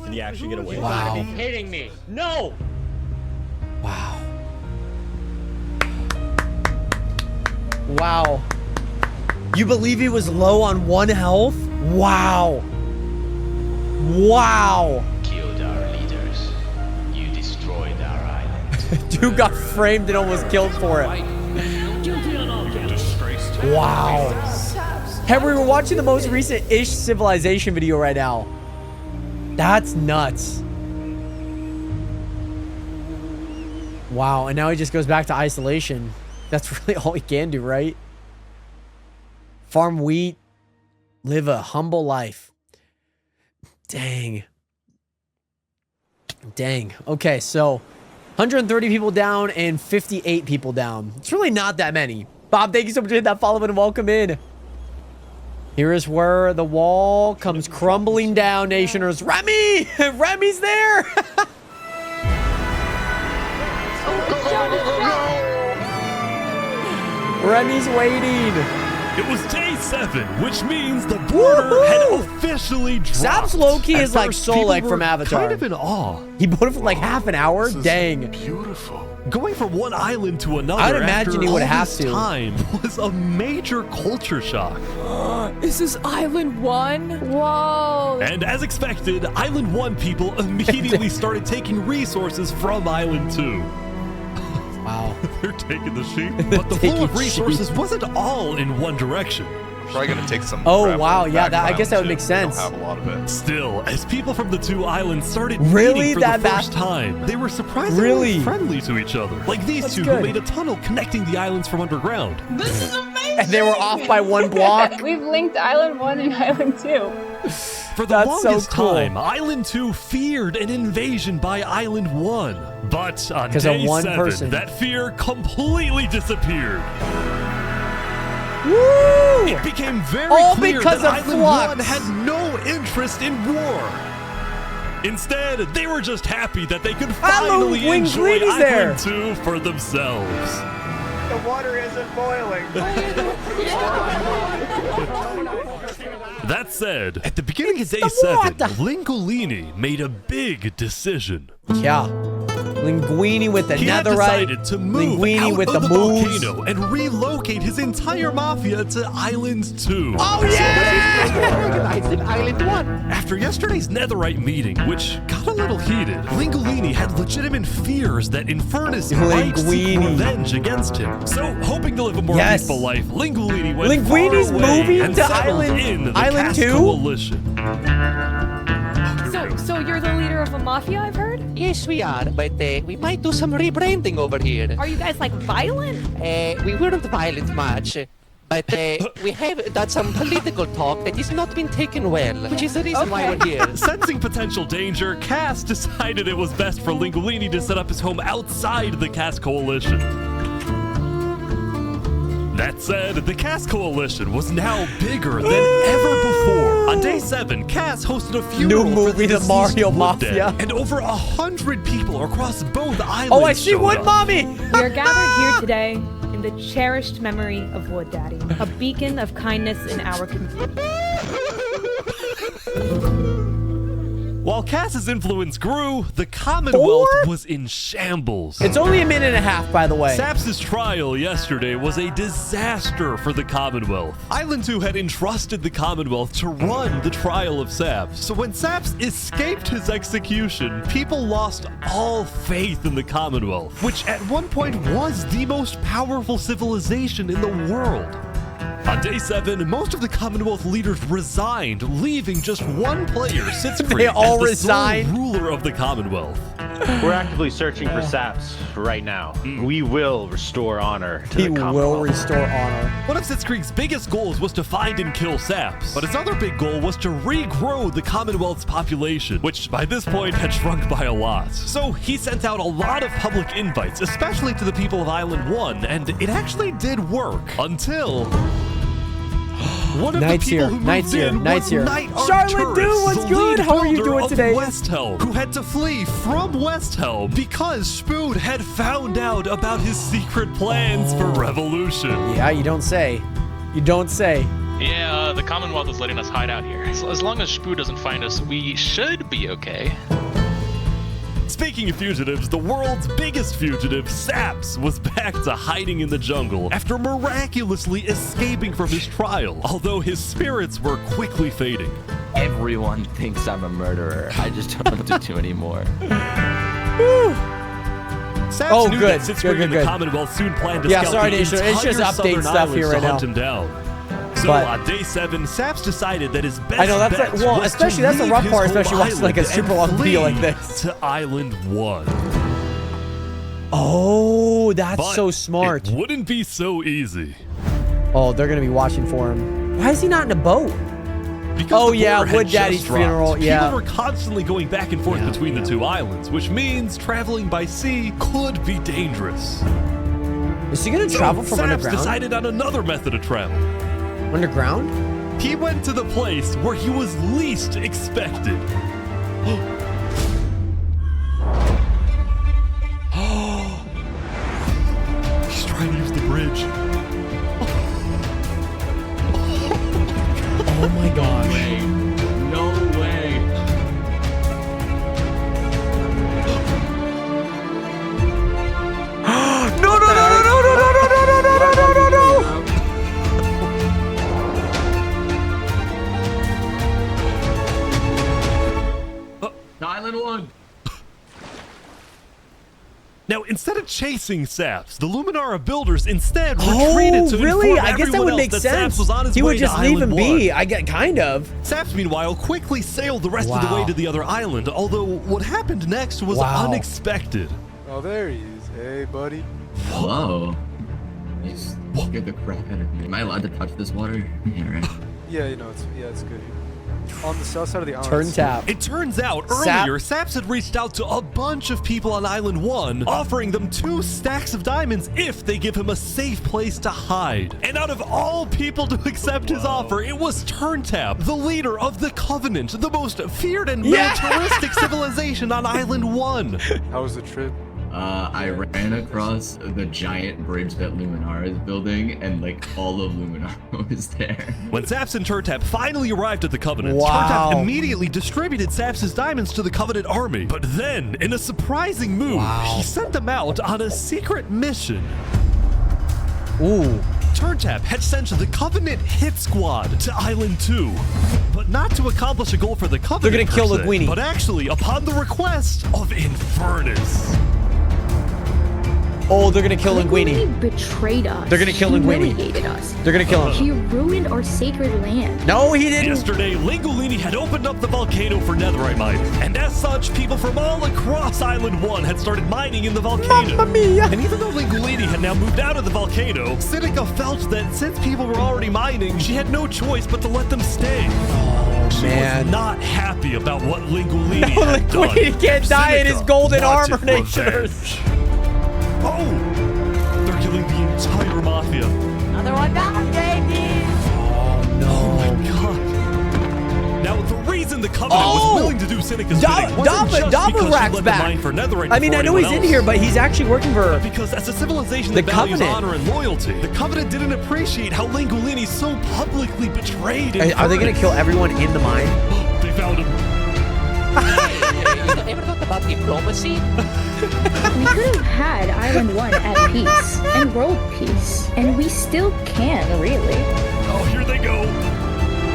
Speaker 8: Did he actually get away?
Speaker 1: Wow.
Speaker 7: You gotta be kidding me. No!
Speaker 1: Wow. Wow. You believe he was low on 1 health? Wow. Wow.
Speaker 4: Killed our leaders. You destroyed our island.
Speaker 1: Dude got framed and almost killed for it. Wow. Henry, we're watching the most recent Ish Civilization video right now. That's nuts. Wow, and now he just goes back to isolation. That's really all he can do, right? Farm wheat, live a humble life. Dang. Dang. Okay, so 130 people down and 58 people down. It's really not that many. Bob, thank you so much for hitting that follow and welcome in. Here is where the wall comes crumbling down, Nationers. Remy! Remy's there! Remy's waiting.
Speaker 2: It was day 7, which means the border had officially dropped.
Speaker 1: Saps low-key
Speaker 2: At
Speaker 1: is like
Speaker 2: first, people
Speaker 1: Solek
Speaker 2: were
Speaker 1: from Avatar.
Speaker 2: Kind of in awe.
Speaker 1: He boated for like half an hour? Dang.
Speaker 2: Beautiful. Going from one island to another
Speaker 1: I'd imagine he would have to.
Speaker 2: time was a major culture shock.
Speaker 9: Is this Island 1? Whoa.
Speaker 2: And as expected, Island 1 people immediately started taking resources from Island 2.
Speaker 1: Wow.
Speaker 2: They're taking the sheep. But the flow of resources wasn't all in one direction.
Speaker 12: Probably gonna take some.
Speaker 1: Oh, wow. Yeah, that, I guess that would make sense.
Speaker 12: Don't have a lot of it.
Speaker 2: Still, as people from the 2 islands started
Speaker 1: Really?
Speaker 2: meeting for
Speaker 1: That
Speaker 2: the first time, they were surprisingly
Speaker 1: Really?
Speaker 2: friendly to each other. Like these
Speaker 1: That's
Speaker 2: two
Speaker 1: good.
Speaker 2: who made a tunnel connecting the islands from underground.
Speaker 9: This is amazing.
Speaker 1: And they were off by 1 block.
Speaker 27: We've linked Island 1 and Island 2.
Speaker 2: For the
Speaker 1: That's so
Speaker 2: longest
Speaker 1: cool.
Speaker 2: time, Island 2 feared an invasion by Island 1. But on
Speaker 1: 'Cause of
Speaker 2: day
Speaker 1: one
Speaker 2: 7,
Speaker 1: person.
Speaker 2: that fear completely disappeared.
Speaker 1: Woo!
Speaker 2: It became very
Speaker 1: All
Speaker 2: clear
Speaker 1: because
Speaker 2: that
Speaker 1: of
Speaker 2: Island
Speaker 1: Flux.
Speaker 2: 1 had no interest in war. Instead, they were just happy that they could
Speaker 1: Hello,
Speaker 2: finally
Speaker 1: Wing
Speaker 2: enjoy
Speaker 1: Greedy's
Speaker 2: Island
Speaker 1: there.
Speaker 2: 2 for themselves.
Speaker 8: The water isn't boiling.
Speaker 2: That said, at the beginning of day 7, Lingolini made a big decision.
Speaker 1: Yeah. Linguini with the
Speaker 2: He had
Speaker 1: netherite.
Speaker 2: decided to move
Speaker 1: Linguini
Speaker 2: out
Speaker 1: with
Speaker 2: of
Speaker 1: the
Speaker 2: the
Speaker 1: moves.
Speaker 2: volcano and relocate his entire mafia to Island 2.
Speaker 1: Oh, yeah!
Speaker 26: Island 1.
Speaker 2: After yesterday's netherite meeting, which got a little heated, Lingolini had legitimate fears that Infernus might seek
Speaker 1: Linguini.
Speaker 2: revenge against him. So, hoping to live a more
Speaker 1: Yes.
Speaker 2: peaceful life, Lingolini went
Speaker 1: Linguini's
Speaker 2: far away
Speaker 1: moving
Speaker 2: and
Speaker 1: to
Speaker 2: settled
Speaker 1: Island-
Speaker 2: in the
Speaker 1: Island
Speaker 2: Caste
Speaker 1: 2?
Speaker 2: Coalition.
Speaker 14: So you're the leader of a mafia, I've heard?
Speaker 26: Yes, we are, but we might do some rebranding over here.
Speaker 14: Are you guys like violent?
Speaker 26: We weren't violent much, but we have done some political talk that has not been taken well, which is the reason why we're here.
Speaker 2: Sensing potential danger, Cass decided it was best for Linguini to set up his home outside the Cass Coalition. That said, the Cass Coalition was now bigger than ever before. On day 7, Cass hosted a funeral
Speaker 1: New
Speaker 2: for
Speaker 1: movie,
Speaker 2: the
Speaker 1: The Mario
Speaker 2: deceased Wood
Speaker 1: Mafia.
Speaker 2: Dad, and over 100 people across both islands.
Speaker 1: Oh, I see
Speaker 2: showed
Speaker 1: Wood
Speaker 2: up.
Speaker 1: Mommy.
Speaker 14: We are gathered here today in the cherished memory of Wood Daddy, a beacon of kindness in our community.
Speaker 2: While Cass's influence grew, the Commonwealth was in shambles.
Speaker 1: It's only a minute and a half, by the way.
Speaker 2: Saps' trial yesterday was a disaster for the Commonwealth. Island 2 had entrusted the Commonwealth to run the trial of Saps. So when Saps escaped his execution, people lost all faith in the Commonwealth, which at one point was the most powerful civilization in the world. On day 7, most of the Commonwealth leaders resigned, leaving just one player, Sitzfried,
Speaker 1: They all
Speaker 2: as the
Speaker 1: resigned?
Speaker 2: sole ruler of the Commonwealth.
Speaker 10: We're actively searching for Saps right now. We will restore honor to
Speaker 1: He
Speaker 10: the Commonwealth.
Speaker 1: will restore honor.
Speaker 2: One of Sitzkrieg's biggest goals was to find and kill Saps, but his other big goal was to regrow the Commonwealth's population, which by this point had shrunk by a lot. So he sent out a lot of public invites, especially to the people of Island 1, and it actually did work until one of
Speaker 1: Knight's
Speaker 2: the people
Speaker 1: here.
Speaker 2: who
Speaker 1: Knight's
Speaker 2: moved
Speaker 1: here.
Speaker 2: in
Speaker 1: Knight's
Speaker 2: was
Speaker 1: here.
Speaker 2: Knight
Speaker 1: Charlotte, dude,
Speaker 2: Arcturus,
Speaker 1: what's
Speaker 2: the
Speaker 1: good?
Speaker 2: lead
Speaker 1: How are you
Speaker 2: builder
Speaker 1: doing
Speaker 2: of
Speaker 1: today?
Speaker 2: Westhelm, who had to flee from Westhelm because Spood had found out about his secret plans for revolution.
Speaker 1: Yeah, you don't say. You don't say.
Speaker 13: Yeah, the Commonwealth is letting us hide out here. So as long as Spoo doesn't find us, we should be okay.
Speaker 2: Speaking of fugitives, the world's biggest fugitive, Saps, was back to hiding in the jungle after miraculously escaping from his trial, although his spirits were quickly fading.
Speaker 19: Everyone thinks I'm a murderer. I just don't know what to do anymore.
Speaker 2: Saps knew
Speaker 1: good.
Speaker 2: that Sitzkrieg and the
Speaker 1: Good.
Speaker 2: Commonwealth soon planned to
Speaker 1: Yeah,
Speaker 2: scout
Speaker 1: sorry,
Speaker 2: the
Speaker 1: Nation. It's just
Speaker 2: entire
Speaker 1: update
Speaker 2: southern
Speaker 1: stuff
Speaker 2: islands
Speaker 1: here
Speaker 2: to
Speaker 1: right
Speaker 2: hunt
Speaker 1: now.
Speaker 2: him down. So
Speaker 1: But-
Speaker 2: on day 7, Saps decided that his best
Speaker 1: I know, that's
Speaker 2: bet
Speaker 1: like, well,
Speaker 2: was
Speaker 1: especially
Speaker 2: to
Speaker 1: that's the
Speaker 2: leave
Speaker 1: rough
Speaker 2: his
Speaker 1: part,
Speaker 2: home
Speaker 1: especially watching like a
Speaker 2: island
Speaker 1: super
Speaker 2: and
Speaker 1: long video
Speaker 2: flee
Speaker 1: like this.
Speaker 2: to Island 1.
Speaker 1: Oh, that's
Speaker 2: But
Speaker 1: so smart.
Speaker 2: It wouldn't be so easy.
Speaker 1: Oh, they're gonna be watching for him. Why is he not in a boat?
Speaker 2: Because
Speaker 1: Oh,
Speaker 2: the
Speaker 1: yeah,
Speaker 2: border had
Speaker 1: Wood
Speaker 2: just
Speaker 1: Daddy's
Speaker 2: dropped,
Speaker 1: funeral, yeah.
Speaker 2: People were constantly going back and forth between the two islands, which means traveling by sea could be dangerous.
Speaker 1: Is he gonna travel from
Speaker 2: Saps
Speaker 1: underground?
Speaker 2: decided on another method of travel.
Speaker 1: Underground?
Speaker 2: He went to the place where he was least expected. He's trying to use the bridge.
Speaker 1: Oh my gosh.
Speaker 5: No way.
Speaker 1: No.
Speaker 5: Island 1.
Speaker 2: Now, instead of chasing Saps, the Luminara builders instead retreated to
Speaker 1: really?
Speaker 2: inform
Speaker 1: I guess that
Speaker 2: everyone
Speaker 1: would
Speaker 2: else
Speaker 1: make
Speaker 2: that
Speaker 1: sense.
Speaker 2: Saps was on his
Speaker 1: He
Speaker 2: way
Speaker 1: would just
Speaker 2: to
Speaker 1: leave
Speaker 2: Island
Speaker 1: him be.
Speaker 2: 1.
Speaker 1: I get kind of.
Speaker 2: Saps, meanwhile, quickly sailed the rest of the
Speaker 1: Wow.
Speaker 2: way to the other island, although what happened next was
Speaker 1: Wow.
Speaker 2: unexpected.
Speaker 20: Oh, there he is. Hey, buddy.
Speaker 5: Hello. You scared the crap out of me. Am I allowed to touch this water? Yeah, right.
Speaker 20: Yeah, you know, it's good. On the south side of the island.
Speaker 1: Turn tap.
Speaker 2: It turns out
Speaker 1: Sap-
Speaker 2: earlier, Saps had reached out to a bunch of people on Island 1, offering them 2 stacks of diamonds if they give him a safe place to hide. And out of all people to accept his offer, it was Turntap, the leader of the Covenant, the most feared and militaristic civilization on Island 1.
Speaker 20: How was the trip?
Speaker 5: I ran across the giant bridge that Luminara is building, and like all of Luminara was there.
Speaker 2: When Saps and Turntap finally arrived at the Covenant,
Speaker 1: Wow.
Speaker 2: Turntap immediately distributed Saps' diamonds to the Covenant army. But then, in a surprising move, he sent them out on a secret mission.
Speaker 1: Ooh.
Speaker 2: Turntap had sent the Covenant hit squad to Island 2, but not to accomplish a goal for the Covenant.
Speaker 1: They're gonna kill
Speaker 2: per se,
Speaker 1: Linguini.
Speaker 2: but actually upon the request of Infernus.
Speaker 1: Oh, they're gonna kill Linguini.
Speaker 6: Betrayed us.
Speaker 1: They're gonna kill Linguini.
Speaker 6: Humiliated us.
Speaker 1: They're gonna kill him.
Speaker 6: He ruined our sacred land.
Speaker 1: No, he didn't.
Speaker 2: Yesterday, Linguini had opened up the volcano for netherite mining, and as such, people from all across Island 1 had started mining in the volcano.
Speaker 1: Mamma mia.
Speaker 2: And even though Linguini had now moved out of the volcano, Sinica felt that since people were already mining, she had no choice but to let them stay. She was not happy about what Linguini had done.
Speaker 1: Linguini can't die in his
Speaker 2: Sinica
Speaker 1: golden
Speaker 2: wanted
Speaker 1: armor, Nationers.
Speaker 2: revenge. Oh! They're killing the entire mafia.
Speaker 9: Another one down, baby.
Speaker 2: Oh my god. Now, the reason the Covenant was willing to do Sinica's bidding wasn't just because she let them mine for netherite
Speaker 1: I mean, I know
Speaker 2: before
Speaker 1: he's in
Speaker 2: anyone
Speaker 1: here,
Speaker 2: else.
Speaker 1: but he's actually working for
Speaker 2: Because as a civilization
Speaker 1: the
Speaker 2: that values
Speaker 1: Covenant.
Speaker 2: honor and loyalty, the Covenant didn't appreciate how Linguini so publicly betrayed and
Speaker 1: Are they gonna kill everyone in the mine?
Speaker 2: They found him.
Speaker 26: You ever thought about diplomacy?
Speaker 6: We could have had Island 1 at peace and world peace, and we still can, really.
Speaker 2: Oh, here they go.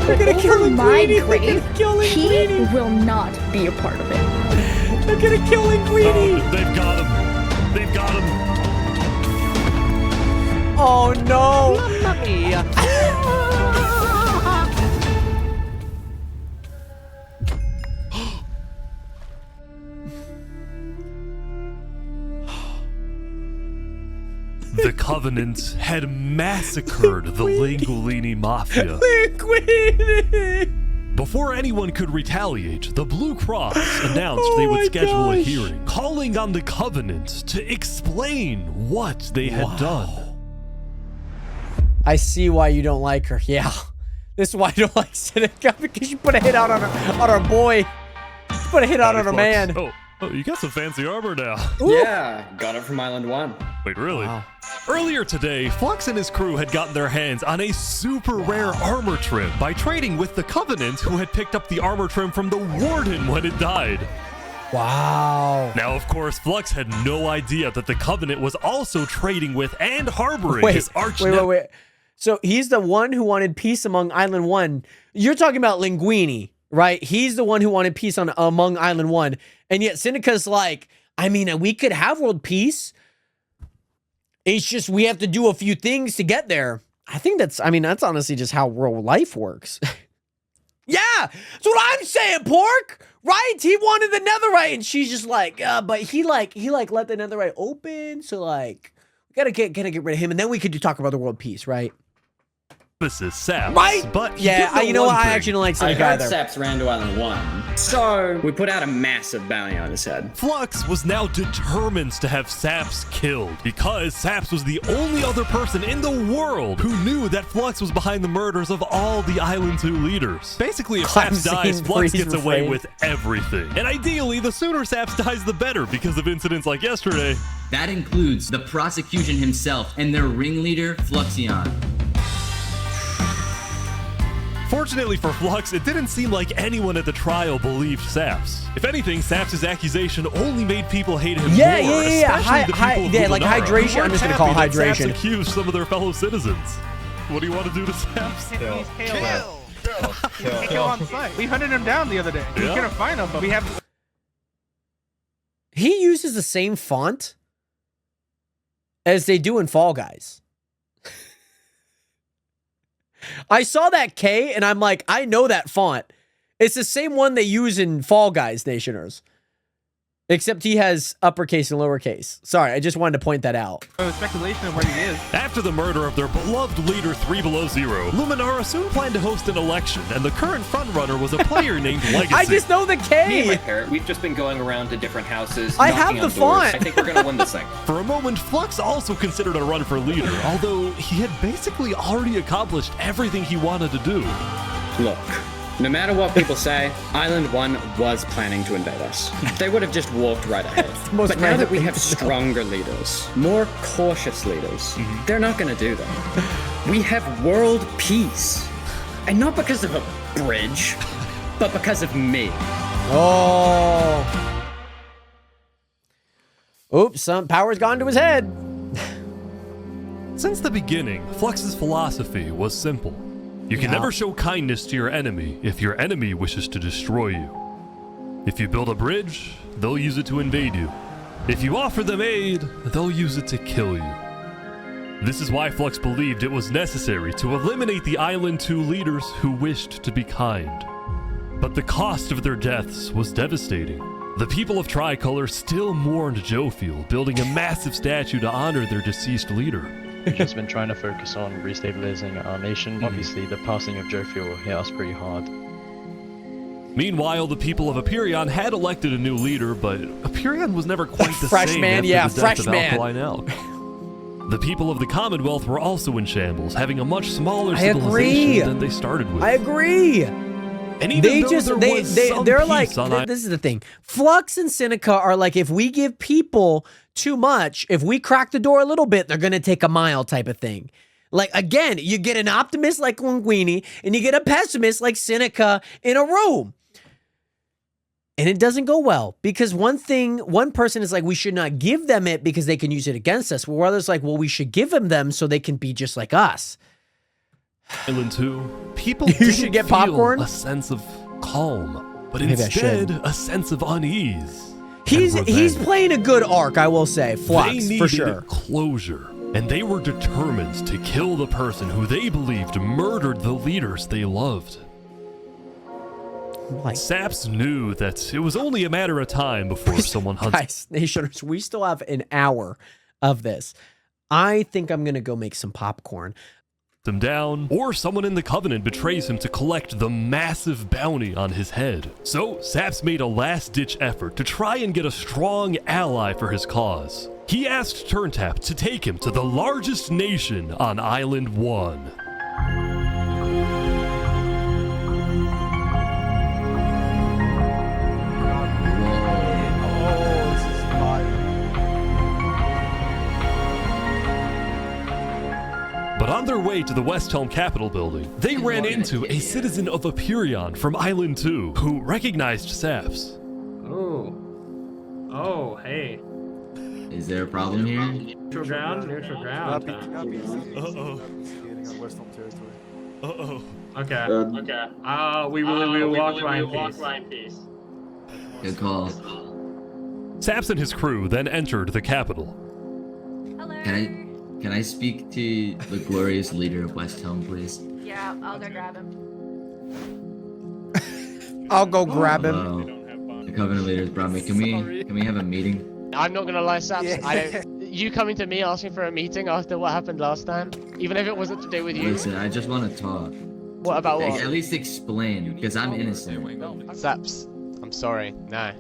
Speaker 6: They're
Speaker 1: gonna kill
Speaker 6: over my
Speaker 1: Linguini. They're
Speaker 6: grave,
Speaker 1: gonna kill
Speaker 6: he
Speaker 1: Linguini.
Speaker 6: will not be a part of it.
Speaker 1: They're gonna kill Linguini.
Speaker 2: Oh, they've got him. They've got him.
Speaker 1: Oh no.
Speaker 26: Mamma mia.
Speaker 2: The Covenant had massacred the Linguini Mafia.
Speaker 1: Linguini.
Speaker 2: Before anyone could retaliate, the Blue Cross announced they would schedule a hearing, calling on the Covenant to explain what they had done.
Speaker 1: I see why you don't like her. Yeah. This is why I don't like Sinica, because you put a hit out on our boy. You put a hit out on our man.
Speaker 2: Oh, you got some fancy armor now.
Speaker 7: Yeah, got it from Island 1.
Speaker 2: Wait, really? Earlier today, Flux and his crew had gotten their hands on a super rare armor trim by trading with the Covenant, who had picked up the armor trim from the Warden when it died.
Speaker 1: Wow.
Speaker 2: Now, of course, Flux had no idea that the Covenant was also trading with and harboring his arch
Speaker 1: wait. So he's the one who wanted peace among Island 1. You're talking about Linguini, right? He's the one who wanted peace among Island 1. And yet Sinica's like, I mean, we could have world peace. It's just we have to do a few things to get there. I think that's honestly just how world life works. Yeah, that's what I'm saying, Pork. Right? He wanted the netherite, and she's just like, but he let the netherite open, so like, we gotta get rid of him, and then we could talk about the world peace, right?
Speaker 2: This is Saps,
Speaker 1: right?
Speaker 2: But
Speaker 1: yeah, you know what? I actually don't like
Speaker 7: I
Speaker 1: Sinica
Speaker 7: heard
Speaker 1: either.
Speaker 7: Saps ran to Island 1, so we put out a massive bounty on his head.
Speaker 2: Flux was now determined to have Saps killed because Saps was the only other person in the world who knew that Flux was behind the murders of all the Island 2 leaders. Basically, if Saps dies, Flux gets away with everything. And ideally, the sooner Saps dies, the better because of incidents like yesterday.
Speaker 5: That includes the prosecution himself and their ringleader, Fluxion.
Speaker 2: Fortunately for Flux, it didn't seem like anyone at the trial believed Saps. If anything, Saps' accusation only made people hate him more, especially the people of
Speaker 1: like
Speaker 2: Luminara,
Speaker 1: hydration.
Speaker 2: who
Speaker 1: I'm
Speaker 2: weren't
Speaker 1: just gonna call it
Speaker 2: happy that
Speaker 1: hydration.
Speaker 2: Saps accused some of their fellow citizens. What do you want to do to Saps?
Speaker 18: Kill on site. We hunted him down the other day. We
Speaker 2: Yeah.
Speaker 18: couldn't find him, but we have.
Speaker 1: He uses the same font as they do in Fall Guys. I saw that K and I'm like, I know that font. It's the same one they use in Fall Guys, Nationers. Except he has uppercase and lowercase. Sorry, I just wanted to point that out.
Speaker 18: Speculation of where he is.
Speaker 2: After the murder of their beloved leader 3 Below Zero, Luminara soon planned to host an election, and the current frontrunner was a player named Legacy.
Speaker 1: I just know the K.
Speaker 11: Me and my parent, we've just been going around to different houses.
Speaker 1: I
Speaker 11: knocking
Speaker 1: have
Speaker 11: on
Speaker 1: the
Speaker 11: doors.
Speaker 1: font.
Speaker 11: I think we're gonna win this thing.
Speaker 2: For a moment, Flux also considered a run for leader, although he had basically already accomplished everything he wanted to do.
Speaker 7: Look, no matter what people say, Island 1 was planning to invade us. They would have just walked right ahead. But now that we have stronger leaders, more cautious leaders, they're not going to do that. We have world peace. And not because of a bridge, but because of me.
Speaker 1: Oh. Oops, some power's gone to his head.
Speaker 2: Since the beginning, Flux's philosophy was simple. You can never show kindness to your enemy if your enemy wishes to destroy you. If you build a bridge, they'll use it to invade you. If you offer them aid, they'll use it to kill you. This is why Flux believed it was necessary to eliminate the Island 2 leaders who wished to be kind. But the cost of their deaths was devastating. The people of Tricolor still mourned Jophiel, building a massive statue to honor their deceased leader.
Speaker 16: We've just been trying to focus on restabilizing our nation. Obviously, the passing of Jophiel hit us pretty hard.
Speaker 2: Meanwhile, the people of Aperion had elected a new leader, but Aperion was never quite the
Speaker 1: Fresh
Speaker 2: same
Speaker 1: man,
Speaker 2: after
Speaker 1: yeah,
Speaker 2: the death
Speaker 1: fresh
Speaker 2: of
Speaker 1: man.
Speaker 2: Alkaline Elk. The people of the Commonwealth were also in shambles, having a much smaller
Speaker 1: I
Speaker 2: civilization
Speaker 1: agree.
Speaker 2: than they started with.
Speaker 1: I agree.
Speaker 2: And even
Speaker 1: They
Speaker 2: though
Speaker 1: just
Speaker 2: there
Speaker 1: they
Speaker 2: was
Speaker 1: they
Speaker 2: some
Speaker 1: they're
Speaker 2: peace
Speaker 1: like
Speaker 2: on
Speaker 1: this is the thing. Flux and Seneca are like, if we give people too much, if we crack the door a little bit, they're gonna take a mile type of thing. Like again, you get an optimist like Linguini and you get a pessimist like Seneca in a room. And it doesn't go well because one person is like, we should not give them it because they can use it against us. Where others like, well, we should give them so they can be just like us.
Speaker 2: Island 2, people
Speaker 1: You
Speaker 2: didn't
Speaker 1: should get
Speaker 2: feel
Speaker 1: popcorn?
Speaker 2: a sense of calm, but
Speaker 1: Maybe I
Speaker 2: instead
Speaker 1: should.
Speaker 2: a sense of unease.
Speaker 1: He's
Speaker 2: and
Speaker 1: he's
Speaker 2: revenge.
Speaker 1: playing a good arc, I will say.
Speaker 2: They
Speaker 1: Flux,
Speaker 2: needed
Speaker 1: for sure.
Speaker 2: closure, and they were determined to kill the person who they believed murdered the leaders they loved. Saps knew that it was only a matter of time before someone hunted
Speaker 1: Guys, Nationers, we still have an hour of this. I think I'm going to go make some popcorn.
Speaker 2: him down, or someone in the Covenant betrays him to collect the massive bounty on his head. So Saps made a last-ditch effort to try and get a strong ally for his cause. He asked Turntap to take him to the largest nation on Island 1. But on their way to the Westhelm Capitol building, they ran into a citizen of Aperion from Island 2 who recognized Saps.
Speaker 17: Oh. Oh, hey.
Speaker 5: Is there a problem here?
Speaker 17: Neutral ground? Neutral ground.
Speaker 2: Uh-oh.
Speaker 20: Skating on Westhelm territory.
Speaker 2: Uh-oh.
Speaker 17: Okay. Okay. We will walk by in peace.
Speaker 5: Good call.
Speaker 2: Saps and his crew then entered the Capitol.
Speaker 5: Can I speak to the glorious leader of Westhelm, please?
Speaker 9: Yeah, I'll go grab him.
Speaker 1: I'll go grab him.
Speaker 5: Hello. The Covenant leaders brought me. Can we have a meeting?
Speaker 21: I'm not gonna lie, Saps. You coming to me asking for a meeting after what happened last time, even if it wasn't to do with you.
Speaker 5: Listen, I just want to talk.
Speaker 21: What about what?
Speaker 5: At least explain, because I'm innocent.
Speaker 21: Saps, I'm sorry. No.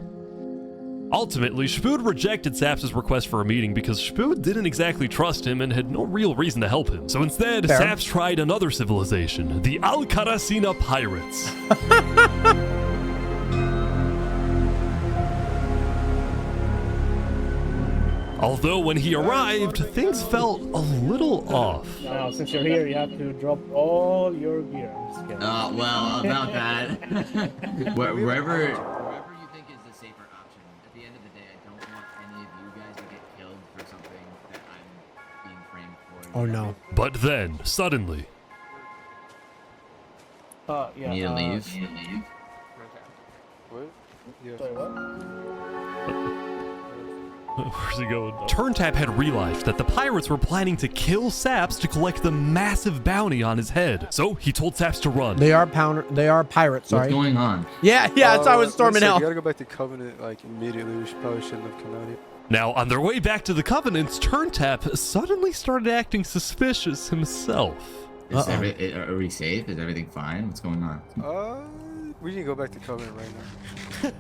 Speaker 2: Ultimately, Shpood rejected Saps' request for a meeting because Shpood didn't exactly trust him and had no real reason to help him. So instead,
Speaker 1: Fair.
Speaker 2: Saps tried another civilization, the Alcaracina Pirates. Although when he arrived, things felt a little off.
Speaker 22: Now, since you're here, you have to drop all your gear. I'm just kidding.
Speaker 5: Well, about that. Wherever you think is the safer option. At the end of the day, I don't want any of you guys to get killed for something that I'm being framed for.
Speaker 1: Oh no.
Speaker 2: But then, suddenly,
Speaker 22: Yeah.
Speaker 5: Need to leave?
Speaker 20: What? Yeah.
Speaker 22: Sorry, what?
Speaker 2: where's he going? Turntap had realized that the pirates were planning to kill Saps to collect the massive bounty on his head. So he told Saps to run.
Speaker 1: They are pirates, sorry.
Speaker 5: What's going on?
Speaker 1: Yeah, that's why I was storming hell.
Speaker 20: You gotta go back to Covenant like immediately. We probably shouldn't have come out here.
Speaker 2: Now, on their way back to the Covenants, Turntap suddenly started acting suspicious himself.
Speaker 5: Are we safe? Is everything fine? What's going on?
Speaker 20: We need to go back to Covenant right now.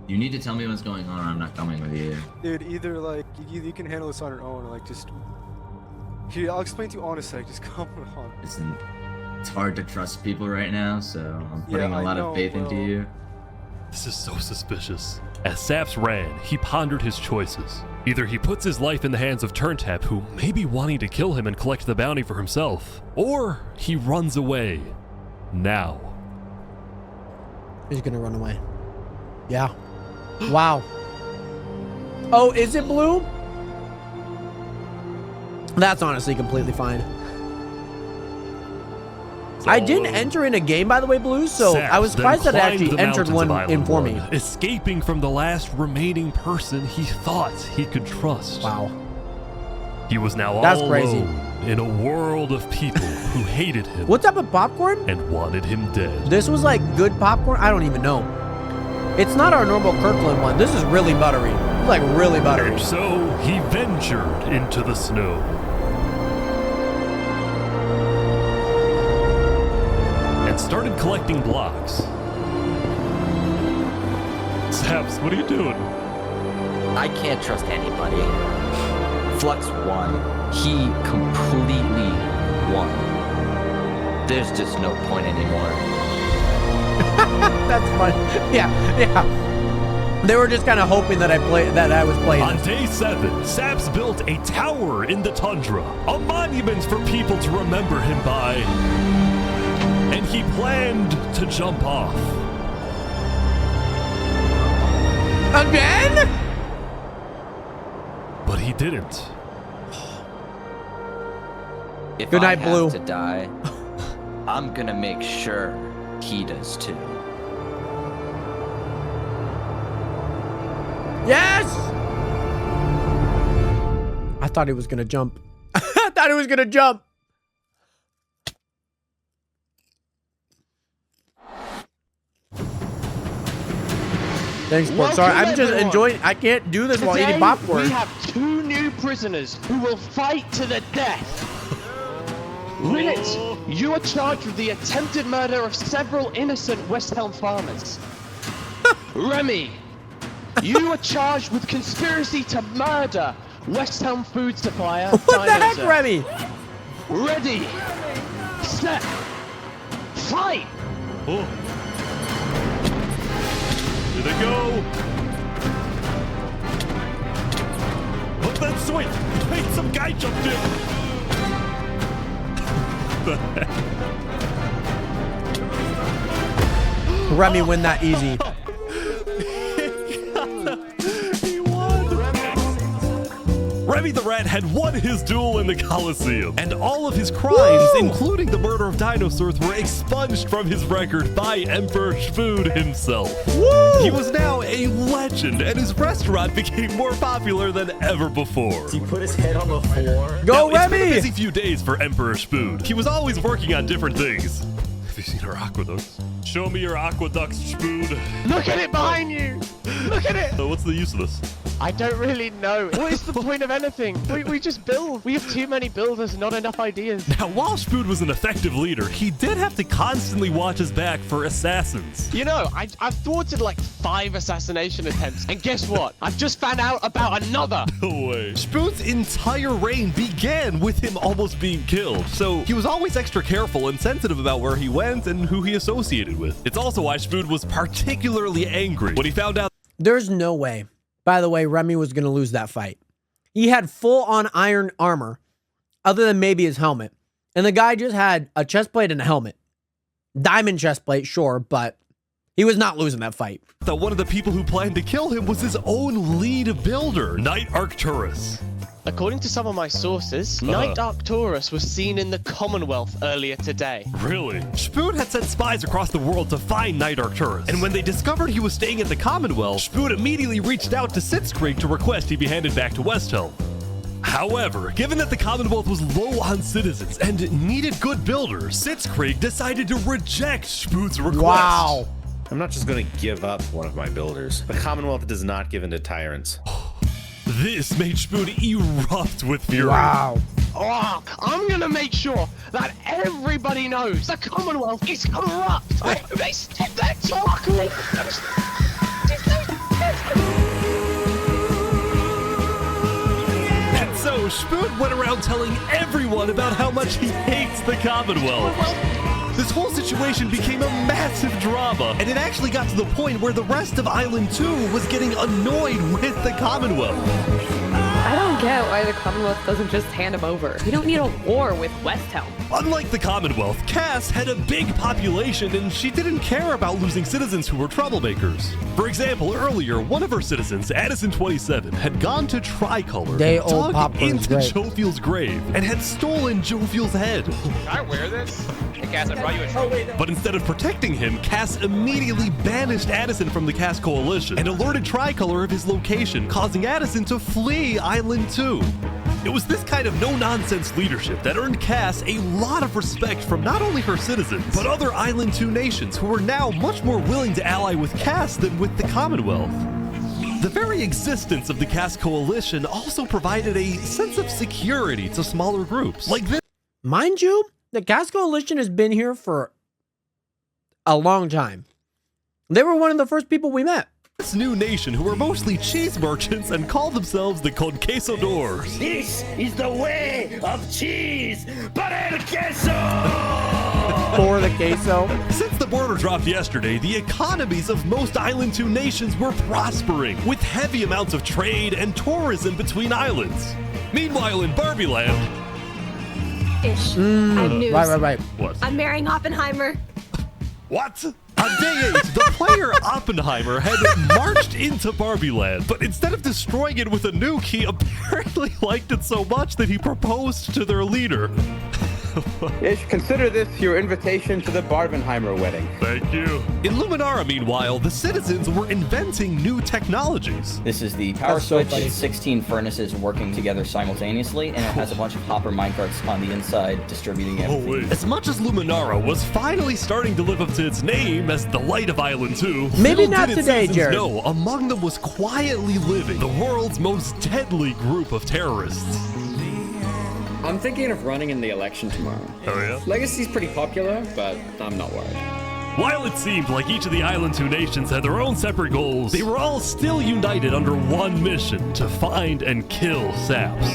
Speaker 5: You need to tell me what's going on or I'm not coming with you.
Speaker 20: Dude, either like you can handle this on your own, or like just. Here, I'll explain to you on a sec. Just come on.
Speaker 5: Listen, it's hard to trust people right now, so I'm putting
Speaker 20: Yeah,
Speaker 5: a lot of faith into you.
Speaker 2: This is so suspicious. As Saps ran, he pondered his choices. Either he puts his life in the hands of Turntap, who may be wanting to kill him and collect the bounty for himself, or he runs away. Now.
Speaker 1: He's gonna run away. Yeah. Wow. Oh, is it blue? That's honestly completely fine. I didn't enter in a game, by the way, Blue, so I was surprised that I actually entered one in for me.
Speaker 2: Escaping from the last remaining person he thought he could trust.
Speaker 1: Wow.
Speaker 2: He was now
Speaker 1: That's
Speaker 2: all
Speaker 1: crazy.
Speaker 2: alone in a world of people who hated him.
Speaker 1: What type of popcorn?
Speaker 2: And wanted him dead.
Speaker 1: This was like good popcorn? I don't even know. It's not our normal Kirkland one. This is really buttery. It's like really buttery.
Speaker 2: And so he ventured into the snow. And started collecting blocks. Saps, what are you doing?
Speaker 19: I can't trust anybody. Flux won. He completely won. There's just no point anymore.
Speaker 1: That's fun. Yeah. They were just kind of hoping that I was playing.
Speaker 2: On day 7, Saps built a tower in the tundra, a monument for people to remember him by. And he planned to jump off.
Speaker 1: Again?
Speaker 2: But he didn't.
Speaker 19: If
Speaker 1: Good night,
Speaker 19: I
Speaker 1: Blue.
Speaker 19: have to die, I'm gonna make sure he does too.
Speaker 1: Yes! I thought he was going to jump. I thought he was going to jump. Thanks, Sport. Sorry, I'm just enjoying. I can't do this while eating popcorn.
Speaker 21: We have 2 new prisoners who will fight to the death. Rinit, you are charged with the attempted murder of several innocent West Helm farmers. Remy, you are charged with conspiracy to murder West Helm food supplier.
Speaker 1: What the heck, Remy?
Speaker 21: Ready, set, fight!
Speaker 2: Oh. Here they go. Oh, that's sweet. Wait, some guy jumped in. The heck?
Speaker 1: Remy win that easy.
Speaker 2: He won. Remy the Rat had won his duel in the Colosseum, and all of his crimes, including the murder of dinosaurs, were expunged from his record by Emperor Spood himself.
Speaker 1: Woo!
Speaker 2: He was now a legend, and his restaurant became more popular than ever before.
Speaker 8: He put his head on the floor.
Speaker 1: Go,
Speaker 2: Now, it's been a
Speaker 1: Remy!
Speaker 2: busy few days for Emperor Spood. He was always working on different things. Have you seen our aqueducts? Show me your aqueducts, Spood.
Speaker 21: Look at it behind you! Look at it!
Speaker 2: So what's the use of this?
Speaker 21: I don't really know. What is the point of anything? We just build. We have too many builders, not enough ideas.
Speaker 2: Now, while Spood was an effective leader, he did have to constantly watch his back for assassins.
Speaker 21: You know, I've thwarted like 5 assassination attempts, and guess what? I've just found out about another.
Speaker 2: No way. Spood's entire reign began with him almost being killed, so he was always extra careful and sensitive about where he went and who he associated with. It's also why Spood was particularly angry when he found out.
Speaker 1: There's no way. By the way, Remy was going to lose that fight. He had full-on iron armor, other than maybe his helmet. And the guy just had a chest plate and a helmet. Diamond chest plate, sure, but he was not losing that fight.
Speaker 2: That one of the people who planned to kill him was his own lead builder, Knight Arcturus.
Speaker 21: According to some of my sources, Knight Arcturus was seen in the Commonwealth earlier today.
Speaker 2: Really? Spood had sent spies across the world to find Knight Arcturus, and when they discovered he was staying at the Commonwealth, Spood immediately reached out to Sitzkrieg to request he be handed back to Westhelm. However, given that the Commonwealth was low on citizens and needed good builders, Sitzkrieg decided to reject Spood's request.
Speaker 1: Wow.
Speaker 3: I'm not just going to give up one of my builders. The Commonwealth does not give in to tyrants.
Speaker 2: This made Spood erupt with fury.
Speaker 1: Wow.
Speaker 21: Oh, I'm gonna make sure that everybody knows the Commonwealth is corrupt. They step that chocolate.
Speaker 2: And so Spood went around telling everyone about how much he hates the Commonwealth. This whole situation became a massive drama, and it actually got to the point where the rest of Island 2 was getting annoyed with the Commonwealth.
Speaker 6: I don't get
Speaker 14: out why the Commonwealth doesn't just hand him over. We don't need a war with West Helm.
Speaker 2: Unlike the Commonwealth, Cass had a big population and she didn't care about losing citizens who were troublemakers. For example, earlier, one of her citizens, Addison27, had gone to Tricolor
Speaker 1: Day
Speaker 2: and
Speaker 1: old
Speaker 2: dug
Speaker 1: Popcorn's
Speaker 2: into
Speaker 1: great.
Speaker 2: Jovial's grave and had stolen Jovial's head.
Speaker 4: Can I wear this? Hey, Cass, I brought you a trophy.
Speaker 2: But instead of protecting him, Cass immediately banished Addison from the Cass Coalition and alerted Tricolor of his location, causing Addison to flee Island 2. It was this kind of no-nonsense leadership that earned Cass a lot of respect from not only her citizens, but other Island 2 nations who were now much more willing to ally with Cass than with the Commonwealth. The very existence of the Cass Coalition also provided a sense of security to smaller groups. Like this.
Speaker 1: Mind you, the Cass Coalition has been here for a long time. They were one of the first people we met.
Speaker 2: This new nation who were mostly cheese merchants and called themselves the Conquistadors.
Speaker 8: This is the way of cheese, but el queso!
Speaker 1: For the queso.
Speaker 2: Since the border dropped yesterday, the economies of most Island 2 nations were prospering, with heavy amounts of trade and tourism between islands. Meanwhile, in Barbie Land...
Speaker 12: Ish. I have news.
Speaker 1: Right.
Speaker 2: What?
Speaker 12: I'm marrying Oppenheimer.
Speaker 2: What? On day 8, the player Oppenheimer had marched into Barbie Land, but instead of destroying it with a nuke, he apparently liked it so much that he proposed to their leader.
Speaker 15: Ish, consider this your invitation to the Barbenheimer wedding.
Speaker 2: Thank you. In Luminara, meanwhile, the citizens were inventing new technologies.
Speaker 23: This is the power
Speaker 1: That's so
Speaker 23: switch.
Speaker 1: funny.
Speaker 23: It's 16 furnaces working together simultaneously, and it has a bunch of hopper minecarts on the inside distributing everything.
Speaker 2: As much as Luminara was finally starting to live up to its name as the light of Island 2,
Speaker 1: Maybe
Speaker 2: little
Speaker 1: not
Speaker 2: did its
Speaker 1: today,
Speaker 2: citizens
Speaker 1: Jared.
Speaker 2: know among them was quietly living the world's most deadly group of terrorists.
Speaker 7: I'm thinking of running in the election tomorrow.
Speaker 2: Oh yeah?
Speaker 7: Legacy's pretty popular, but I'm not worried.
Speaker 2: While it seemed like each of the Island 2 nations had their own separate goals, they were all still united under one mission: to find and kill Saps.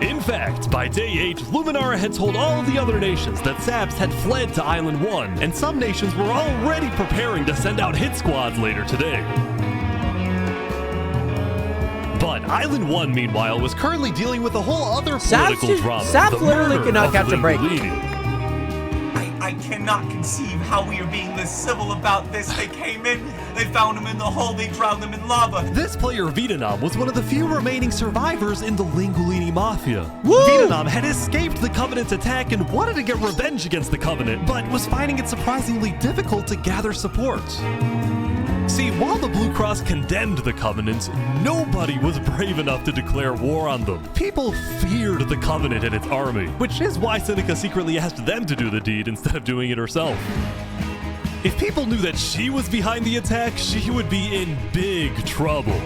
Speaker 2: In fact, by day 8, Luminara had told all of the other nations that Saps had fled to Island 1, and some nations were already preparing to send out hit squads later today. But Island 1, meanwhile, was currently dealing with a whole other political drama.
Speaker 1: Saps
Speaker 2: the
Speaker 1: literally
Speaker 2: murder
Speaker 1: cannot
Speaker 2: of
Speaker 1: catch a break.
Speaker 2: Linguini.
Speaker 24: I cannot conceive how we are being this civil about this. They came in, they found him in the hole, they drowned him in lava.
Speaker 2: This player, Vietnam, was one of the few remaining survivors in the Lingolini Mafia.
Speaker 1: Woo!
Speaker 2: Vietnam had escaped the Covenant's attack and wanted to get revenge against the Covenant, but was finding it surprisingly difficult to gather support. See, while the Blue Cross condemned the Covenant, nobody was brave enough to declare war on them. People feared the Covenant and its army, which is why Seneca secretly asked them to do the deed instead of doing it herself. If people knew that she was behind the attack, she would be in big trouble.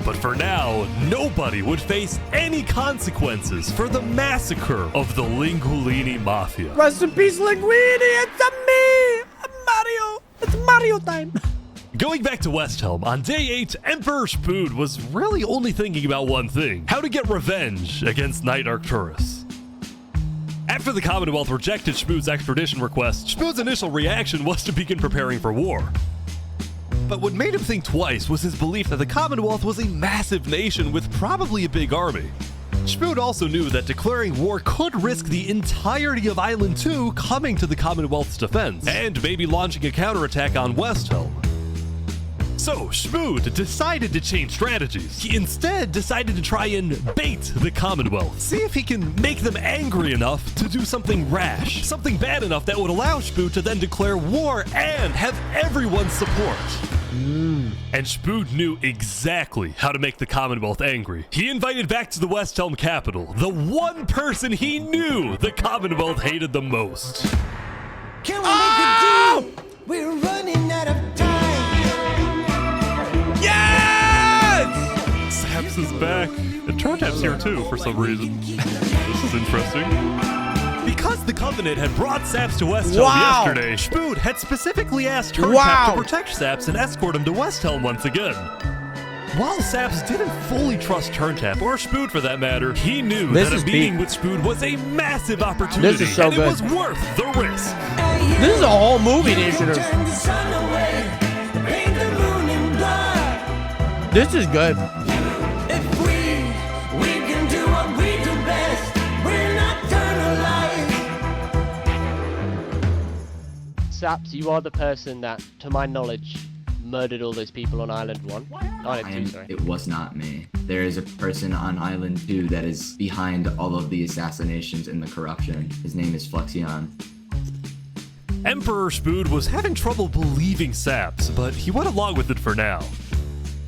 Speaker 2: But for now, nobody would face any consequences for the massacre of the Lingolini Mafia.
Speaker 1: Rest in peace, Linguini. It's a me, Mario. It's Mario time.
Speaker 2: Going back to West Helm, on day 8, Emperor Spood was really only thinking about one thing: how to get revenge against Knight Arcturus. After the Commonwealth rejected Spood's extradition request, Spood's initial reaction was to begin preparing for war. But what made him think twice was his belief that the Commonwealth was a massive nation with probably a big army. Spood also knew that declaring war could risk the entirety of Island 2 coming to the Commonwealth's defense, and maybe launching a counterattack on West Helm. So, Spood decided to change strategies. He instead decided to try and bait the Commonwealth. See if he can make them angry enough to do something rash. Something bad enough that would allow Spood to then declare war and have everyone's support. And Spood knew exactly how to make the Commonwealth angry. He invited back to the West Helm capital the one person he knew the Commonwealth hated the most.
Speaker 8: Can we make a deal? We're running out of time.
Speaker 2: Yes! Saps is back. And Turntap's here too for some reason. This is interesting. Because the Covenant had brought Saps to West Helm yesterday, Spood had specifically asked Turntap to protect Saps and escort him to West Helm once again. While Saps didn't fully trust Turntap, or Spood for that matter, he knew that a meeting with Spood was a massive opportunity,
Speaker 1: This is so
Speaker 2: and
Speaker 1: good.
Speaker 2: it was worth the risk.
Speaker 1: This is a whole movie initiative. This is good.
Speaker 21: Saps, you are the person that, to my knowledge, murdered all those people on Island 1. Island 2, sorry.
Speaker 5: It was not me. There is a person on Island 2 that is behind all of the assassinations and the corruption. His name is Fluxion.
Speaker 2: Emperor Spood was having trouble believing Saps, but he went along with it for now.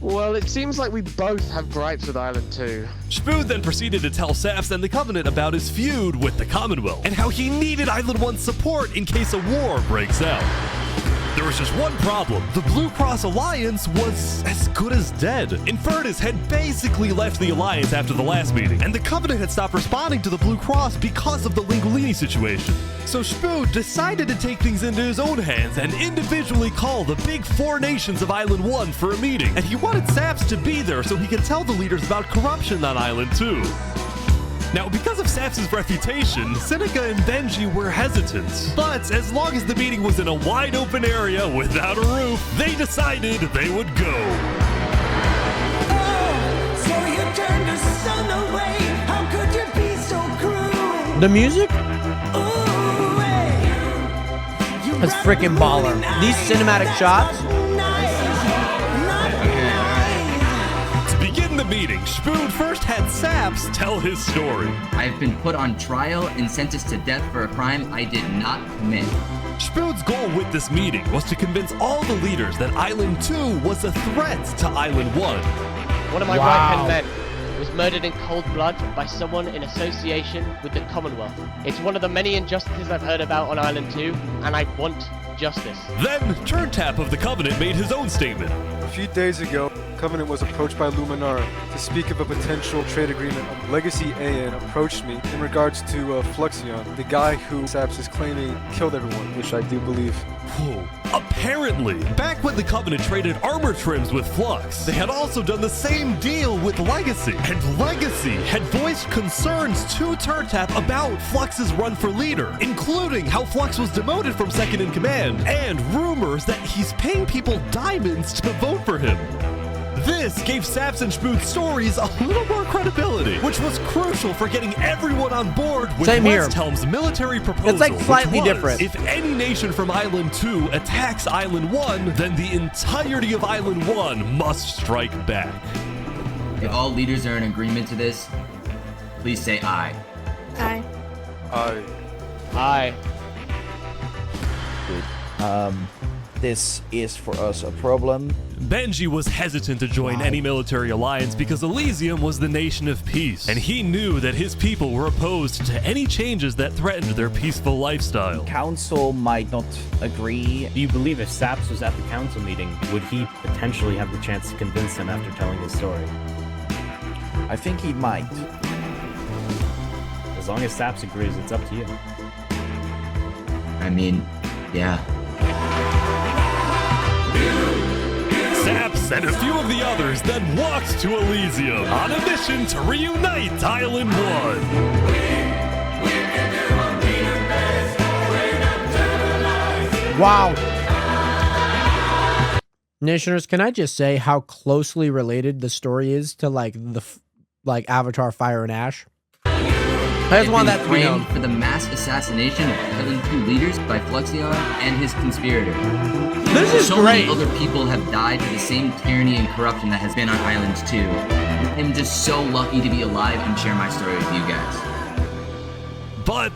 Speaker 21: Well, it seems like we both have gripes with Island 2.
Speaker 2: Spood then proceeded to tell Saps and the Covenant about his feud with the Commonwealth, and how he needed Island 1's support in case a war breaks out. There was just one problem. The Blue Cross Alliance was as good as dead. Infernus had basically left the Alliance after the last meeting, and the Covenant had stopped responding to the Blue Cross because of the Lingolini situation. So Spood decided to take things into his own hands and individually call the big 4 nations of Island 1 for a meeting. And he wanted Saps to be there so he could tell the leaders about corruption on Island 2. Now, because of Saps' reputation, Seneca and Benji were hesitant. But as long as the meeting was in a wide open area without a roof, they decided they would go.
Speaker 10: So you turned the sun away. How could you be so cruel?
Speaker 1: The music? That's freaking baller. These cinematic shots.
Speaker 2: The meeting, Spood first had Saps tell his story.
Speaker 5: I have been put on trial and sentenced to death for a crime I did not commit.
Speaker 2: Spood's goal with this meeting was to convince all the leaders that Island 2 was a threat to Island 1.
Speaker 21: One of my right-hand men was murdered in cold blood by someone in association with the Commonwealth. It's one of the many injustices I've heard about on Island 2, and I want justice.
Speaker 2: Then, Turntap of the Covenant made his own statement.
Speaker 20: A few days ago, Covenant was approached by Luminara to speak of a potential trade agreement. Legacy AN approached me in regards to Fluxion, the guy who Saps is claiming killed everyone, which I do believe.
Speaker 2: Whoa. Apparently, back when the Covenant traded armor trims with Flux, they had also done the same deal with Legacy. And Legacy had voiced concerns to Turntap about Flux's run for leader, including how Flux was demoted from second in command, and rumors that he's paying people diamonds to vote for him. This gave Saps and Spood's stories a little more credibility, which was crucial for getting everyone on board with West Helm's military proposal.
Speaker 1: It's like slightly
Speaker 2: which was,
Speaker 1: different.
Speaker 2: If any nation from Island 2 attacks Island 1, then the entirety of Island 1 must strike back.
Speaker 5: If all leaders are in agreement to this, please say aye.
Speaker 12: Aye.
Speaker 21: Aye.
Speaker 11: This is for us a problem.
Speaker 2: Benji was hesitant to join any military alliance because Elysium was the nation of peace, and he knew that his people were opposed to any changes that threatened their peaceful lifestyle.
Speaker 11: Council might not agree.
Speaker 13: Do you believe if Saps was at the council meeting, would he potentially have the chance to convince them after telling his story?
Speaker 11: I think he might.
Speaker 13: As long as Saps agrees, it's up to you.
Speaker 5: I mean, yeah.
Speaker 2: Saps and a few of the others then walked to Elysium on a mission to reunite Island 1.
Speaker 1: Wow. Nationers, can I just say how closely related the story is to like Avatar: Fire and Ash? I just want that to be known.
Speaker 5: For the mass assassination of Island 2 leaders by Fluxion and his conspirator.
Speaker 1: This is
Speaker 5: so
Speaker 1: great.
Speaker 5: Many other people have died to the same tyranny and corruption that has been on Island 2. I'm just so lucky to be alive and share my story with you guys.
Speaker 2: But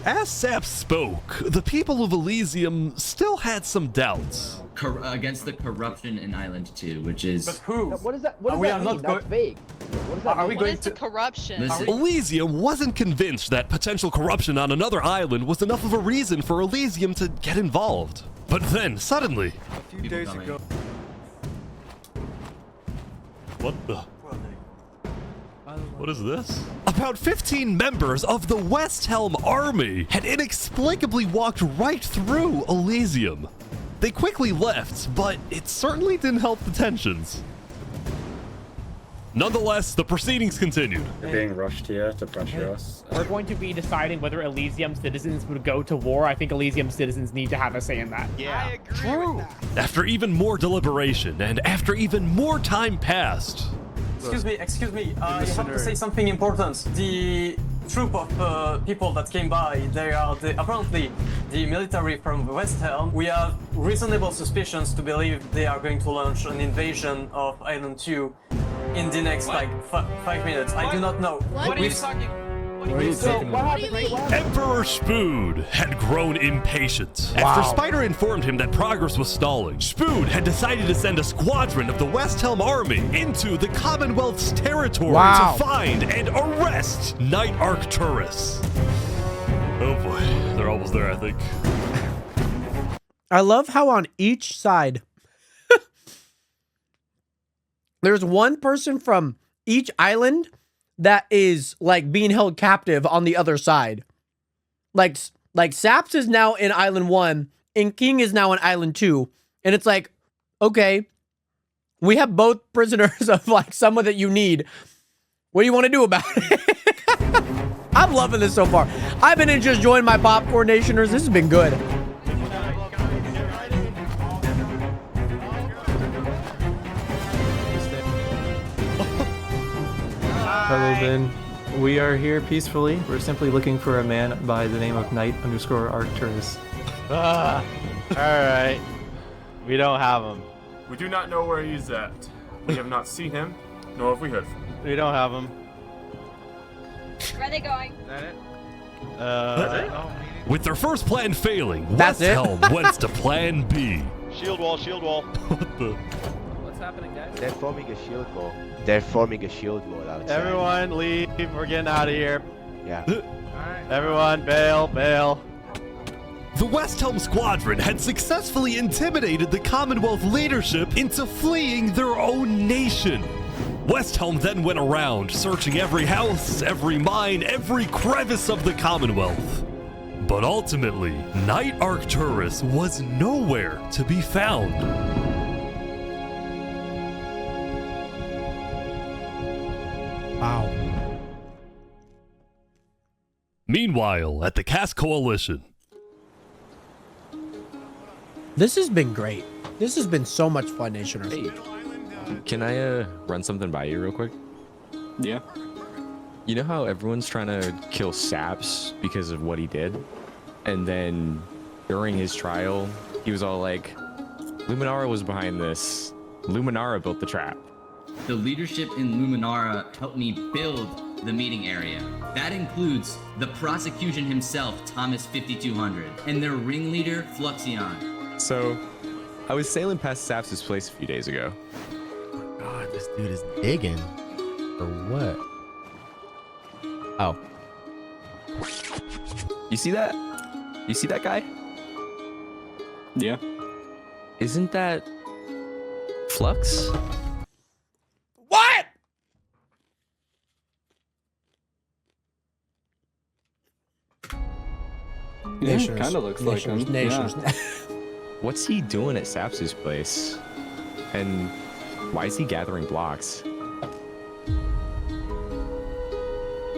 Speaker 2: as Saps spoke, the people of Elysium still had some doubts.
Speaker 5: Against the corruption in Island 2, which is...
Speaker 8: But who?
Speaker 22: What does that mean? That's vague. What does that
Speaker 8: Are we
Speaker 22: mean?
Speaker 8: going
Speaker 22: What
Speaker 8: to...
Speaker 22: corruption?
Speaker 2: Elysium wasn't convinced that potential corruption on another island was enough of a reason for Elysium to get involved. But then, suddenly...
Speaker 20: A few days ago...
Speaker 2: What the... What is this? About 15 members of the West Helm army had inexplicably walked right through Elysium. They quickly left, but it certainly didn't help the tensions. Nonetheless, the proceedings continued.
Speaker 18: They're being rushed here to pressure us.
Speaker 17: We're going to be deciding whether Elysium citizens would go to war. I think Elysium citizens need to have a say in that.
Speaker 8: Yeah, true.
Speaker 2: After even more deliberation and after even more time passed,
Speaker 20: us.
Speaker 3: Excuse me. You have to
Speaker 20: scenario.
Speaker 3: say something important. The troop of people that came by, they are apparently the military from West Helm. We have reasonable suspicions to believe they are going to launch an invasion of Island 2 in the next 5 minutes. I do not know.
Speaker 4: What are you talking?
Speaker 2: Emperor Spood had grown impatient. After Spider informed him that progress was stalling, Spood had decided to send a squadron of the West Helm army into the Commonwealth's territory to find and arrest Knight Arcturus. Oh boy, they're almost there, I think.
Speaker 1: I love how on each side there's one person from each island that is like being held captive on the other side. Like Saps is now in Island 1 and King is now in Island 2. And it's like, okay, we have both prisoners of like someone that you need. What do you want to do about it? I'm loving this so far. I've been just enjoying my popcorn nationers. This has been good.
Speaker 9: Hello, Ben. We are here peacefully. We're simply looking for a man by the name of Knight_Arcturus.
Speaker 16: Alright. We don't have him.
Speaker 19: We do not know where he's at. We have not seen him, nor have we heard from him.
Speaker 16: We don't have him.
Speaker 12: Where are they going?
Speaker 2: With their first plan failing,
Speaker 1: That's
Speaker 2: West
Speaker 1: it?
Speaker 2: Helm went to plan B.
Speaker 21: Shield wall, shield wall.
Speaker 2: What the?
Speaker 16: What's happening, guys?
Speaker 25: They're forming a shield wall. They're forming a shield wall outside.
Speaker 16: Everyone leave. We're getting out of here.
Speaker 25: Yeah.
Speaker 16: Everyone bail, bail.
Speaker 2: The West Helm squadron had successfully intimidated the Commonwealth leadership into fleeing their own nation. West Helm then went around, searching every house, every mine, every crevice of the Commonwealth. But ultimately, Knight Arcturus was nowhere to be found.
Speaker 1: Wow.
Speaker 2: Meanwhile, at the Cass Coalition.
Speaker 1: This has been great. This has been so much fun, Nationers.
Speaker 26: Hey, can I run something by you real quick?
Speaker 27: Yeah.
Speaker 26: You know how everyone's trying to kill Saps because of what he did? And then during his trial, he was all like, Luminara was behind this. Luminara built the trap.
Speaker 5: The leadership in Luminara helped me build the meeting area. That includes the prosecution himself, Thomas 5200, and their ringleader, Fluxion.
Speaker 26: So, I was sailing past Saps' place a few days ago.
Speaker 28: God, this dude is digging. Or what?
Speaker 26: Oh. You see that? You see that guy?
Speaker 27: Yeah.
Speaker 26: Isn't that Flux?
Speaker 1: What?
Speaker 27: Yeah, kind of looks like him.
Speaker 1: Nations.
Speaker 27: Yeah.
Speaker 26: What's he doing at Saps' place? And why is he gathering blocks?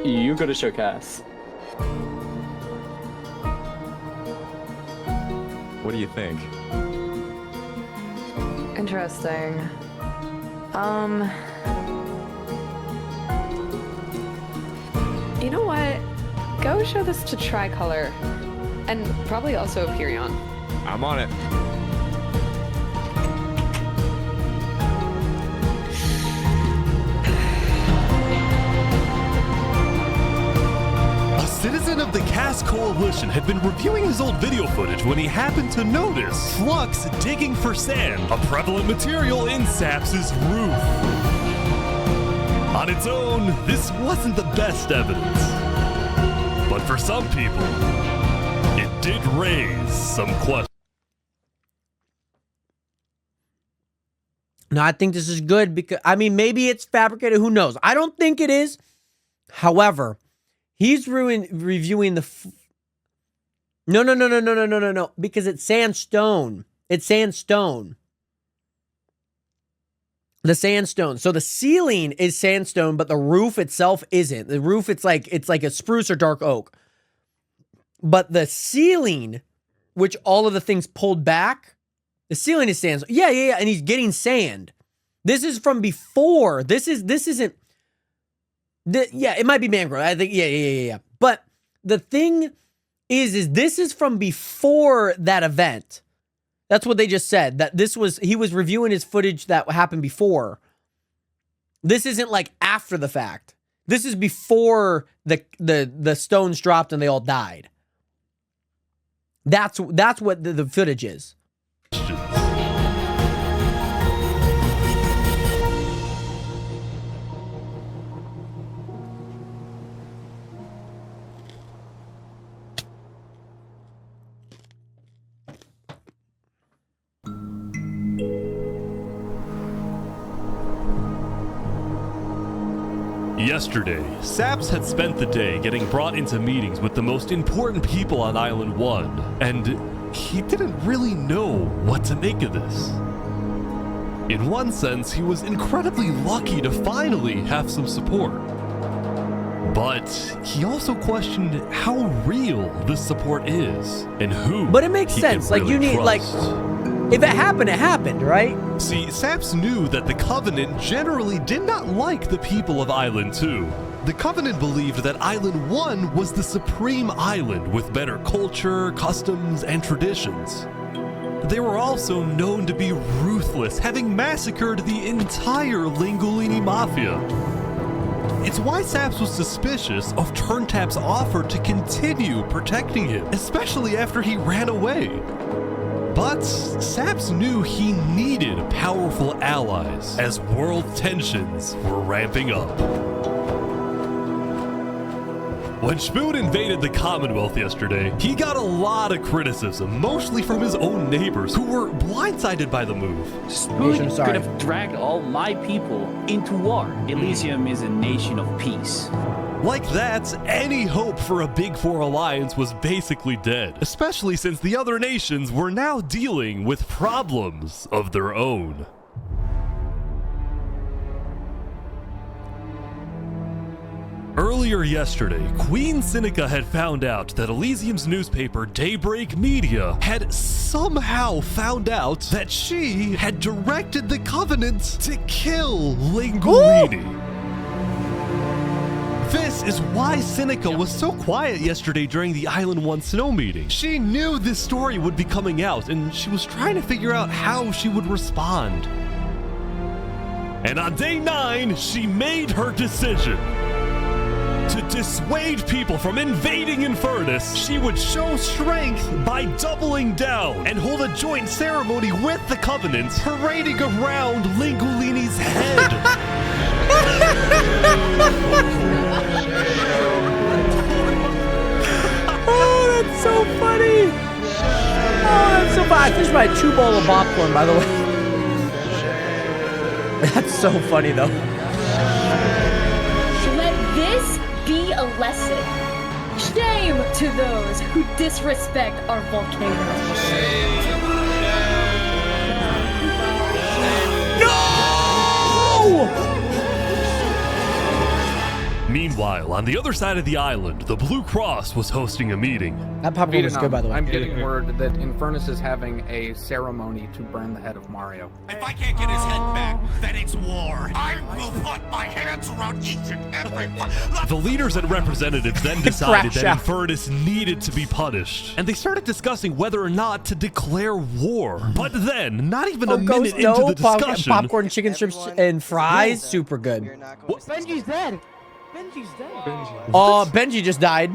Speaker 27: You go to show Cass.
Speaker 26: What do you think?
Speaker 29: Interesting. You know what? Go show this to Tricolor. And probably also Hyperion.
Speaker 26: I'm on it.
Speaker 2: A citizen of the Cass Coalition had been reviewing his old video footage when he happened to notice Flux digging for sand, a prevalent material in Saps' roof. On its own, this wasn't the best evidence. But for some people, it did raise some questions.
Speaker 1: No, I think this is good because, I mean, maybe it's fabricated. Who knows? I don't think it is. However, he's reviewing the... No. Because it's sandstone. It's sandstone. The sandstone. So the ceiling is sandstone, but the roof itself isn't. The roof, it's like a spruce or dark oak. But the ceiling, which all of the things pulled back, the ceiling is sand. Yeah. And he's getting sand. This is from before. This isn't. Yeah, it might be Mangrove. I think. Yeah. But the thing is this is from before that event. That's what they just said. That he was reviewing his footage that happened before. This isn't like after the fact. This is before the stones dropped and they all died. That's what the footage is.
Speaker 2: Yesterday, Saps had spent the day getting brought into meetings with the most important people on Island 1, and he didn't really know what to make of this. In one sense, he was incredibly lucky to finally have some support. But he also questioned how real this support is, and who.
Speaker 1: But it makes sense. Like, you need, like, if it happened, right?
Speaker 2: See, Saps knew that the Covenant generally did not like the people of Island 2. The Covenant believed that Island 1 was the supreme island with better culture, customs, and traditions. They were also known to be ruthless, having massacred the entire Lingolini Mafia. It's why Saps was suspicious of Turntap's offer to continue protecting him, especially after he ran away. But Saps knew he needed powerful allies as world tensions were ramping up. When Spoon invaded the Commonwealth yesterday, he got a lot of criticism, mostly from his own neighbors who were blindsided by the move.
Speaker 6: Spoon could have dragged all my people into war. Elysium is a nation of peace.
Speaker 2: Like that, any hope for a Big Four alliance was basically dead, especially since the other nations were now dealing with problems of their own. Earlier yesterday, Queen Sinica had found out that Elysium's newspaper, Daybreak Media, had somehow found out that she had directed the Covenant to kill Lingolini. This is why Sinica was so quiet yesterday during the Island 1 snow meeting. She knew this story would be coming out, and she was trying to figure out how she would respond. And on day 9, she made her decision. To dissuade people from invading Infernus, she would show strength by doubling down and hold a joint ceremony with the Covenant, parading around Lingolini's head.
Speaker 1: Oh, that's so funny. Oh, that's so funny. I finished my 2 bowl of popcorn, by the way. That's so funny, though.
Speaker 12: Let this be a lesson. Shame to those who disrespect our volcano.
Speaker 1: No!
Speaker 2: Meanwhile, on the other side of the island, the Blue Cross was hosting a meeting.
Speaker 1: That popcorn was good, by the way.
Speaker 7: I'm getting word that Infernus is having a ceremony to burn the head of Mario.
Speaker 10: If I can't get his head back, then it's war. I will put my hands around each and every one.
Speaker 2: The leaders and representatives then decided that Infernus needed to be punished, and they started discussing whether or not to declare war. But then, not even a minute into the discussion...
Speaker 1: popcorn, chicken strips, and fries, super good.
Speaker 21: Benji's dead. Benji's dead.
Speaker 1: Oh, Benji just died.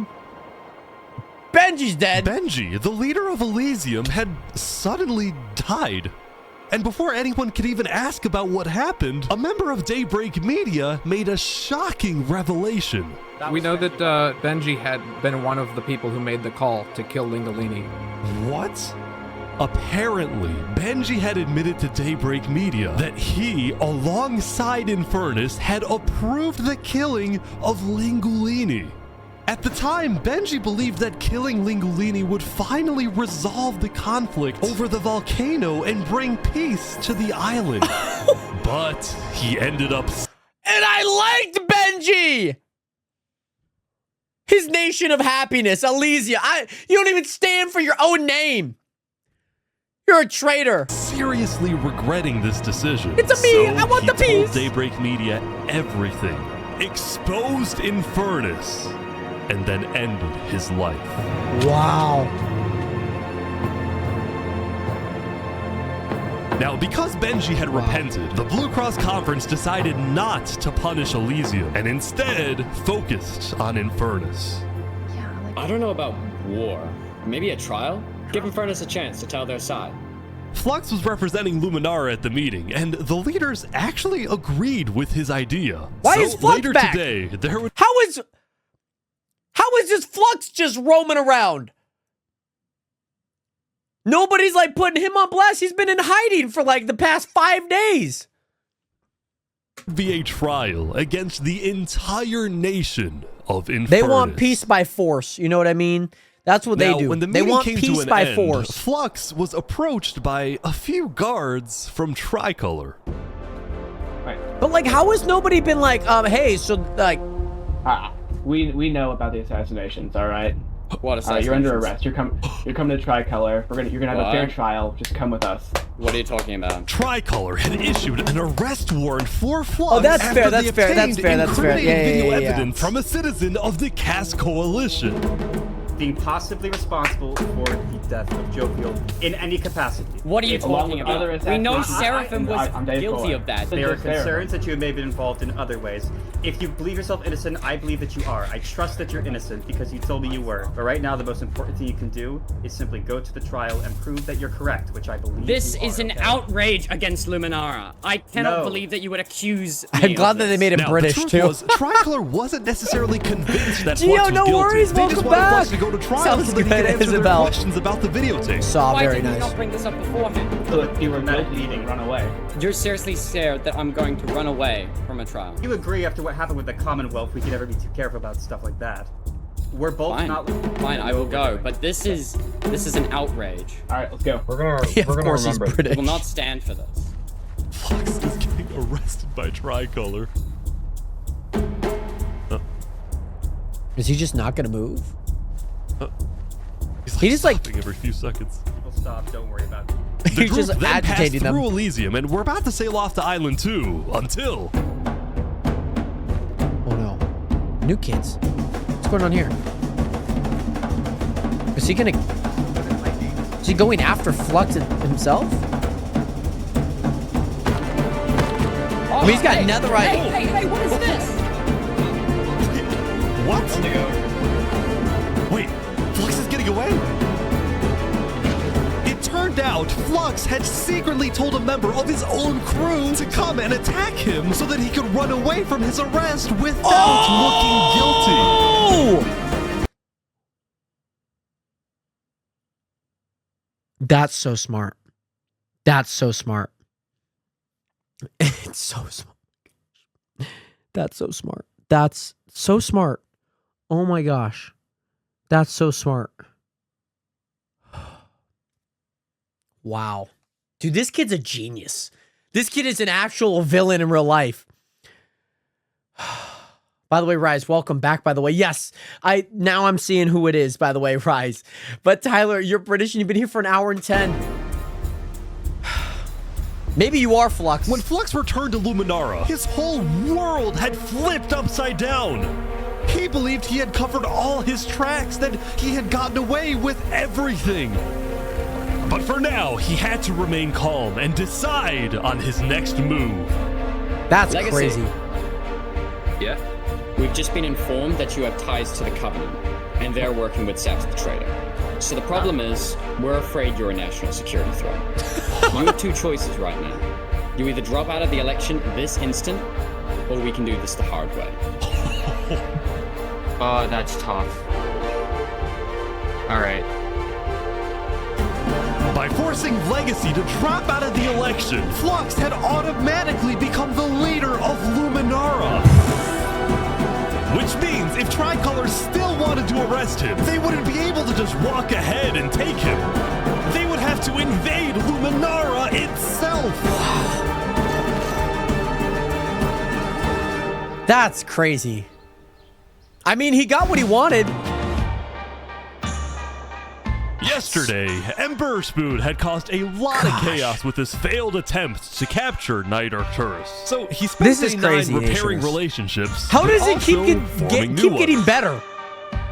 Speaker 1: Benji's dead.
Speaker 2: Benji, the leader of Elysium, had suddenly died. And before anyone could even ask about what happened, a member of Daybreak Media made a shocking revelation.
Speaker 7: We know that Benji had been one of the people who made the call to kill Lingolini.
Speaker 2: What? Apparently, Benji had admitted to Daybreak Media that he, alongside Infernus, had approved the killing of Lingolini. At the time, Benji believed that killing Lingolini would finally resolve the conflict over the volcano and bring peace to the island. But he ended up...
Speaker 1: And I liked Benji! His nation of happiness, Elysia. You don't even stand for your own name. You're a traitor.
Speaker 2: Seriously regretting this decision.
Speaker 1: It's a me.
Speaker 2: So
Speaker 1: I want the
Speaker 2: he told
Speaker 1: piece.
Speaker 2: Daybreak Media everything. Exposed Infernus. And then ended his life.
Speaker 1: Wow.
Speaker 2: Now, because Benji had repented, the Blue Cross Conference decided not to punish Elysium and instead focused on Infernus.
Speaker 27: I don't know about war. Maybe a trial? Give Infernus a chance to tell their side.
Speaker 2: Flux was representing Luminara at the meeting, and the leaders actually agreed with his idea.
Speaker 1: Why
Speaker 2: so
Speaker 1: is Flux
Speaker 2: later
Speaker 1: back?
Speaker 2: Today, there would
Speaker 1: How is this Flux just roaming around? Nobody's like putting him on blast. He's been in hiding for like the past 5 days.
Speaker 2: be a trial against the entire nation of Infernus.
Speaker 1: They want peace by force. You know what I mean? That's what
Speaker 2: Now,
Speaker 1: they do.
Speaker 2: When the
Speaker 1: They
Speaker 2: meeting
Speaker 1: want
Speaker 2: came
Speaker 1: peace
Speaker 2: to an
Speaker 1: by
Speaker 2: end,
Speaker 1: force.
Speaker 2: Flux was approached by a few guards from Tricolor.
Speaker 1: But like, how has nobody been like, hey, so like,
Speaker 11: we know about the assassinations, all right?
Speaker 27: What assassinations?
Speaker 11: You're under arrest. You're coming to Tricolor. You're gonna have a fair trial. Just come with us.
Speaker 27: What are you talking about?
Speaker 2: Tricolor had issued an arrest warrant for Flux.
Speaker 1: Oh, that's
Speaker 2: after
Speaker 1: fair,
Speaker 2: they
Speaker 1: that's fair, that's
Speaker 2: obtained
Speaker 1: fair, that's fair.
Speaker 2: incriminating
Speaker 1: Yeah,
Speaker 2: video
Speaker 1: yeah, yeah.
Speaker 2: evidence from a citizen of the Cass Coalition.
Speaker 13: Being possibly responsible for the death of Jovial in any capacity.
Speaker 27: What are you talking about? We know Seraphim was
Speaker 13: I'm Dave
Speaker 27: guilty
Speaker 13: Fuller.
Speaker 27: of that.
Speaker 13: There are concerns that you may have been involved in other ways. If you believe yourself innocent, I believe that you are. I trust that you're innocent because you told me you were. But right now, the most important thing you can do is simply go to the trial and prove that you're correct, which I believe
Speaker 27: This
Speaker 13: you
Speaker 27: is
Speaker 13: are,
Speaker 27: an
Speaker 13: okay?
Speaker 27: outrage against Luminara. I cannot
Speaker 13: No.
Speaker 27: believe that you would accuse me
Speaker 1: I'm glad
Speaker 27: of
Speaker 1: that they
Speaker 27: this.
Speaker 1: made it
Speaker 2: Now,
Speaker 1: British
Speaker 2: the truth
Speaker 1: too.
Speaker 2: was, Tricolor wasn't necessarily convinced that
Speaker 1: Gio,
Speaker 2: Flux was
Speaker 1: no
Speaker 2: guilty.
Speaker 1: worries,
Speaker 2: They just
Speaker 1: welcome
Speaker 2: wanted
Speaker 1: back.
Speaker 2: Flux to go to trial
Speaker 1: Sounds
Speaker 2: so that he
Speaker 1: good,
Speaker 2: could answer their
Speaker 1: Isabel.
Speaker 2: questions about the videotape.
Speaker 1: Saw,
Speaker 27: Why
Speaker 1: very
Speaker 27: did you
Speaker 1: nice.
Speaker 27: not bring this up beforehand?
Speaker 11: So if you were guilty, you can run away.
Speaker 27: You're seriously scared that I'm going to run away from a trial.
Speaker 13: You agree after what happened with the Commonwealth, we could never be too careful about stuff like that. We're both
Speaker 27: Fine.
Speaker 13: not.
Speaker 27: Fine, I will go. But this is an outrage.
Speaker 11: All right, let's go.
Speaker 28: We're gonna
Speaker 1: Yeah, of course he's
Speaker 27: I
Speaker 1: British.
Speaker 27: will not stand for this.
Speaker 2: Flux is getting arrested by Tricolor.
Speaker 1: Is he just not gonna move?
Speaker 2: He's
Speaker 1: He just, like-
Speaker 2: stopping every few seconds.
Speaker 13: People stop. Don't worry about it.
Speaker 2: The
Speaker 1: He's
Speaker 2: group
Speaker 1: just
Speaker 2: then passed
Speaker 1: agitating them.
Speaker 2: through Elysium, and we're about to sail off to Island 2 until...
Speaker 1: Oh no. New kids. What's going on here? Is he gonna... Is he going after Flux himself? I mean, he's got netherite.
Speaker 27: Hey, what is this?
Speaker 2: What? Wait, Flux is getting away? It turned out Flux had secretly told a member of his own crew to come and attack him so that he could run away from his arrest without looking guilty.
Speaker 1: Oh! That's so smart. That's so smart. It's so smart. That's so smart. That's so smart. Oh my gosh. That's so smart. Wow. Dude, this kid's a genius. This kid is an actual villain in real life. By the way, Rise, welcome back, by the way. Yes, now I'm seeing who it is, by the way, Rise. But Tyler, you're British and you've been here for an hour and 10. Maybe you are Flux.
Speaker 2: When Flux returned to Luminara, his whole world had flipped upside down. He believed he had covered all his tracks, that he had gotten away with everything. But for now, he had to remain calm and decide on his next move.
Speaker 1: That's
Speaker 27: Legacy.
Speaker 1: crazy.
Speaker 27: Yeah? We've just been informed that you have ties to the Covenant, and they're working with Saps the Traitor. So the problem is, we're afraid you're a national security threat. You have two choices right now. You either drop out of the election this instant, or we can do this the hard way. Oh, that's tough. Alright.
Speaker 2: By forcing Legacy to drop out of the election, Flux had automatically become the leader of Luminara. Which means if Tricolor still wanted to arrest him, they wouldn't be able to just walk ahead and take him. They would have to invade Luminara itself.
Speaker 1: That's crazy. I mean, he got what he wanted.
Speaker 2: Yesterday, Emperor Spood had caused a lot of chaos with his failed attempt to capture Knight Arcturus. So he spent
Speaker 1: This is
Speaker 2: day
Speaker 1: crazy,
Speaker 2: 9 repairing
Speaker 1: Nations.
Speaker 2: relationships.
Speaker 1: How
Speaker 2: but
Speaker 1: does it keep,
Speaker 2: also forming new
Speaker 1: getting
Speaker 2: ones.
Speaker 1: better?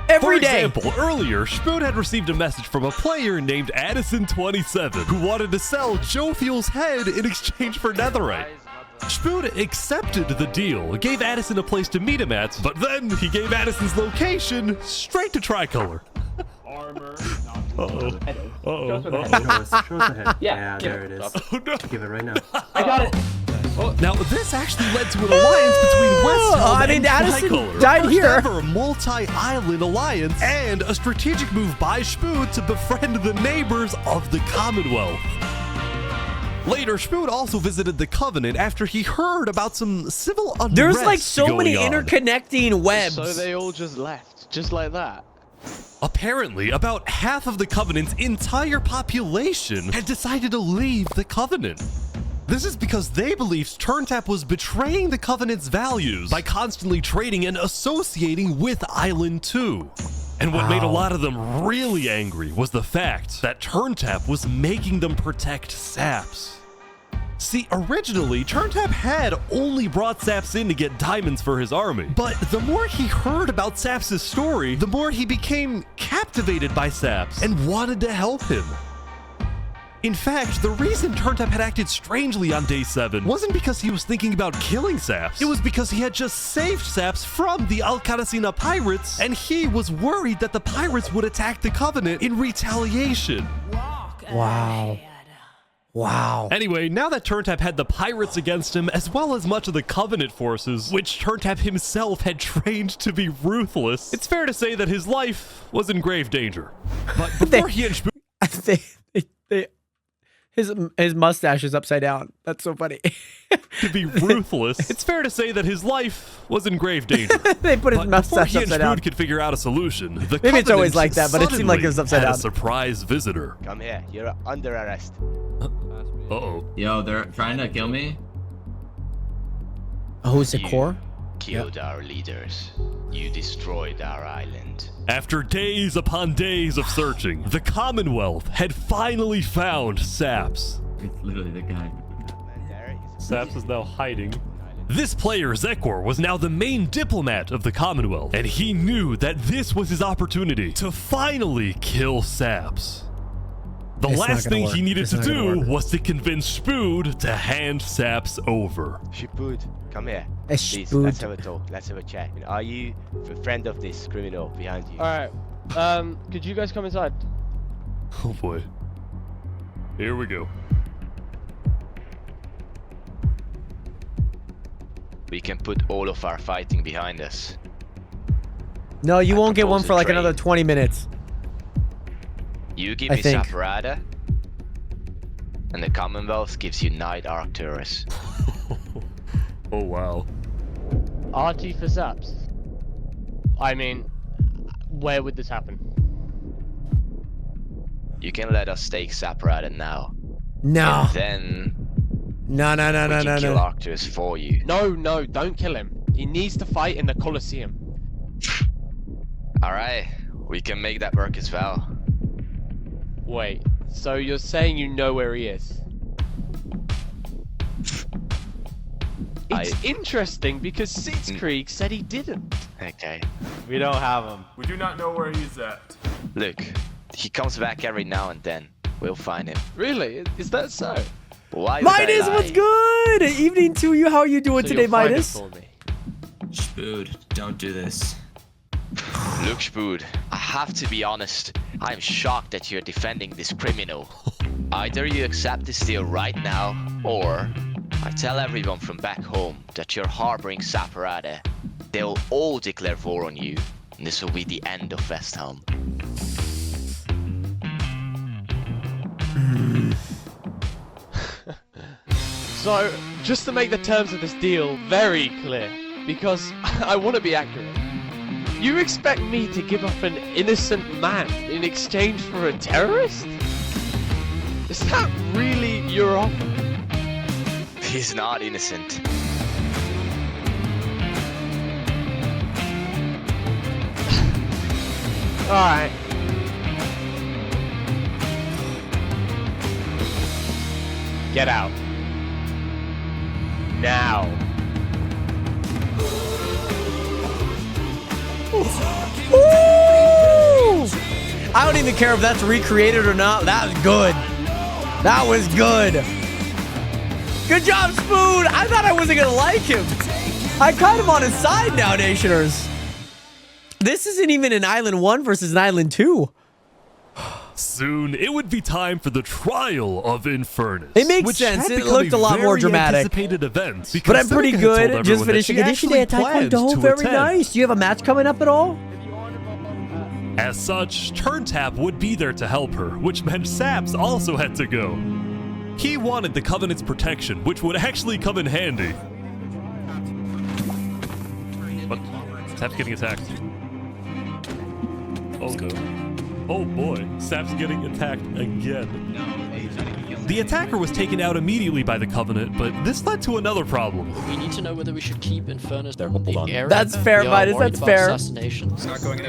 Speaker 1: Every day.
Speaker 2: For example, earlier, Spood had received a message from a player named Addison27 who wanted to sell Joe Fuel's head in exchange for netherite. Spood accepted the deal, gave Addison a place to meet him at, but then he gave Addison's location straight to Tricolor.
Speaker 11: Armor.
Speaker 2: Uh-oh.
Speaker 11: Show us where the
Speaker 2: Uh-oh.
Speaker 11: head is. Show us the head.
Speaker 10: Yeah,
Speaker 11: there it is.
Speaker 2: Oh, no.
Speaker 11: Give it right now.
Speaker 10: I got it.
Speaker 2: Now, this actually led to an alliance between West Helm
Speaker 1: I mean,
Speaker 2: and
Speaker 1: Addison
Speaker 2: Tricolor.
Speaker 1: died
Speaker 2: First
Speaker 1: here.
Speaker 2: ever multi-island alliance and a strategic move by Spood to befriend the neighbors of the Commonwealth. Later, Spood also visited the Covenant after he heard about some civil unrest.
Speaker 1: There's like so many
Speaker 2: going on.
Speaker 1: interconnecting webs.
Speaker 21: So they all just left, just like that.
Speaker 2: Apparently, about half of the Covenant's entire population had decided to leave the Covenant. This is because they believed TurnTap was betraying the Covenant's values by constantly trading and associating with Island 2. And what made a lot of them really angry was the fact that TurnTap was making them protect Saps. See, originally, TurnTap had only brought Saps in to get diamonds for his army. But the more he heard about Saps' story, the more he became captivated by Saps and wanted to help him. In fact, the reason TurnTap had acted strangely on day 7 wasn't because he was thinking about killing Saps. It was because he had just saved Saps from the Alcaracina pirates, and he was worried that the pirates would attack the Covenant in retaliation.
Speaker 1: Wow. Wow.
Speaker 2: Anyway, now that TurnTap had the pirates against him, as well as much of the Covenant forces, which TurnTap himself had trained to be ruthless, it's fair to say that his life was in grave danger. But before he and Spood...
Speaker 1: His mustache is upside down. That's so funny.
Speaker 2: To be ruthless, it's fair to say that his life was in grave danger.
Speaker 1: They put his
Speaker 2: But
Speaker 1: mustache
Speaker 2: before he
Speaker 1: upside
Speaker 2: and
Speaker 1: down.
Speaker 2: Spood could figure out a solution, the
Speaker 1: Maybe it's always
Speaker 2: Covenant
Speaker 1: like that, but it seemed like it was
Speaker 2: suddenly
Speaker 1: upside
Speaker 2: had
Speaker 1: down.
Speaker 2: a surprise visitor.
Speaker 25: Come here. You're under arrest.
Speaker 2: Uh-oh.
Speaker 5: Yo, they're trying to kill me?
Speaker 1: Oh, is it Core?
Speaker 25: Killed our leaders. You destroyed our island.
Speaker 2: After days upon days of searching, the Commonwealth had finally found Saps.
Speaker 5: It's literally the guy.
Speaker 2: Saps is now hiding. This player, Zekor, was now the main diplomat of the Commonwealth, and he knew that this was his opportunity to finally kill Saps. The
Speaker 1: It's not
Speaker 2: last
Speaker 1: gonna
Speaker 2: thing
Speaker 1: work.
Speaker 2: he needed
Speaker 1: It's
Speaker 2: to
Speaker 1: not gonna
Speaker 2: do
Speaker 1: work.
Speaker 2: was to convince Spood to hand Saps over.
Speaker 25: Spood, come here.
Speaker 1: It's
Speaker 25: Please,
Speaker 1: Spood.
Speaker 25: let's have a talk. Let's have a chat. Are you a friend of this criminal behind you?
Speaker 21: Alright, could you guys come inside?
Speaker 2: Oh boy. Here we go.
Speaker 25: We can put all of our fighting behind us.
Speaker 1: No, you won't get one
Speaker 25: propose
Speaker 1: for
Speaker 25: a
Speaker 1: like
Speaker 25: trade.
Speaker 1: another 20 minutes.
Speaker 25: You give
Speaker 1: I
Speaker 25: me
Speaker 1: think.
Speaker 25: Saparada, and the Commonwealth gives you Knight Arcturus.
Speaker 2: Oh wow.
Speaker 21: RT for Zaps. I mean, where would this happen?
Speaker 25: You can let us take Saparada now.
Speaker 1: No.
Speaker 25: And then
Speaker 1: No, no, no,
Speaker 25: we
Speaker 1: no,
Speaker 25: can
Speaker 1: no,
Speaker 25: kill
Speaker 1: no.
Speaker 25: Arcturus for you.
Speaker 21: No, don't kill him. He needs to fight in the Colosseum.
Speaker 25: Alright, we can make that work as well.
Speaker 21: Wait, so you're saying you know where he is? It's interesting because Sitzkrieg said he didn't.
Speaker 25: Okay.
Speaker 16: We don't have him.
Speaker 19: We do not know where he's at.
Speaker 25: Look, he comes back every now and then. We'll find him.
Speaker 21: Really? Is that so?
Speaker 25: Why would I
Speaker 1: Midas,
Speaker 25: lie?
Speaker 1: what's good? Evening to you. How are you doing
Speaker 21: So
Speaker 1: today,
Speaker 21: you'll find it
Speaker 1: Midas?
Speaker 21: for me.
Speaker 5: Spood, don't do this.
Speaker 25: Look, Spood, I have to be honest. I'm shocked that you're defending this criminal. Either you accept this deal right now, or I tell everyone from back home that you're harboring Saparada. They'll all declare war on you, and this will be the end of Westhelm.
Speaker 21: So, just to make the terms of this deal very clear, because I want to be accurate, you expect me to give up an innocent man in exchange for a terrorist? Is that really your offer?
Speaker 25: He's not innocent.
Speaker 21: Alright.
Speaker 16: Get out. Now.
Speaker 1: Woo! I don't even care if that's recreated or not. That was good. That was good. Good job, Spoon. I thought I wasn't going to like him. I caught him on his side now, Nationers. This isn't even an Island 1 versus an Island 2.
Speaker 2: Soon, it would be time for the trial of Infernus.
Speaker 1: It makes sense. It looked a lot more dramatic.
Speaker 2: Event
Speaker 1: But I'm pretty good. Just finishing Edition Day at Taekwondo. Very nice. Do you have a match coming up at all?
Speaker 2: As such, Turntap would be there to help her, which meant Saps also had to go. He wanted the Covenant's protection, which would actually come in handy. But Saps getting attacked. Oh no. Oh boy, Sap's getting attacked again. The attacker was taken out immediately by the Covenant, but this led to another problem.
Speaker 8: We need to know whether we should keep Infernus in the area.
Speaker 1: That's fair, Midas. That's fair.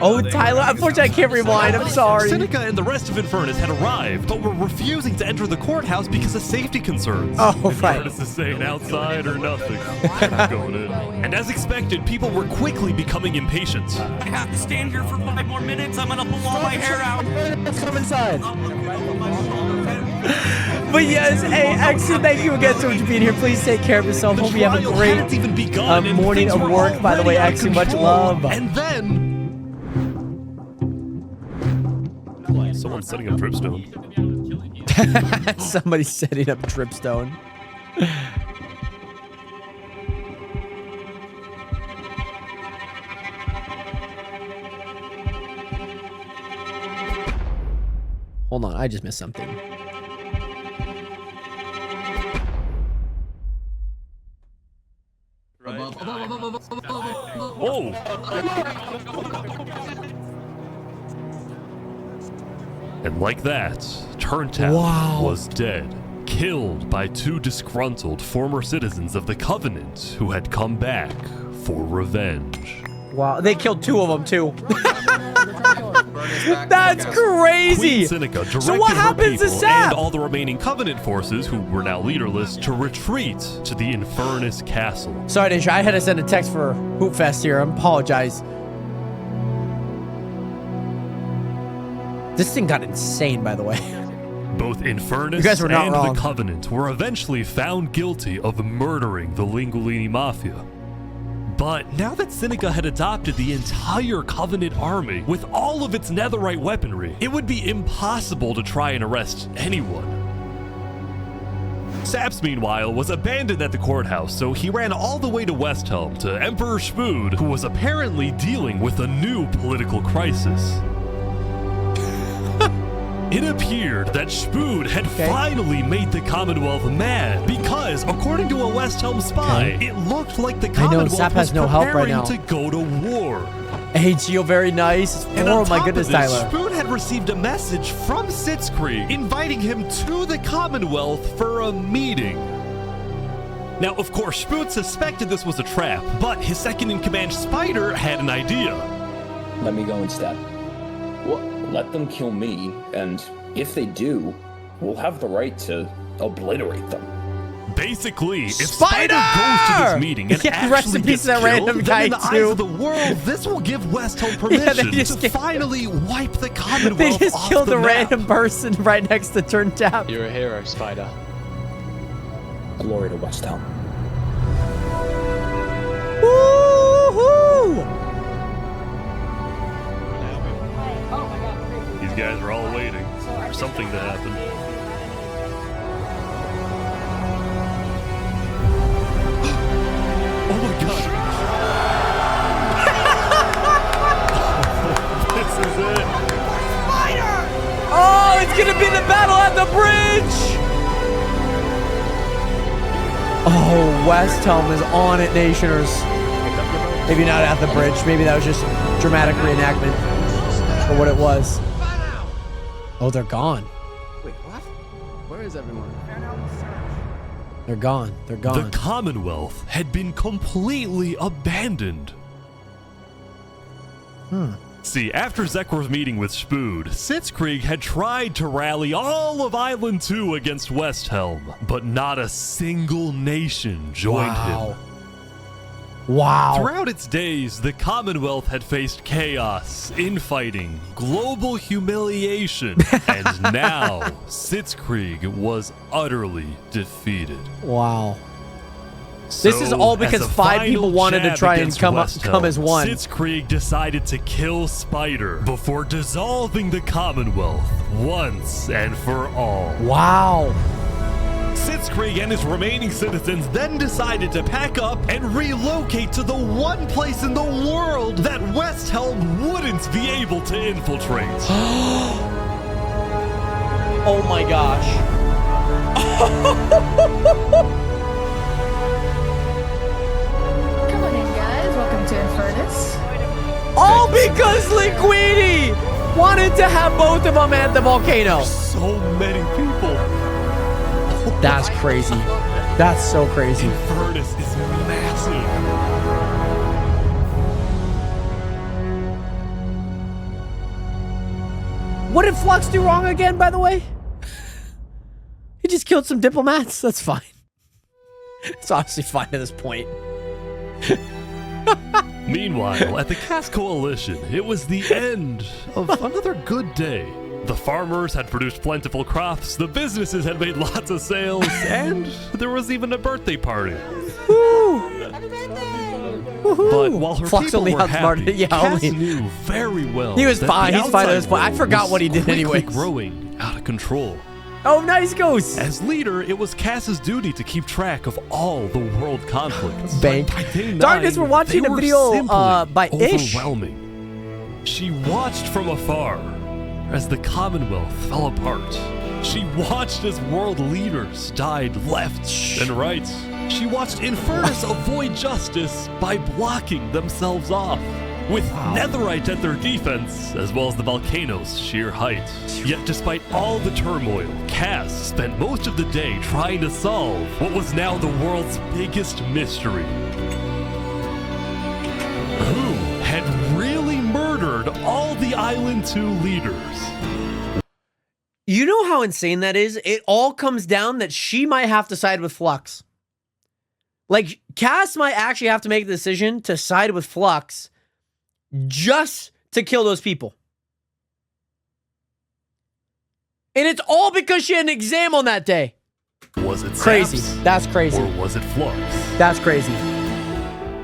Speaker 1: Oh, Tyler, unfortunately, I can't rewind. I'm sorry.
Speaker 2: Seneca and the rest of Infernus had arrived, but were refusing to enter the courthouse because of safety concerns.
Speaker 1: Oh, right.
Speaker 2: Infernus is saying outside or nothing. I'm going in. And as expected, people were quickly becoming impatient.
Speaker 10: I have to stand here for 5 more minutes. I'm gonna pull all my hair out.
Speaker 1: Let's come inside. But yes, hey, excellent. Thank you again so much for being here. Please take care of yourself. Hope you have a great morning of work. By the way, excellent. Much love.
Speaker 2: And then someone's setting up Dripstone.
Speaker 1: Somebody's setting up Dripstone. Hold on, I just missed something.
Speaker 2: Oh! And like that, Turntap was dead, killed by 2 disgruntled former citizens of the Covenant who had come back for revenge.
Speaker 1: Wow, they killed 2 of them too. That's crazy.
Speaker 2: Queen Seneca directed
Speaker 1: what happens to
Speaker 2: her people
Speaker 1: Sap?
Speaker 2: and all the remaining Covenant forces, who were now leaderless, to retreat to the Infernus Castle.
Speaker 1: Sorry, Nisha, I had to send a text for Hoopfest here. I apologize. This thing got insane, by the way.
Speaker 2: Both Infernus
Speaker 1: You guys were not
Speaker 2: and
Speaker 1: wrong.
Speaker 2: the Covenant were eventually found guilty of murdering the Lingolini Mafia. But now that Seneca had adopted the entire Covenant army with all of its netherite weaponry, it would be impossible to try and arrest anyone. Saps, meanwhile, was abandoned at the courthouse, so he ran all the way to Westhelm to Emperor Spood, who was apparently dealing with a new political crisis. It appeared that Spood had finally made the Commonwealth mad because, according to a Westhelm spy, it looked like the Commonwealth
Speaker 1: Sap
Speaker 2: was
Speaker 1: has no help right now.
Speaker 2: preparing to go to war.
Speaker 1: Hey, Gio, very nice.
Speaker 2: And
Speaker 1: Oh
Speaker 2: on
Speaker 1: my
Speaker 2: top
Speaker 1: goodness,
Speaker 2: of this,
Speaker 1: Tyler.
Speaker 2: Spood had received a message from Sitzkree inviting him to the Commonwealth for a meeting. Now, of course, Spood suspected this was a trap, but his second-in-command Spider had an idea.
Speaker 14: Let me go instead. Let them kill me, and if they do, we'll have the right to obliterate them.
Speaker 2: Basically, if
Speaker 1: Spider!
Speaker 2: Spider goes to this meeting and
Speaker 1: Yeah, rest
Speaker 2: actually
Speaker 1: in peace
Speaker 2: gets
Speaker 1: to that
Speaker 2: killed,
Speaker 1: random
Speaker 2: then
Speaker 1: guy,
Speaker 2: in the eyes
Speaker 1: too.
Speaker 2: of the world, this will give Westhelm
Speaker 1: Yeah, they
Speaker 2: permission
Speaker 1: just
Speaker 2: to finally wipe the Commonwealth
Speaker 1: They just
Speaker 2: off
Speaker 1: killed
Speaker 2: the
Speaker 1: a
Speaker 2: map.
Speaker 1: random person right next to Turntap.
Speaker 8: You're a hero, Spider.
Speaker 14: Glory to Westhelm.
Speaker 1: Woo-hoo!
Speaker 2: These guys are all waiting for something to happen. Oh my god. This is it.
Speaker 1: Oh, it's gonna be the battle at the bridge! Oh, Westhelm is on it, Nationers. Maybe not at the bridge. Maybe that was just dramatic reenactment for what it was. Oh, they're gone.
Speaker 15: Wait, what? Where is everyone?
Speaker 1: They're gone. They're gone.
Speaker 2: The Commonwealth had been completely abandoned. See, after Zekor's meeting with Spood, Sitzkrieg had tried to rally all of Island 2 against Westhelm, but not a single nation joined him.
Speaker 1: Wow.
Speaker 2: Throughout its days, the Commonwealth had faced chaos, infighting, global humiliation, and now Sitzkrieg was utterly defeated.
Speaker 1: Wow. This is all because 5 people wanted to try and come as one.
Speaker 2: Sitzkrieg decided to kill Spider before dissolving the Commonwealth once and for all.
Speaker 1: Wow.
Speaker 2: Sitzkrieg and his remaining citizens then decided to pack up and relocate to the one place in the world that Westhelm wouldn't be able to infiltrate.
Speaker 1: Oh my gosh.
Speaker 12: Come on in, guys. Welcome to Infernus.
Speaker 1: All because Linguini wanted to have both of them at the volcano.
Speaker 2: So many people.
Speaker 1: That's crazy. That's so crazy.
Speaker 2: Infernus is massive.
Speaker 1: What did Flux do wrong again, by the way? He just killed some diplomats. That's fine. It's honestly fine at this point.
Speaker 2: Meanwhile, at the Cask Coalition, it was the end of another good day. The farmers had produced plentiful crops, the businesses had made lots of sales, and there was even a birthday party. But while her
Speaker 1: Flux
Speaker 2: people
Speaker 1: only
Speaker 2: were
Speaker 1: outsmarted-
Speaker 2: happy,
Speaker 1: yeah,
Speaker 2: Cass
Speaker 1: only-
Speaker 2: knew very well
Speaker 1: He was
Speaker 2: that
Speaker 1: fine.
Speaker 2: the
Speaker 1: He's fine at this
Speaker 2: outside
Speaker 1: point. I
Speaker 2: world
Speaker 1: forgot
Speaker 2: was
Speaker 1: what he did
Speaker 2: quickly
Speaker 1: anyways.
Speaker 2: growing out of control.
Speaker 1: Oh, nice ghost.
Speaker 2: As leader, it was Cass's duty to keep track of all the world conflicts.
Speaker 1: Bank.
Speaker 2: By day 9,
Speaker 1: Darkness, we're watching
Speaker 2: they
Speaker 1: a
Speaker 2: were
Speaker 1: video
Speaker 2: simply
Speaker 1: by Ish.
Speaker 2: overwhelming. She watched from afar as the Commonwealth fell apart. She watched as world leaders died left and right. She watched Infernus avoid justice by blocking themselves off. With Netherite at their defense, as well as the volcano's sheer height. Yet despite all the turmoil, Cass spent most of the day trying to solve what was now the world's biggest mystery. Who had really murdered all the Island 2 leaders?
Speaker 1: You know how insane that is? It all comes down that she might have to side with Flux. Like, Cass might actually have to make the decision to side with Flux just to kill those people. And it's all because she had an exam on that day.
Speaker 2: Was it
Speaker 1: crazy?
Speaker 2: Saps,
Speaker 1: That's crazy.
Speaker 2: or was it Flux?
Speaker 1: That's crazy.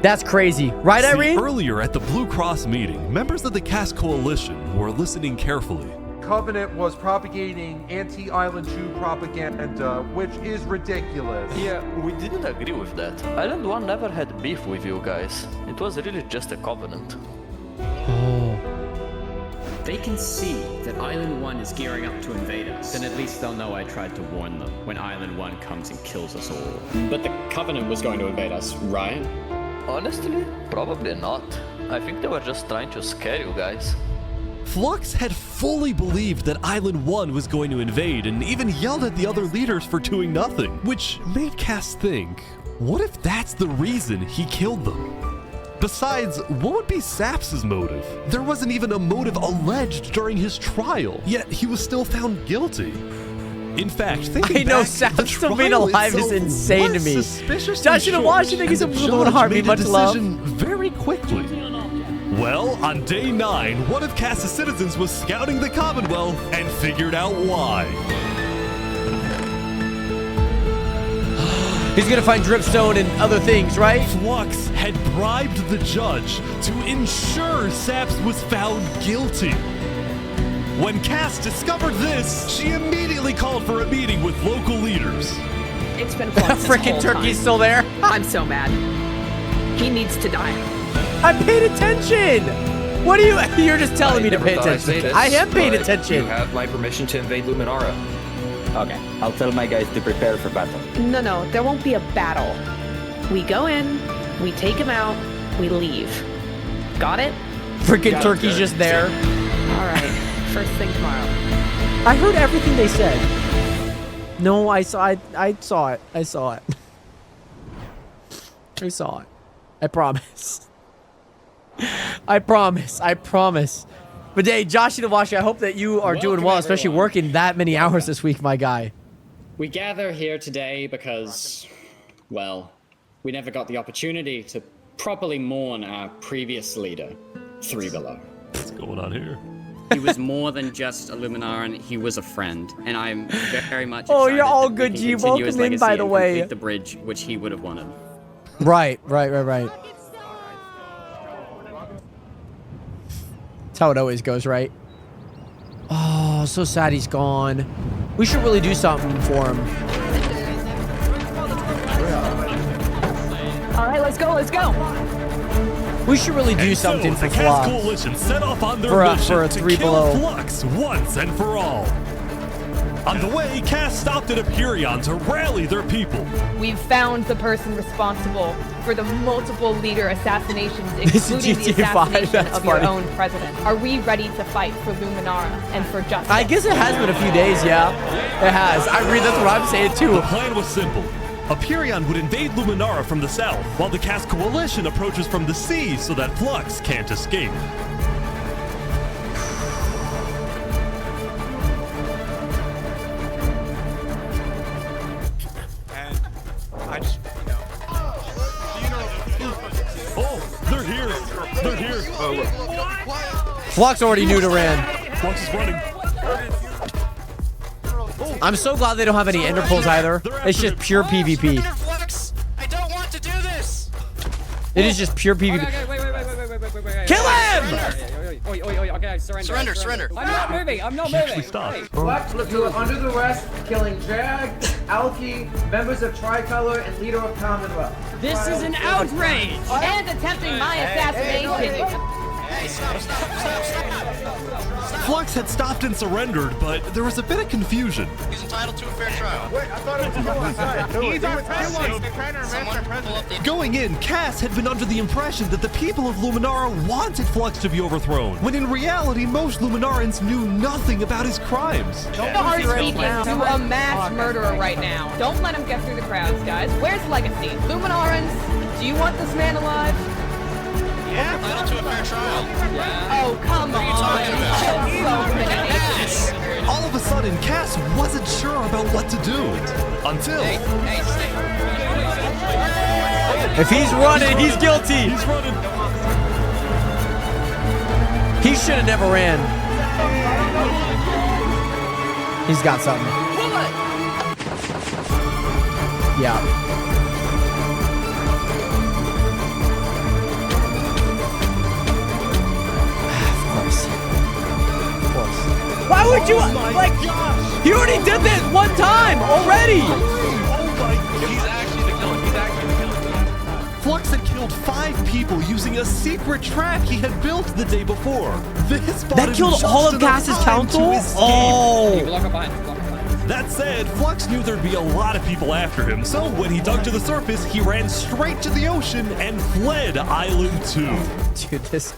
Speaker 1: That's crazy. Right,
Speaker 2: See,
Speaker 1: Irene?
Speaker 2: Earlier at the Blue Cross meeting, members of the Cass Coalition were listening carefully.
Speaker 3: Covenant was propagating anti-Island 2 propaganda, which is ridiculous.
Speaker 8: Yeah, we didn't agree with that. Island 1 never had beef with you guys. It was really just a covenant.
Speaker 27: They can see that Island 1 is gearing up to invade us. Then at least they'll know I tried to warn them when Island 1 comes and kills us all. But the Covenant was going to invade us, right?
Speaker 8: Honestly, probably not. I think they were just trying to scare you guys.
Speaker 2: Flux had fully believed that Island 1 was going to invade and even yelled at the other leaders for doing nothing, which made Cass think, what if that's the reason he killed them? Besides, what would be Saps' motive? There wasn't even a motive alleged during his trial, yet he was still found guilty. In fact, thinking
Speaker 1: I know,
Speaker 2: back,
Speaker 1: Saps
Speaker 2: the
Speaker 1: still being
Speaker 2: trial
Speaker 1: alive is
Speaker 2: itself
Speaker 1: insane to
Speaker 2: was
Speaker 1: me.
Speaker 2: suspiciously
Speaker 1: Josh in
Speaker 2: short,
Speaker 1: Washington, he's
Speaker 2: and
Speaker 1: a
Speaker 2: the
Speaker 1: little
Speaker 2: judge
Speaker 1: Harvey,
Speaker 2: made a
Speaker 1: much love.
Speaker 2: decision very quickly. Well, on day 9, one of Cass's citizens was scouting the Commonwealth and figured out why.
Speaker 1: He's gonna find dripstone and other things, right?
Speaker 2: Flux had bribed the judge to ensure Saps was found guilty. When Cass discovered this, she immediately called for a meeting with local leaders.
Speaker 4: It's been fun.
Speaker 1: Frickin' turkey's still there.
Speaker 4: I'm so mad. He needs to die.
Speaker 1: I paid attention. What do you? You're just telling me to pay attention. I am paying attention.
Speaker 9: You have my permission to invade Luminara.
Speaker 17: Okay, I'll tell my guys to prepare for battle.
Speaker 29: No, there won't be a battle. We go in, we take him out, we leave. Got it?
Speaker 1: Frickin' turkey's just there.
Speaker 29: All right, first thing tomorrow.
Speaker 1: I heard everything they said. No, I saw it. I saw it. I saw it. I saw it. I promise. I promise. I promise. But hey, Josh Iwashi, I hope that you are doing well, especially working that many hours this week, my guy.
Speaker 27: We gather here today because, well, we never got the opportunity to properly mourn our previous leader, Three Below.
Speaker 2: What's going on here?
Speaker 27: He was more than just a Luminaran, he was a friend. And I'm very much
Speaker 1: Oh,
Speaker 27: excited
Speaker 1: you're all
Speaker 27: that
Speaker 1: good,
Speaker 27: we
Speaker 1: G.
Speaker 27: can continue his
Speaker 1: Welcome in,
Speaker 27: legacy
Speaker 1: by the
Speaker 27: and
Speaker 1: way.
Speaker 27: complete the bridge which he would have wanted.
Speaker 1: Right. That's how it always goes, right? Oh, so sad he's gone. We should really do something for him.
Speaker 4: All right, let's go.
Speaker 1: We should really do
Speaker 2: And
Speaker 1: something
Speaker 2: so
Speaker 1: for
Speaker 2: the Cast
Speaker 1: Flux.
Speaker 2: Coalition set off on their
Speaker 1: For a
Speaker 2: mission to
Speaker 1: Three
Speaker 2: kill
Speaker 1: Below.
Speaker 2: Flux once and for all. On the way, Cass stopped at Aperion to rally their people.
Speaker 6: We've found the person responsible for the multiple leader assassinations,
Speaker 1: This is
Speaker 6: including the
Speaker 1: GTA 5,
Speaker 6: assassination
Speaker 1: that's
Speaker 6: of your
Speaker 1: funny.
Speaker 6: own president. Are we ready to fight for Luminara and for justice?
Speaker 1: I guess it has been a few days, yeah. It has. I read that's what I'm saying too.
Speaker 2: The plan was simple. Aperion would invade Luminara from the south, while the Cast Coalition approaches from the sea so that Flux can't escape.
Speaker 10: And I just,
Speaker 2: Oh, they're here. They're here.
Speaker 1: Flux already knew to ran.
Speaker 2: Flux is running.
Speaker 1: I'm so glad they don't have any ender pulls either. It's just pure PvP.
Speaker 10: I don't want to do this.
Speaker 1: It is just pure PvP. Kill him!
Speaker 10: Okay, surrender.
Speaker 7: I'm not moving.
Speaker 15: Flux, you are under the arrest, killing Jag, Alki, members of Tricolor, and leader of Commonwealth.
Speaker 7: This is an outrage.
Speaker 6: And attempting my assassination.
Speaker 2: Flux had stopped and surrendered, but there was a bit of confusion.
Speaker 10: He's entitled to a fair trial.
Speaker 15: Wait, I thought it was
Speaker 10: He's our president. They're trying to arrest our president.
Speaker 2: Going in, Cass had been under the impression that the people of Luminara wanted Flux to be overthrown, when in reality, most Luminarans knew nothing about his crimes.
Speaker 6: Don't are speaking to a mass murderer right now. Don't let him get through the crowds, guys. Where's Legacy? Luminarans, do you want this man alive?
Speaker 10: Yeah, entitled to a fair trial.
Speaker 6: Oh, come on.
Speaker 2: All of a sudden, Cass wasn't sure about what to do. Until...
Speaker 1: If he's running, he's guilty.
Speaker 2: He's running.
Speaker 1: He should have never ran. He's got something. Yeah. Why would you, like, he already did this one time already.
Speaker 10: He's actually the killer.
Speaker 2: Flux had killed 5 people using a secret trap he had built the day before. This bought
Speaker 1: That
Speaker 2: him
Speaker 1: killed
Speaker 2: just
Speaker 1: all of
Speaker 2: enough
Speaker 1: Cass's
Speaker 2: time to
Speaker 1: council?
Speaker 2: escape.
Speaker 1: Oh.
Speaker 2: That said, Flux knew there'd be a lot of people after him, so when he dug to the surface, he ran straight to the ocean and fled Island 2.
Speaker 1: Dude, this...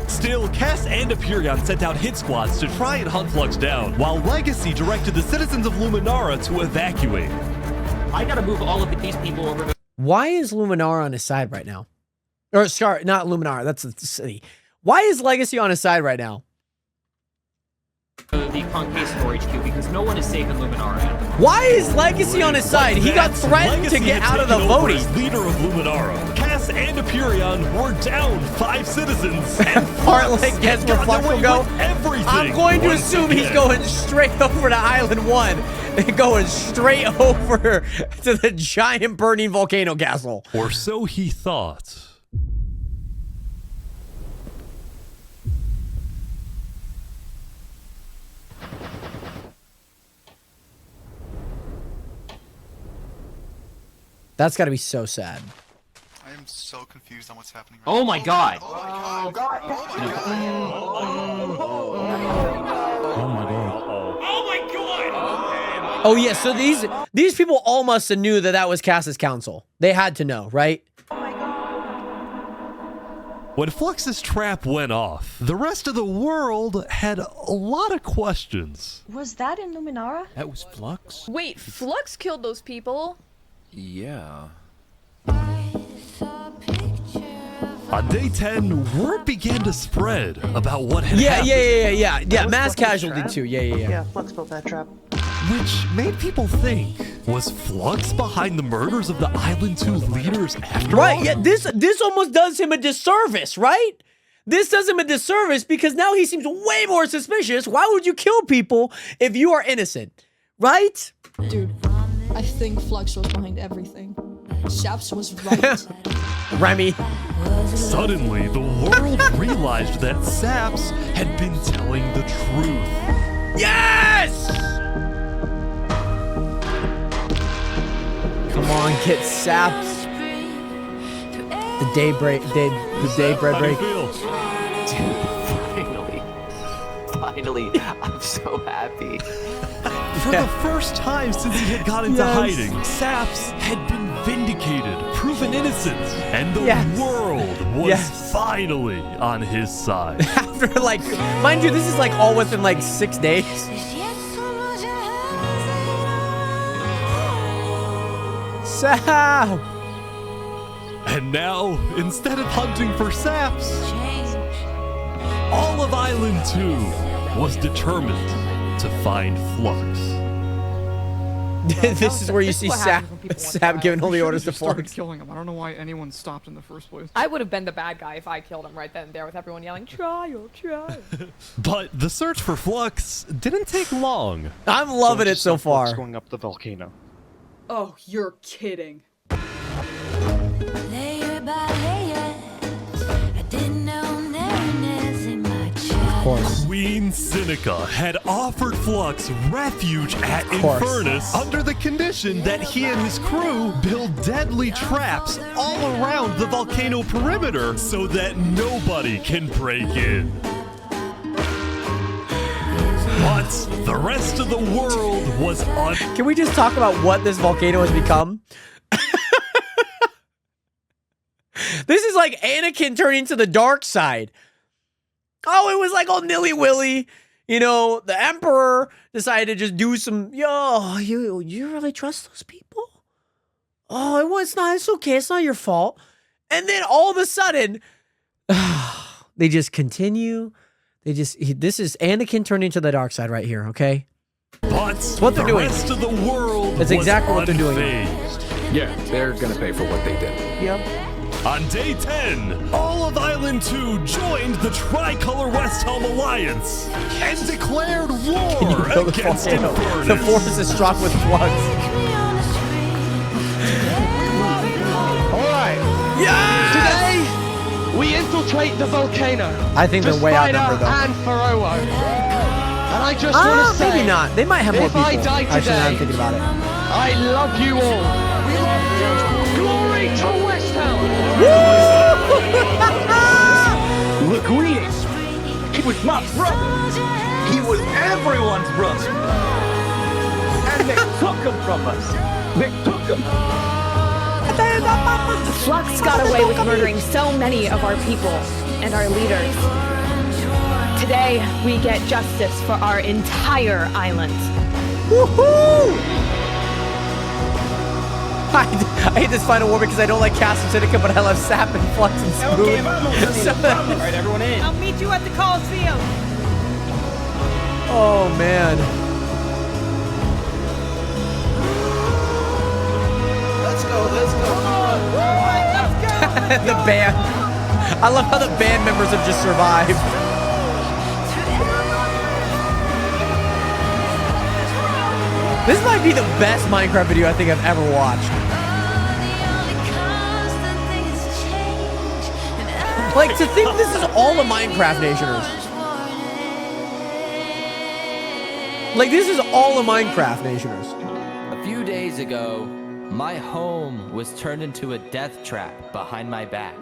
Speaker 2: Still, Cass and Aperion sent out hit squads to try and hunt Flux down, while Legacy directed the citizens of Luminara to evacuate.
Speaker 7: I gotta move all of these people over to
Speaker 1: Why is Luminara on his side right now? Or, sorry, not Luminara, that's the city. Why is Legacy on his side right now?
Speaker 7: the Conquistador HQ because no one is safe in Luminara at the moment.
Speaker 1: Why is Legacy on his side? He got threatened to
Speaker 2: Legacy
Speaker 1: get
Speaker 2: had
Speaker 1: out of the
Speaker 2: taken over
Speaker 1: voting.
Speaker 2: as leader of Luminara. Cass and Aperion were down 5 citizens. And
Speaker 1: Heartland gets where Flux will go. I'm going to assume he's going straight over to Island 1 and going straight over to the giant burning volcano castle.
Speaker 2: Or so he thought.
Speaker 1: That's got to be so sad.
Speaker 18: I am so confused on what's happening right
Speaker 7: Oh
Speaker 18: now.
Speaker 7: my god.
Speaker 18: Oh my god.
Speaker 1: Oh yeah, so these people all must have knew that was Cass's council. They had to know, right?
Speaker 2: When Flux's trap went off, the rest of the world had a lot of questions.
Speaker 12: Was that in Luminara?
Speaker 15: That was Flux?
Speaker 6: Wait, Flux killed those people?
Speaker 15: Yeah.
Speaker 2: On day 10, word began to spread about what had
Speaker 1: Yeah,
Speaker 2: happened.
Speaker 1: yeah. Mass casualty too. Yeah.
Speaker 11: Flux built that trap.
Speaker 2: Which made people think, was Flux behind the murders of the Island 2 leaders after all?
Speaker 1: Right, yeah, this almost does him a disservice, right? This does him a disservice because now he seems way more suspicious. Why would you kill people if you are innocent, right?
Speaker 13: Dude, I think Flux was behind everything. Saps was right.
Speaker 1: Remy.
Speaker 2: Suddenly, the world realized that Saps had been telling the truth.
Speaker 1: Yes! Come on, get Saps. The daybreak.
Speaker 19: Finally, I'm so happy.
Speaker 2: For the first time since he had got into hiding, Saps had been vindicated, proven innocent, and the world was finally on his side.
Speaker 1: After mind you, this is all within 6 days. Sap!
Speaker 2: And now, instead of hunting for Saps, all of Island 2 was determined to find Flux.
Speaker 1: This is where you see Sap giving holy orders to Flux.
Speaker 20: Killing him. I don't know why anyone stopped in the first place.
Speaker 6: I would have been the bad guy if I killed him right then and there with everyone yelling, trial.
Speaker 2: But the search for Flux didn't take long.
Speaker 1: I'm loving it so far.
Speaker 20: Going up the volcano.
Speaker 13: Oh, you're kidding.
Speaker 2: Queen Sinica had offered Flux refuge at Infernus under the condition that he and his crew build deadly traps all around the volcano perimeter so that nobody can break in. But the rest of the world was
Speaker 1: Can we just talk about what this volcano has become? This is like Anakin turning to the dark side. Oh, it was all nilly-willy. You know, the Emperor decided to just do some, you really trust those people? Oh, it's okay. It's not your fault. And then all of a sudden, they just continue. This is Anakin turning to the dark side right here, okay?
Speaker 2: But
Speaker 1: what they're doing.
Speaker 2: The rest of the world
Speaker 1: That's exactly what they're doing.
Speaker 14: Yeah, they're gonna pay for what they did.
Speaker 1: Yep.
Speaker 2: On day 10, all of Island 2 joined the Tricolor West Helm Alliance and declared war against Infernus.
Speaker 1: The force is struck with Flux.
Speaker 21: Alright. Today, we infiltrate the volcano.
Speaker 1: I think they're way outnumbered, though.
Speaker 21: And Pharaoh. And I just want to say,
Speaker 1: maybe not. They might have more people.
Speaker 21: If I die today,
Speaker 1: Actually, now I'm thinking about it.
Speaker 21: I love you all. We love you. Glory to West Helm.
Speaker 17: Look, he was my brother. He was everyone's brother. And they took him from us. They took him.
Speaker 4: Flux got away with murdering so many of our people and our leaders. Today, we get justice for our entire island.
Speaker 1: Woohoo! I hate this final war because I don't like Castle Sinica, but I love Sap and Flux and Smooth.
Speaker 7: Alright, everyone in.
Speaker 6: I'll meet you at the Coliseum.
Speaker 1: Oh, man.
Speaker 15: Let's go.
Speaker 1: The band. I love how the band members have just survived. This might be the best Minecraft video I think I've ever watched. To think this is all the Minecraft Nationers. This is all the Minecraft Nationers.
Speaker 19: A few days ago, my home was turned into a death trap behind my back.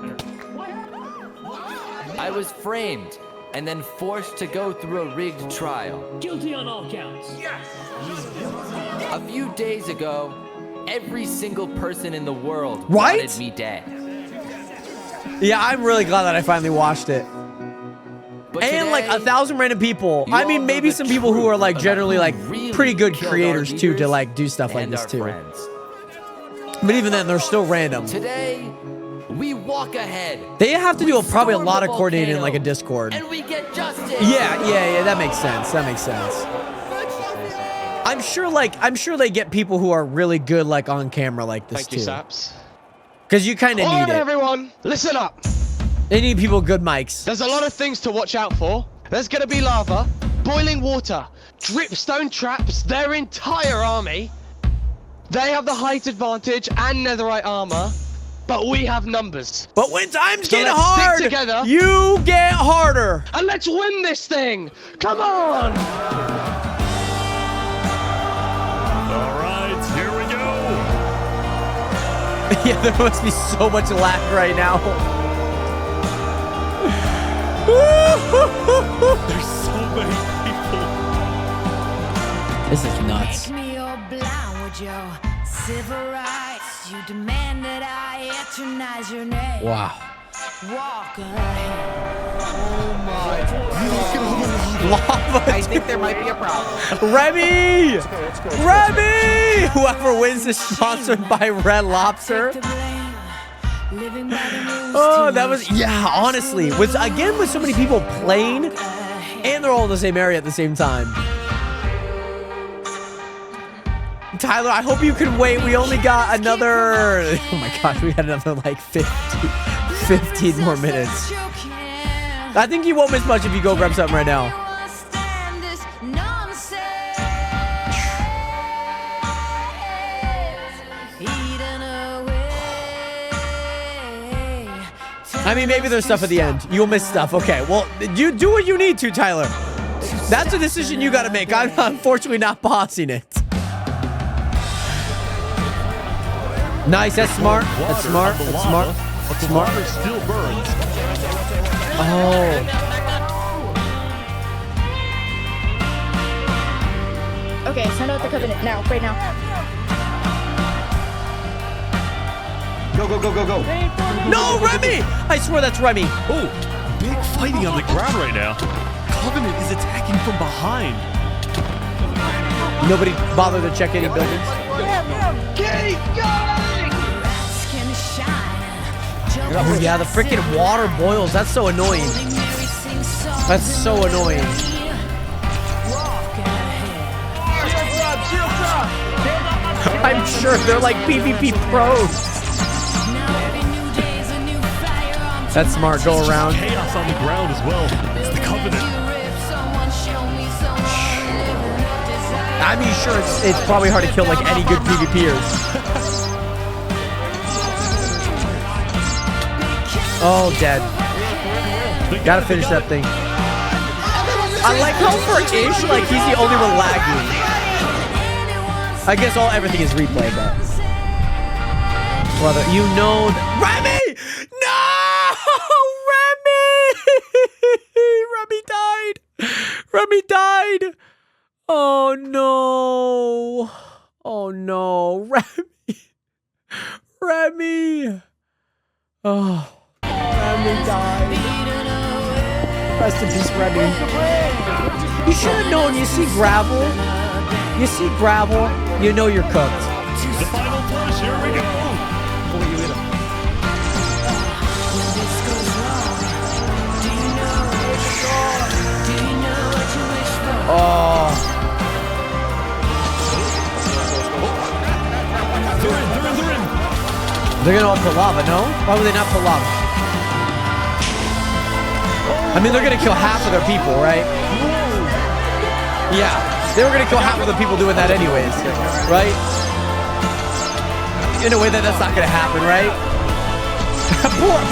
Speaker 19: I was framed and then forced to go through a rigged trial.
Speaker 7: Guilty on all counts. Yes!
Speaker 19: A few days ago, every single person in the world
Speaker 1: Right?
Speaker 19: wanted me dead.
Speaker 1: Yeah, I'm really glad that I finally watched it.
Speaker 19: But
Speaker 1: And
Speaker 19: today,
Speaker 1: 1,000 random people.
Speaker 19: you
Speaker 1: I
Speaker 19: all
Speaker 1: mean,
Speaker 19: know
Speaker 1: maybe
Speaker 19: the
Speaker 1: some people who are
Speaker 19: truth
Speaker 1: generally
Speaker 19: about who really
Speaker 1: pretty good
Speaker 19: killed our
Speaker 1: creators too to
Speaker 19: leaders
Speaker 1: do stuff like
Speaker 19: and
Speaker 1: this
Speaker 19: our
Speaker 1: too.
Speaker 19: friends.
Speaker 1: But even then, they're still random.
Speaker 19: Today, we walk ahead.
Speaker 1: They have to do probably a
Speaker 19: storm
Speaker 1: lot
Speaker 19: the
Speaker 1: of coordinating in like a
Speaker 19: volcano,
Speaker 1: Discord.
Speaker 19: And we get justice.
Speaker 1: Yeah, that makes sense. That makes sense. I'm sure they get people who are really good like on camera like this
Speaker 21: Thank you,
Speaker 1: too.
Speaker 21: Saps.
Speaker 1: Because you kind of
Speaker 21: All
Speaker 1: need
Speaker 21: right,
Speaker 1: it.
Speaker 21: everyone, listen up.
Speaker 1: They need people with good mics.
Speaker 21: There's a lot of things to watch out for. There's gonna be lava, boiling water, dripstone traps, their entire army. They have the height advantage and netherite armor, but we have numbers.
Speaker 1: But when times
Speaker 21: So
Speaker 1: get
Speaker 21: let's
Speaker 1: hard,
Speaker 21: stick together,
Speaker 1: you get harder.
Speaker 21: and let's win this thing. Come on!
Speaker 2: All right, here we go.
Speaker 1: Yeah, there must be so much lag right now.
Speaker 2: There's so many people.
Speaker 1: This is nuts.
Speaker 5: Make me all blind with your civil rights. You demand that I eternize your name.
Speaker 1: Wow.
Speaker 5: Walk ahead.
Speaker 1: Lava.
Speaker 15: I think there might be a problem.
Speaker 1: Remy! Remy! Whoever wins is sponsored by Red Lobster. Oh, that was, yeah, honestly. With so many people playing, and they're all in the same area at the same time. Tyler, I hope you can wait. We only got another, oh my gosh, we got another like 15 more minutes. I think you won't miss much if you go grab something right now. I mean, maybe there's stuff at the end. You'll miss stuff. Okay, well, you do what you need to, Tyler. That's a decision you got to make. I'm unfortunately not bossing it. Nice. That's smart. That's smart. That's smart. That's smart.
Speaker 2: Water still burns.
Speaker 1: Oh.
Speaker 12: Okay, send out the covenant now, right now.
Speaker 17: Go, go, go, go, go.
Speaker 1: No, Remy! I swear that's Remy.
Speaker 2: Oh, big fighting on the ground right now. Covenant is attacking from behind.
Speaker 1: Nobody bothered to check any buildings.
Speaker 21: Keep going!
Speaker 1: Oh yeah, the freaking water boils. That's so annoying. That's so annoying. I'm sure they're like PvP pros. That's smart. Go around.
Speaker 2: Chaos on the ground as well. It's the Covenant.
Speaker 1: I mean, sure, it's probably hard to kill like any good PvPers. Oh, dead. Gotta finish that thing. I like how for Ish, like he's the only one lagging. I guess everything is replay, but brother, you know, Remy! No, Remy! Remy died. Remy died. Oh no! Oh no, Remy! Remy! Oh. Remy died. Rest in peace, Remy. You should have known. You see gravel, you know you're cooked.
Speaker 2: The final push. Here we go.
Speaker 1: Oh.
Speaker 2: They're in.
Speaker 1: They're gonna all put lava, no? Why would they not put lava? I mean, they're gonna kill half of their people, right? Yeah, they were gonna kill half of the people doing that anyways, right? In a way that's not gonna happen, right?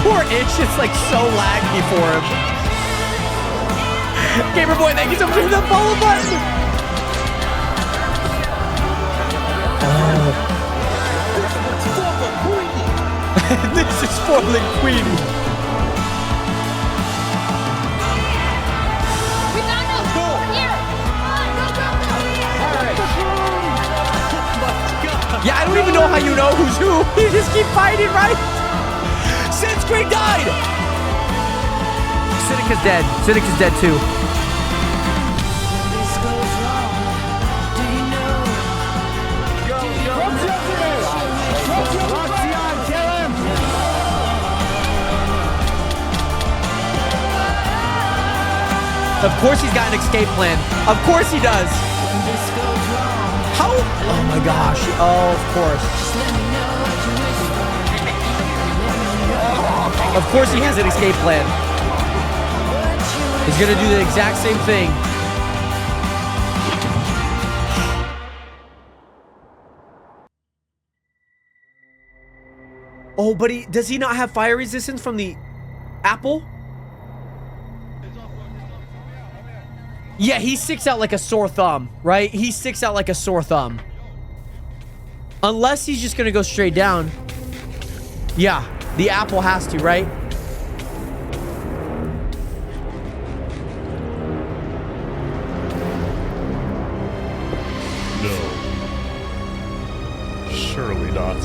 Speaker 1: poor Itch, it's like so laggy for him. Gamer Boy, thank you so much for the follow button. Oh. This is for the queen. Yeah, I don't even know how you know who's who. You just keep fighting, right? Since Creed died. Cynica's dead. Cynica's dead too. Of course he's got an escape plan. Of course he does. How? Oh my gosh. Oh, of course. Of course he has an escape plan. He's gonna do the exact same thing. Oh, but does he not have fire resistance from the apple? Yeah, he sticks out like a sore thumb, right? He sticks out like a sore thumb. Unless he's just gonna go straight down. Yeah, the apple has to, right?
Speaker 2: No. Surely not.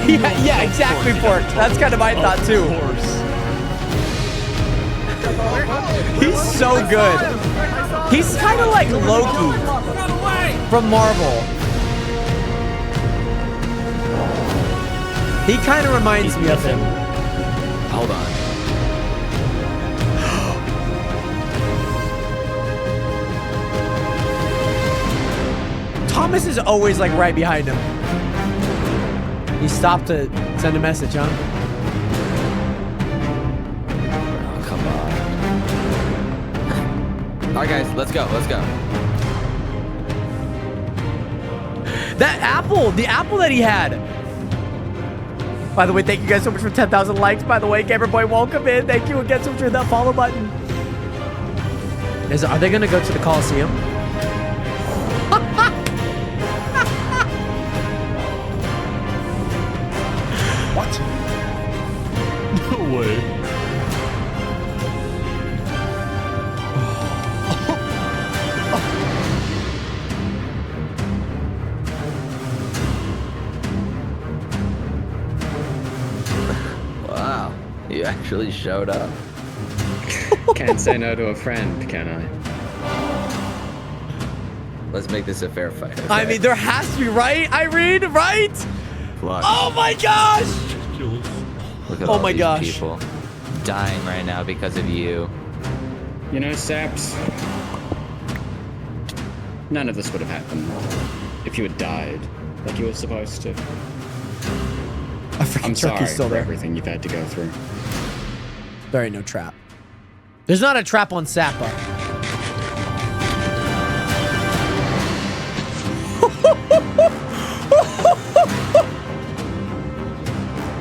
Speaker 1: Yeah, exactly, Pork. That's kind of my thought, too.
Speaker 2: Of course.
Speaker 1: He's so good. He's kind of like Loki from Marvel. He kind of reminds me of him.
Speaker 19: Hold on.
Speaker 1: Thomas is always like right behind him. He stopped to send a message, huh?
Speaker 19: Oh, come on. All right, guys, let's go. Let's go.
Speaker 1: That apple, the apple that he had. By the way, thank you guys so much for 10,000 likes. By the way, Gamer Boy, welcome in. Thank you again so much for that follow button. Are they going to go to the Coliseum?
Speaker 2: What? No way.
Speaker 19: Wow, you actually showed up.
Speaker 27: Can't say no to a friend, can I?
Speaker 19: Let's make this a fair fight. Okay?
Speaker 1: I mean, there has to be, right, Irene? Right?
Speaker 19: Flux.
Speaker 1: Oh my gosh!
Speaker 19: Look at
Speaker 1: Oh
Speaker 19: all
Speaker 1: my
Speaker 19: these
Speaker 1: gosh.
Speaker 19: people dying right now because of you.
Speaker 27: You know, Saps, none of this would have happened if you had died like you were supposed to. I'm sorry
Speaker 1: turkey's still
Speaker 27: for
Speaker 1: there.
Speaker 27: everything you've had to go through.
Speaker 1: There ain't no trap. There's not a trap on Sappa.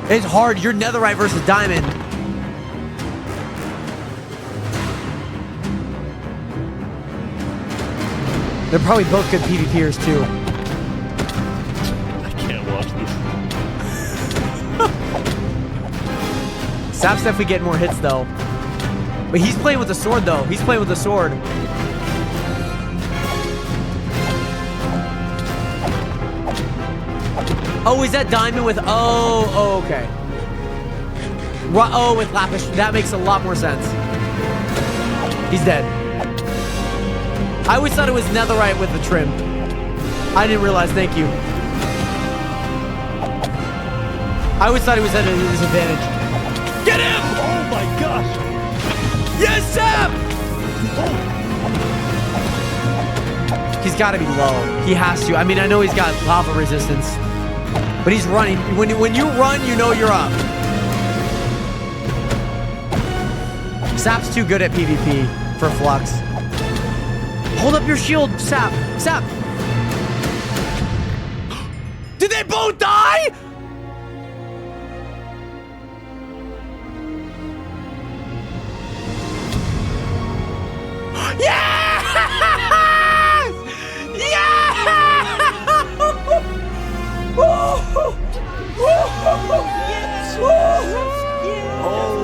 Speaker 1: It's hard. You're Netherite versus Diamond. They're probably both good PvPers too.
Speaker 2: I can't watch this.
Speaker 1: Sap's definitely getting more hits though. But he's playing with the sword though. He's playing with the sword. Oh, is that Diamond with... Oh, okay. Oh, with Lapis. That makes a lot more sense. He's dead. I always thought it was Netherite with the trim. I didn't realize. Thank you. I always thought he was at a disadvantage. Get him!
Speaker 2: Oh my gosh!
Speaker 1: Yes, Sam! He's got to be low. He has to. I mean, I know he's got lava resistance. But he's running. When you run, you know you're up. Sap's too good at PvP for Flux. Hold up your shield, Sap. Sap. Did they both die? Yes! Yes!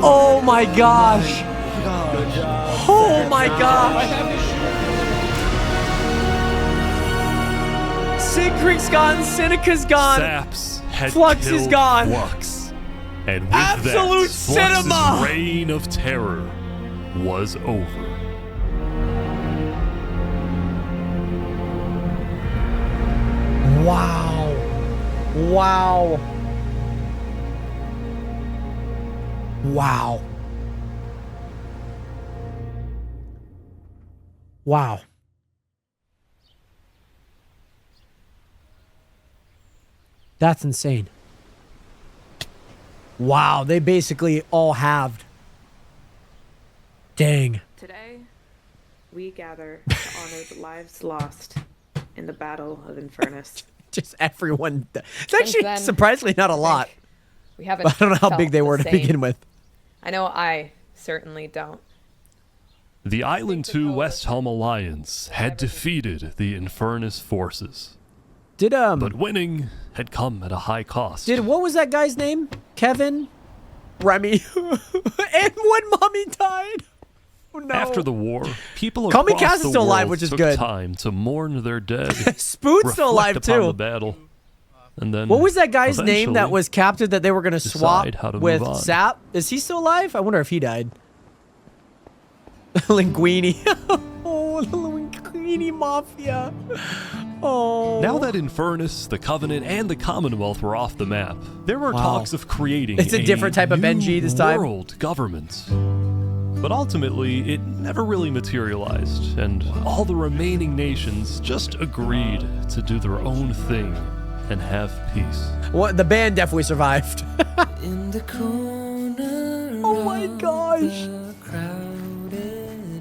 Speaker 1: Oh my gosh. Oh my gosh. Siegfried's gone. Seneca's gone.
Speaker 2: Saps had
Speaker 1: Flux is
Speaker 2: killed
Speaker 1: gone.
Speaker 2: Flux. And with
Speaker 1: Absolute
Speaker 2: that,
Speaker 1: cinema.
Speaker 2: Flux's reign of terror was over.
Speaker 1: Wow. Wow. Wow. Wow. That's insane. Wow, they basically all halved. Dang.
Speaker 3: Today, we gather to honor the lives lost in the Battle of Infernus.
Speaker 1: Just everyone. It's
Speaker 4: Since
Speaker 1: actually
Speaker 4: then,
Speaker 1: surprisingly not a lot.
Speaker 4: We haven't.
Speaker 1: But I don't know how
Speaker 4: felt
Speaker 1: big they
Speaker 4: the
Speaker 1: were to
Speaker 4: same.
Speaker 1: begin with.
Speaker 4: I know I certainly don't.
Speaker 2: The Island 2 West Helm Alliance had defeated the Infernus forces.
Speaker 1: Did
Speaker 2: But winning had come at a high cost.
Speaker 1: what was that guy's name? Kevin? Remy? And when Mommy died? Oh no.
Speaker 2: After the war, people
Speaker 1: Kami
Speaker 2: across
Speaker 1: Cass is
Speaker 2: the
Speaker 1: still alive,
Speaker 2: world
Speaker 1: which is
Speaker 2: took
Speaker 1: good.
Speaker 2: time to mourn their dead.
Speaker 1: Spoon's still alive,
Speaker 2: reflect upon
Speaker 1: too.
Speaker 2: the battle, and then
Speaker 1: What was that guy's name that
Speaker 2: eventually
Speaker 1: was captured that they were going to swap
Speaker 2: decide how to
Speaker 1: with
Speaker 2: move on.
Speaker 1: Sap? Is he still alive? I wonder if he died. Linguini. Oh, the Linguini Mafia. Oh.
Speaker 2: Now that Infernus, the Covenant, and the Commonwealth were off the map, there were
Speaker 1: Wow.
Speaker 2: talks of creating
Speaker 1: It's a different type of
Speaker 2: new
Speaker 1: Benji this time.
Speaker 2: world government. But ultimately, it never really materialized, and all the remaining nations just agreed to do their own thing and have peace.
Speaker 1: What, the band definitely survived. Oh my gosh.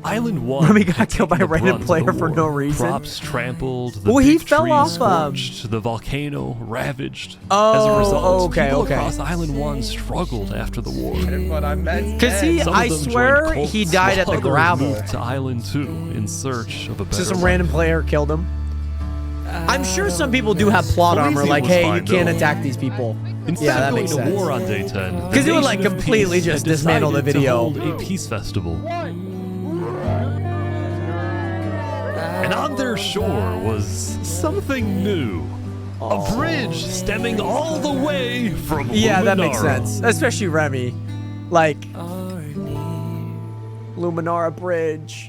Speaker 2: Island 1
Speaker 1: Remy got
Speaker 2: had
Speaker 1: killed by a
Speaker 2: taken the
Speaker 1: random
Speaker 2: brunt of
Speaker 1: player
Speaker 2: the
Speaker 1: for
Speaker 2: war.
Speaker 1: no reason.
Speaker 2: Crops trampled, the
Speaker 1: Well, he
Speaker 2: big
Speaker 1: fell
Speaker 2: trees
Speaker 1: off,
Speaker 2: scorched, the volcano ravaged.
Speaker 1: Oh,
Speaker 2: As a result,
Speaker 1: okay,
Speaker 2: people
Speaker 1: okay.
Speaker 2: across Island 1 struggled after the war.
Speaker 1: Because he,
Speaker 2: Some of
Speaker 1: I
Speaker 2: them
Speaker 1: swear,
Speaker 2: joined cults,
Speaker 1: he died at
Speaker 2: while
Speaker 1: the
Speaker 2: others
Speaker 1: gravel.
Speaker 2: moved to Island 2 in search of a better
Speaker 1: So some
Speaker 2: life.
Speaker 1: random player killed him. I'm sure some people do have plot armor,
Speaker 2: Elysium
Speaker 1: like,
Speaker 2: was
Speaker 1: hey,
Speaker 2: fine,
Speaker 1: you can't
Speaker 2: though.
Speaker 1: attack these people.
Speaker 2: Instead
Speaker 1: Yeah, that
Speaker 2: of going
Speaker 1: makes
Speaker 2: to
Speaker 1: sense.
Speaker 2: war on day 10,
Speaker 1: Because it would, like,
Speaker 2: Nation of
Speaker 1: completely
Speaker 2: Peace
Speaker 1: just
Speaker 2: had
Speaker 1: dismantle the
Speaker 2: decided to
Speaker 1: video.
Speaker 2: hold a peace festival. And on their shore was something new. A bridge stemming all the way from
Speaker 1: Yeah, that makes
Speaker 2: Luminara.
Speaker 1: sense. Especially Remy. Like, Luminara Bridge.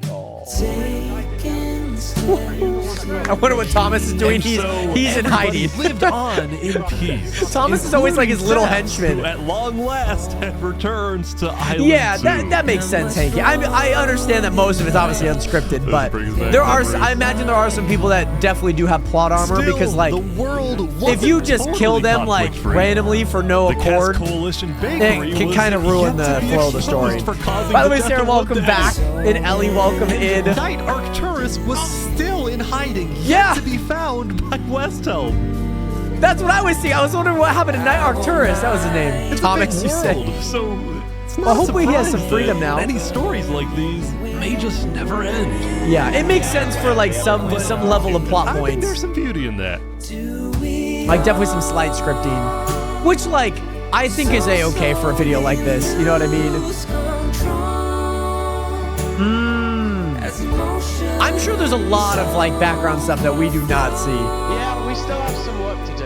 Speaker 1: I wonder what Thomas is doing.
Speaker 2: And
Speaker 1: He's
Speaker 2: so
Speaker 1: in
Speaker 2: everybody
Speaker 1: hiding.
Speaker 2: lived on in peace.
Speaker 1: Thomas is always like his little
Speaker 2: including
Speaker 1: henchman.
Speaker 2: Zaps, who at long last had returned to Island
Speaker 1: Yeah,
Speaker 2: 2.
Speaker 1: that makes sense, Hanky. I understand that most of it's obviously unscripted, but there are, I imagine there are some people that definitely do have plot armor
Speaker 2: Still,
Speaker 1: because, like,
Speaker 2: the world
Speaker 1: if you
Speaker 2: wasn't
Speaker 1: just
Speaker 2: totally
Speaker 1: kill them, like,
Speaker 2: conflict-free.
Speaker 1: randomly for no
Speaker 2: The Cass
Speaker 1: accord,
Speaker 2: Coalition Bakery
Speaker 1: it can
Speaker 2: was
Speaker 1: kind of ruin
Speaker 2: yet
Speaker 1: the
Speaker 2: to be
Speaker 1: flow of the story.
Speaker 2: exposed for causing
Speaker 1: By the way,
Speaker 2: death
Speaker 1: Sarah,
Speaker 2: of
Speaker 1: welcome
Speaker 2: Odette.
Speaker 1: back. And Ellie, welcome in.
Speaker 2: Knight Arcturus was still in hiding, yet
Speaker 1: Yeah.
Speaker 2: to be found by Westhelm.
Speaker 1: That's what I was seeing. I was wondering what happened to Knight Arcturus. That was his name.
Speaker 2: It's
Speaker 1: Thomas,
Speaker 2: a
Speaker 1: you
Speaker 2: big
Speaker 1: said.
Speaker 2: world, so it's not
Speaker 1: Well, hopefully he has some
Speaker 2: surprising
Speaker 1: freedom now.
Speaker 2: Many stories like these may just never end.
Speaker 1: Yeah, it makes sense for, like, some level of plot
Speaker 2: I think
Speaker 1: points.
Speaker 2: there's some beauty in that.
Speaker 1: Like, definitely some slight scripting. Which, like, I think is a-okay for a video like this. You know what I mean? I'm sure there's a lot of, like, background stuff that we do not see.
Speaker 21: Yeah, we still have some work to do.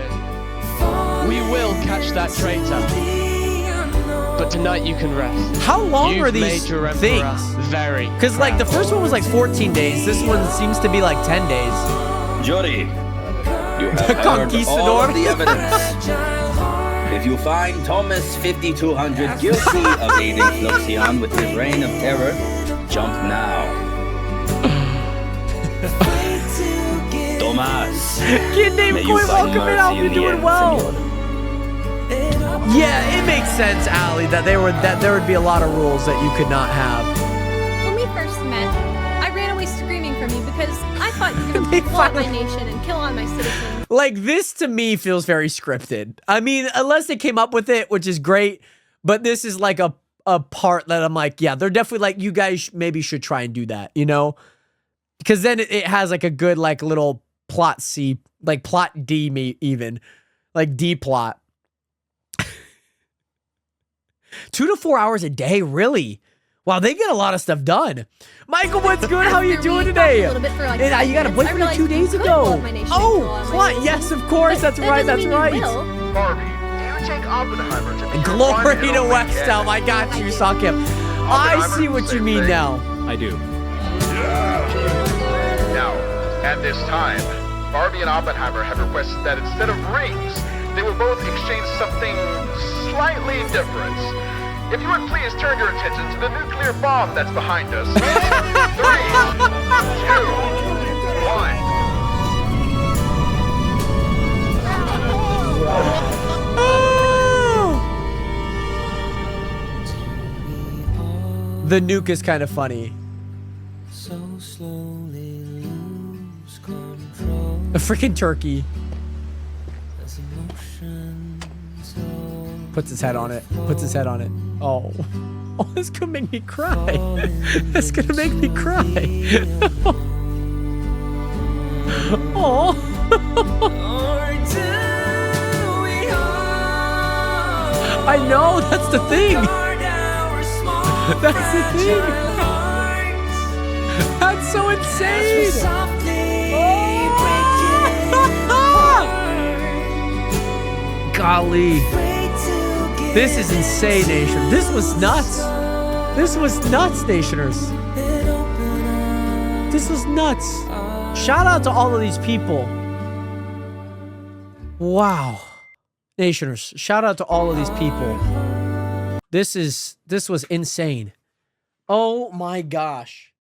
Speaker 21: We will catch that traitor. But tonight you can rest.
Speaker 1: How long
Speaker 21: You've
Speaker 1: are
Speaker 21: made
Speaker 1: these
Speaker 21: your emperor
Speaker 1: things?
Speaker 21: Very.
Speaker 1: Because, like, the first one was, like, 14 days. This one seems to be, like, 10 days.
Speaker 17: Jury, you have
Speaker 1: The
Speaker 17: heard all
Speaker 1: Conquistador.
Speaker 17: of the evidence. If you find Thomas 5200 guilty of aiding Fluxion with his reign of terror, jump now. Thomas.
Speaker 1: Kid named
Speaker 17: may you
Speaker 1: Coy,
Speaker 17: find
Speaker 1: welcome in.
Speaker 17: mercy
Speaker 1: I'll
Speaker 17: in
Speaker 1: be
Speaker 17: the
Speaker 1: doing
Speaker 17: end,
Speaker 1: well.
Speaker 17: senor.
Speaker 1: Yeah, it makes sense, Allie, that there would be a lot of rules that you could not have.
Speaker 11: When we first met, I ran away screaming from you because I thought you were going to blow up my nation and kill all my citizens.
Speaker 1: Like, this to me feels very scripted. I mean, unless they came up with it, which is great, but this is like a part that I'm like, yeah, they're definitely like, you guys maybe should try and do that, you know? Because then it has like a good, like, little plot C, like plot D even, like D plot. 2 to 4 hours a day, really? Wow, they get a lot of stuff done. Michael, what's good? How you doing today?
Speaker 11: A little bit for like
Speaker 1: And, you got a
Speaker 11: 5
Speaker 1: boyfriend
Speaker 11: minutes, I
Speaker 1: 2 days
Speaker 11: realized you could blow
Speaker 1: ago.
Speaker 11: up my nation and
Speaker 1: Oh,
Speaker 11: kill all my
Speaker 1: what?
Speaker 11: citizens.
Speaker 1: Yes, of course. That's
Speaker 11: But
Speaker 1: right.
Speaker 11: that
Speaker 1: That's
Speaker 11: doesn't mean
Speaker 1: right.
Speaker 11: you will.
Speaker 10: Barbie, do you take Oppenheimer to be your
Speaker 1: Glory
Speaker 10: one and
Speaker 1: to
Speaker 10: only
Speaker 1: Westhelm. I got you, Sock him. I see what you mean now.
Speaker 20: I do.
Speaker 10: Now, at this time, Barbie and Oppenheimer have requested that instead of rings,
Speaker 8: they will both exchange something slightly different. If you would please turn your attention to the nuclear bomb that's behind us. 3, 2, 1.
Speaker 1: The nuke is kind of funny. A freaking turkey. Puts his head on it. Puts his head on it. Oh. Oh, this could make me cry. This gonna make me cry. Oh. I know, that's the thing. That's the thing. That's so insane. Oh. Golly. This is insane, Nation. This was nuts. This was nuts, Nationers. This was nuts. Shout out to all of these people. Wow. Nationers, shout out to all of these people. This was insane. Oh my gosh.